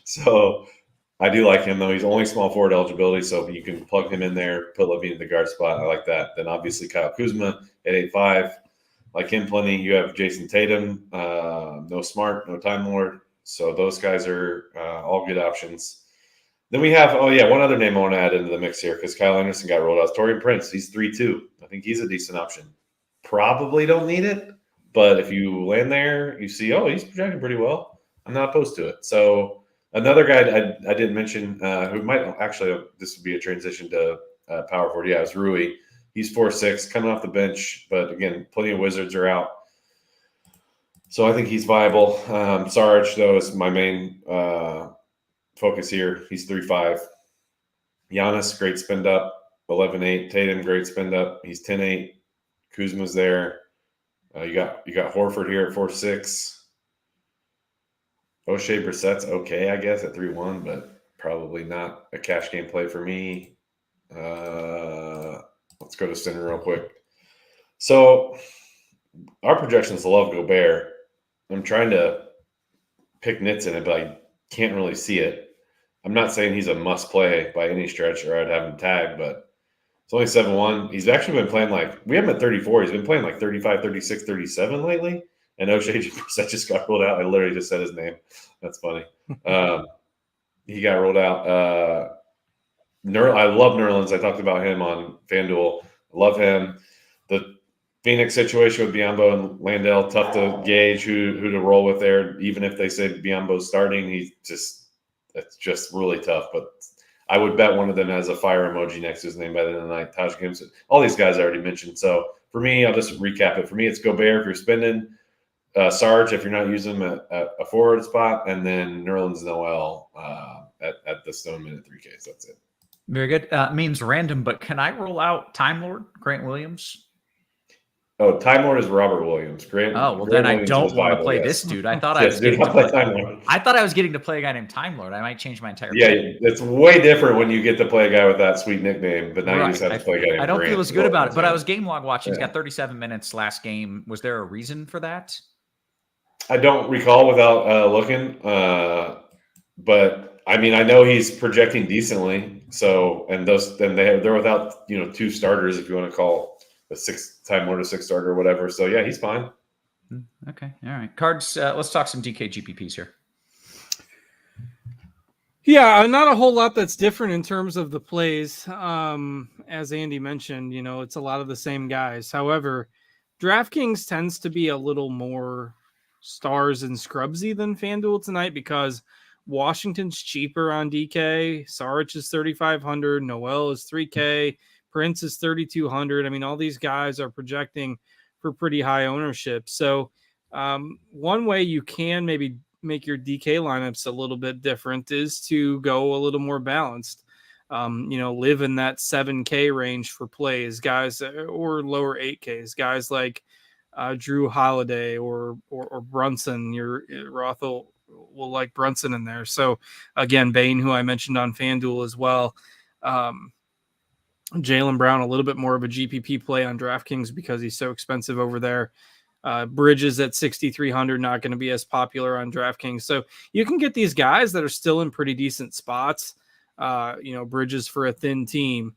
So I do like him, though. He's only small forward eligibility, so if you can plug him in there, put Levine in the guard spot. I like that. Then obviously Kyle Kuzma at 8-5. Like him plenty. You have Jason Tatum, no Smart, no Time Lord. So those guys are all good options. Then we have, one other name I want to add into the mix here, because Kyle Anderson got rolled out. Taurean Prince, he's 3-2. I think he's a decent option. Probably don't need it, but if you land there, you see, he's projecting pretty well. I'm not opposed to it. So another guy I didn't mention, who might actually, this would be a transition to power forward. Yeah, it's Rui. He's 4-6, coming off the bench, but again, plenty of Wizards are out. So I think he's viable. Sarge, though, is my main focus here. He's 3-5. Giannis, great spend up, 11-8. Tatum, great spend up. He's 10-8. Kuzma's there. You got Horford here at 4-6. O'Shea Brissett's okay, I guess, at 3-1, but probably not a cash game play for me. Let's go to center real quick. So our projections love Gobert. I'm trying to pick nits in it, but I can't really see it. I'm not saying he's a must play by any stretch, or I'd have him tagged, but it's only 7-1. He's actually been playing we have him at 34. He's been playing 35, 36, 37 lately. And O'Shea just got rolled out. I literally just said his name. That's funny. He got rolled out. I love Nerlens. I talked about him on FanDuel. I love him. The Phoenix situation with Biyombo and Landale, tough to gauge who to roll with there. Even if they say Biyombo's starting, it's just really tough. But I would bet one of them has a fire emoji next to his name by the end of the night. Taj Gibson, all these guys I already mentioned. So for me, I'll just recap it. For me, it's Gobert if you're spending, Sarge if you're not using him at a forward spot, and then Nerlens Noel at the Stone Minute 3Ks. That's it. Very good. Means random, but can I roll out Time Lord, Grant Williams? Oh, Time Lord is Robert Williams. Grant then Williams I don't was want to viable, play yes. this dude. I thought Yes, I was Time Lord. I thought I was getting to play a guy named Time Lord. I might change my entire Yeah, play. it's way different when you get to play a guy with that sweet nickname, but now you just have to play a guy named I don't Grant feel as good about it, but yeah. I was game log watching. He's Yeah. got 37 minutes last game. Was there a reason for that? I don't recall without looking, but I mean, I know he's projecting decently. So, and they're without two starters, if you want to call the Time Lord a six starter or whatever. So yeah, he's fine. Okay, all right. Cards. Let's talk some DK GPPs here. Yeah, not a whole lot that's different in terms of the plays. As Andy mentioned, it's a lot of the same guys. However, DraftKings tends to be a little more stars and scrubsy than FanDuel tonight because Washington's cheaper on DK. Saric is 3,500. Noel is 3K. Prince is 3,200. I mean, all these guys are projecting for pretty high ownership. So one way you can maybe make your DK lineups a little bit different is to go a little more balanced. Live in that 7K range for plays, guys, or lower 8Ks, guys like Drew Holiday or Brunson. Your Roth will like Brunson in there. So again, Bain, who I mentioned on FanDuel as well. Jaylen Brown, a little bit more of a GPP play on DraftKings because he's so expensive over there. Bridges at 6,300, not going to be as popular on DraftKings. So you can get these guys that are still in pretty decent spots. Bridges for a thin team,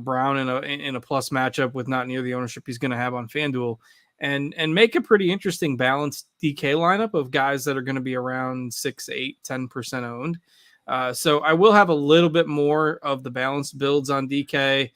Brown in a plus matchup with not near the ownership he's going to have on FanDuel, and make a pretty interesting balanced DK lineup of guys that are going to be around 6, 8, 10% owned. So I will have a little bit more of the balanced builds on DK.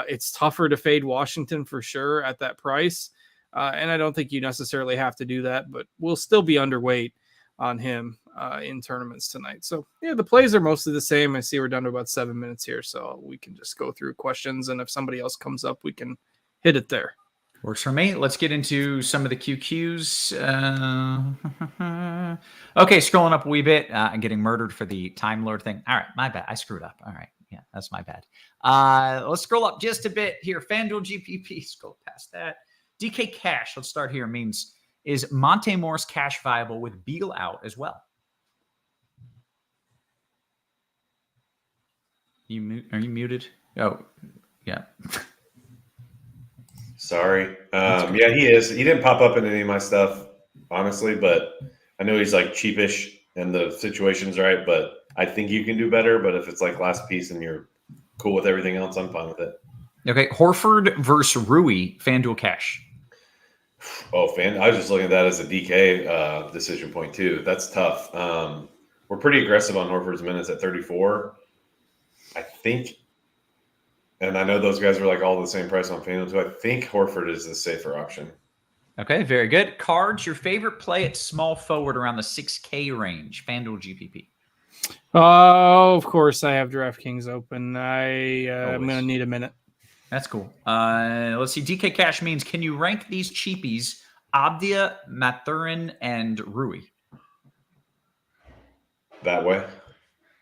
It's tougher to fade Washington for sure at that price. And I don't think you necessarily have to do that, but we'll still be underweight on him in tournaments tonight. So yeah, the plays are mostly the same. I see we're down to about 7 minutes here, so we can just go through questions. And if somebody else comes up, we can hit it there. Works for me. Let's get into some of the QQs. Okay, scrolling up a wee bit and getting murdered for the Time Lord thing. All right, my bad. I screwed up. All right. Yeah, that's my bad. Let's scroll up just a bit here. FanDuel GPP, scroll past that. DK Cash, let's start here, is Monte Morris cash viable with Beal out as well? Are you muted? Oh, yeah. Sorry. Yeah, he is. He didn't pop up in any of my stuff, honestly, but I know he's like cheapish and the situation's right, but I think you can do better. But if it's like last piece and you're cool with everything else, I'm fine with it. Okay, Horford versus Rui, FanDuel cash. Oh, I was just looking at that as a DK decision point too. That's tough. We're pretty aggressive on Horford's minutes at 34. I think, and I know those guys are like all the same price on FanDuel too. I think Horford is the safer option. Okay, very good. Cards, your favorite play at small forward around the 6K range, FanDuel GPP. Oh, of course I have DraftKings open. I'm going to need a minute. That's cool. Let's see. DK Cash can you rank these cheapies, Abdia, Mathurin, and Rui? That way.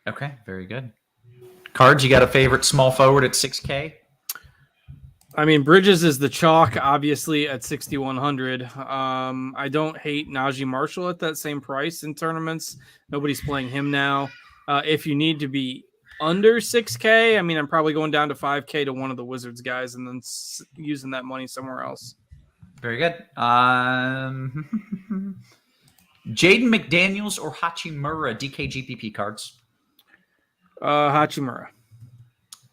Okay, very good. Cards, you got a favorite small forward at 6K? I mean, Bridges is the chalk, obviously, at 6,100. I don't hate Najee Marshall at that same price in tournaments. Nobody's playing him now. If you need to be under 6K, I mean, I'm probably going down to 5K to one of the Wizards guys and then using that money somewhere else. Very good. Jaden McDaniels or Hachimura DK GPP cards? Hachimura.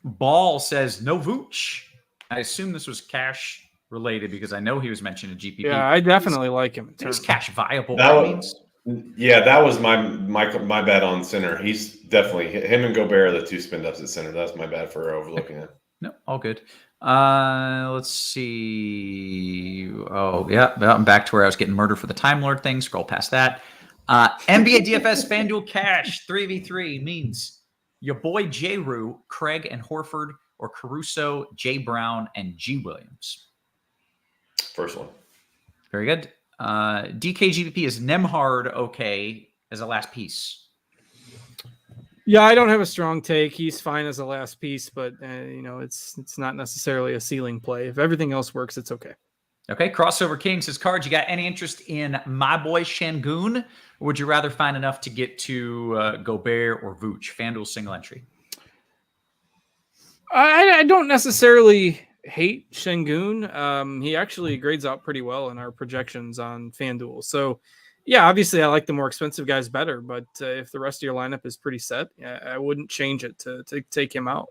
Ball says no Vooch. I assume this was cash related because I know he was mentioned in GPP. Yeah, I definitely like him. He's cash viable. Yeah, that was my bad on center. He's definitely him and Gobert are the two spin ups at center. That's my bad for overlooking it. No, all good. Let's see. Oh, yeah. I'm back to where I was getting murdered for the Time Lord thing. Scroll past that. NBA DFS FanDuel Cash 3v3 means your boy J. Rue, Craig and Horford, or Caruso, Jay Brown, and G. Williams. First one. Very good. DKGVP is Nemhard okay as a last piece? Yeah, I don't have a strong take. He's fine as a last piece, but it's not necessarily a ceiling play. If everything else works, it's okay. Okay, Crossover King says, Cards, you got any interest in my boy Şengün? Or would you rather find enough to get to Gobert or Vooch? FanDuel single entry. I don't necessarily hate Şengün. He actually grades out pretty well in our projections on FanDuel. So, yeah, obviously I like the more expensive guys better, but if the rest of your lineup is pretty set, I wouldn't change it to take him out.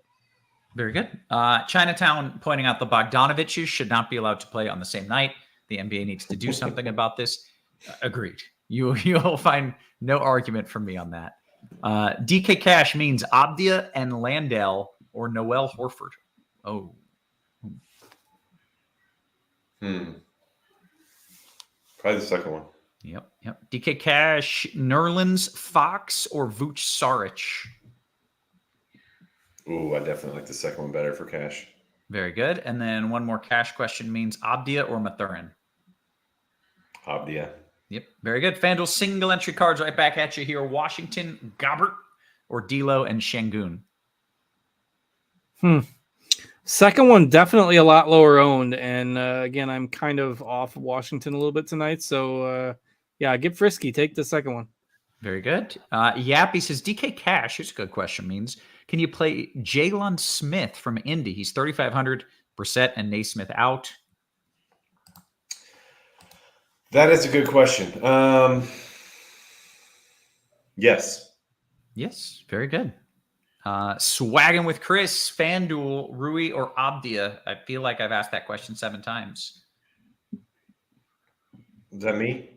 Very good. Chinatown pointing out the Bogdanoviches should not be allowed to play on the same night. The NBA needs to do something about this. Agreed. You'll find no argument from me on that. DK Cash means Abdia and Landale or Noel Horford. Oh. Probably the second one. Yep. DK Cash, Nerlens, Fox, or Vooch Saric? Ooh, I definitely like the second one better for Cash. Very good. And then one more Cash question means Abdia or Mathurin? Abdia. Yep. Very good. FanDuel single entry cards right back at you here. Washington, Gobert, or D'Lo and Şengün? Second one, definitely a lot lower owned. And again, I'm kind of off Washington a little bit tonight. So, yeah, get frisky. Take the second one. Very good. Yappy says, DK Cash, here's a good question, means, can you play Jalen Smith from Indy? He's 3,500, Brissett and Naismith out. That is a good question. Yes. Yes, very good. Swagging with Chris, FanDuel, Rui, or Abdia? I feel like I've asked that question 7 times. Is that me?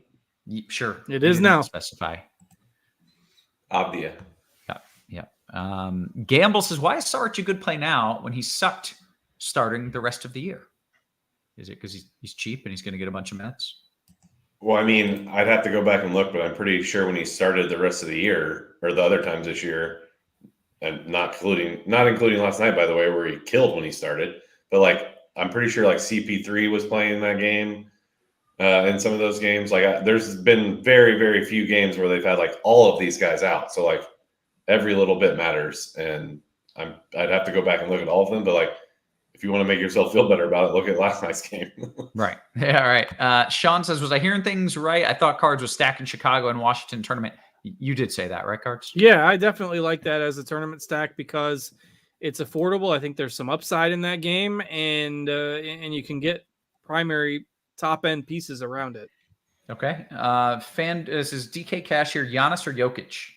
Sure. It is now. Specify. Abdia. Yeah. Gamble says, why is Saric a good play now when he sucked starting the rest of the year? Is it because he's cheap and he's going to get a bunch of minutes? Well, I mean, I'd have to go back and look, but I'm pretty sure when he started the rest of the year or the other times this year, and not including last night, by the way, where he killed when he started, but like I'm pretty sure like CP3 was playing in that game. In some of those games, like there's been very, very few games where they've had like all of these guys out. So like every little bit matters, and I'd have to go back and look at all of them. But like, if you want to make yourself feel better about it, look at last night's game. Right. Yeah. All right. Sean says, was I hearing things right? I thought Cards was stacked in Chicago and Washington tournament. You did say that, right, Cards? Yeah, I definitely like that as a tournament stack because it's affordable. I think there's some upside in that game, and you can get primary top end pieces around it. Okay. This is DK Cash here. Giannis or Jokic?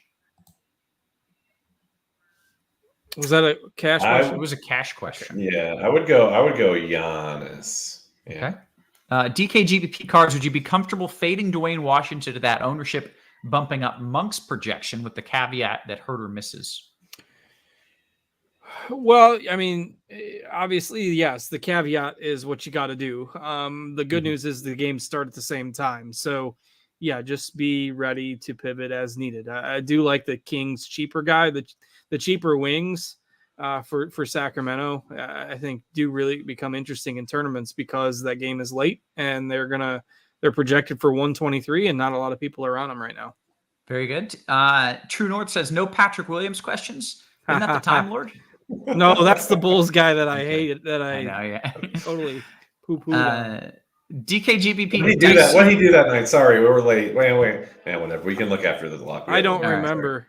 Was that a cash question? It was a cash question. Yeah, I would go Giannis. Yeah. Okay. DK GBP Cards, would you be comfortable fading Dwayne Washington to that ownership, bumping up Monk's projection with the caveat that Herter misses? Well, I mean, obviously, yes, the caveat is what you got to do. The good news is the games start at the same time. So, yeah, just be ready to pivot as needed. I do like the Kings cheaper guy, the cheaper wings for Sacramento, I think do really become interesting in tournaments because that game is late and they're projected for 123 and not a lot of people are on them right now. Very good. True North says no Patrick Williams questions. Isn't that the Time Lord? No, that's the Bulls guy that I hate. That I know, yeah. Totally poo-pooed. DKGBP. What did he do that night? Sorry, we were late. Wait. Yeah, whatever. We can look after the lock. I don't remember.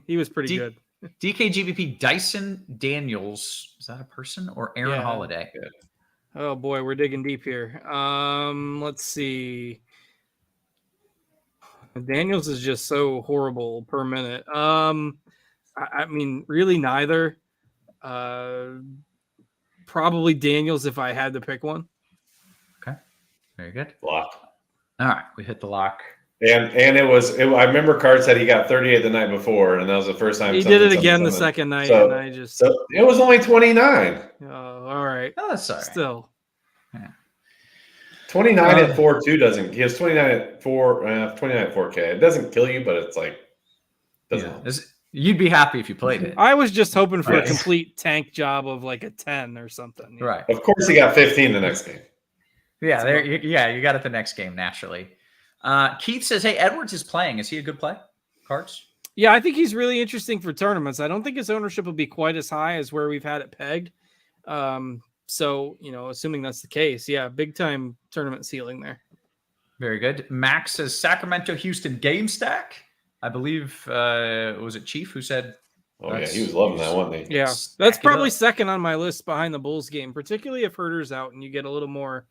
He was pretty good. DKGBP Dyson Daniels. Is that a person or Aaron Holiday? Good. Oh boy, we're digging deep here. Let's see. Daniels is just so horrible per minute. I mean, really neither. Probably Daniels if I had to pick one. Okay. Very good. Lock. All right. We hit the lock. And I remember Card said he got 38 the night before, and that was the first time he did it again the second night, so, and I just so it was only 29. Oh, all right. Oh, that's all right. Still. 29 at 4.2 doesn't. He has 29 at 4K. It doesn't kill you, but it's like doesn't. You'd be happy if you played it. I was just hoping for a complete tank job of like a 10 or something. Right. Of course, he got 15 the next game. Yeah, you got it the next game naturally. Keith says, "Hey, Edwards is playing. Is he a good play? Cards?" Yeah, I think he's really interesting for tournaments. I don't think his ownership will be quite as high as where we've had it pegged. So, assuming that's the case, big time tournament ceiling there. Very good. Max says Sacramento, Houston game stack. I believe, was it Chief who said? Oh, yeah, he was loving that, wasn't he? Yeah, that's probably second on my list behind the Bulls game, particularly if Herter's out and you get a little more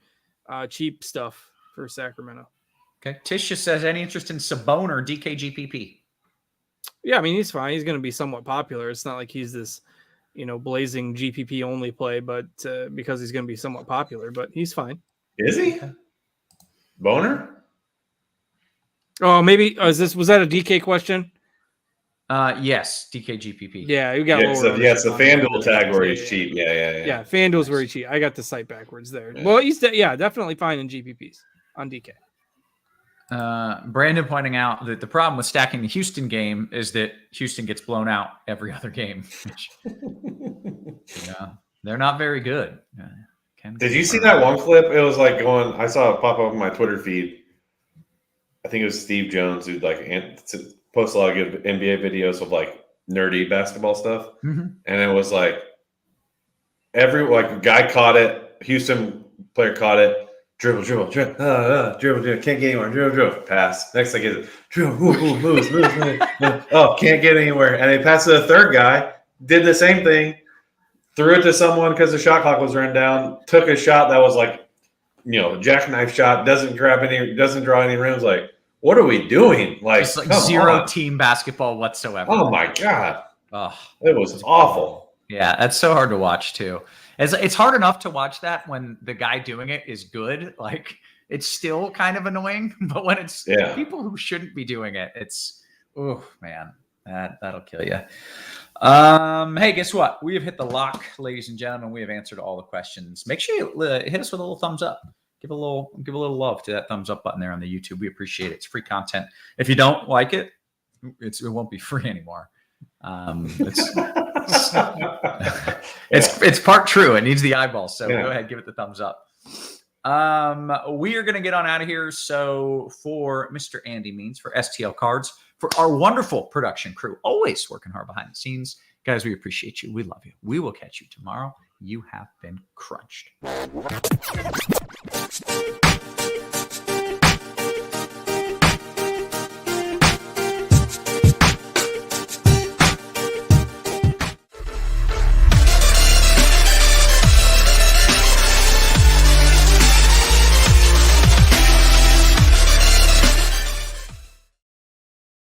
cheap stuff for Sacramento. Okay. Tisha says, any interest in Sabonis or DKGPP? Yeah, I mean, he's fine. He's going to be somewhat popular. It's not like he's this, blazing GPP only play, but because he's going to be somewhat popular, but he's fine. Is he? Boner? Oh, maybe. Was that a DK question? Yes, DKGPP. Yeah, you got lower. It's the Fanduel tag where he's cheap. Yeah, Fanduel's where he's cheap. I got the site backwards there. Yeah. Well, he's definitely fine in GPPs on DK. Brandon pointing out that the problem with stacking the Houston game is that Houston gets blown out every other game. They're not very good. Did you see that one clip? It was like I saw it pop up on my Twitter feed. I think it was Steve Jones who posts a lot of good NBA videos of like nerdy basketball stuff. Mm-hmm. And it was like a guy caught it, Houston player caught it. Dribble, can't get anywhere. Dribble, pass. Next thing is dribble, moves. Oh, can't get anywhere. And they passed to the third guy, did the same thing, threw it to someone because the shot clock was run down, took a shot that was like, jackknife shot, doesn't draw any rims. Like, what are we doing? Like, it's like zero team basketball whatsoever. Oh my God. Oh, it was awful. Yeah, that's so hard to watch too. It's hard enough to watch that when the guy doing it is good. Like, it's still kind of annoying, but when it's people who shouldn't be doing it, it's, oh man, that'll kill you. Hey, guess what? We have hit the lock, ladies and gentlemen. We have answered all the questions. Make sure you hit us with a little thumbs up. Give a little love to that thumbs up button there on the YouTube. We appreciate it. It's free content. If you don't like it, it won't be free anymore. It's part true. It needs the eyeballs. So go ahead, give it the thumbs up. We are going to get on out of here. So for Mr. Andy Means, for STL Cards, for our wonderful production crew, always working hard behind the scenes, guys, we appreciate you. We love you. We will catch you tomorrow. You have been crunched.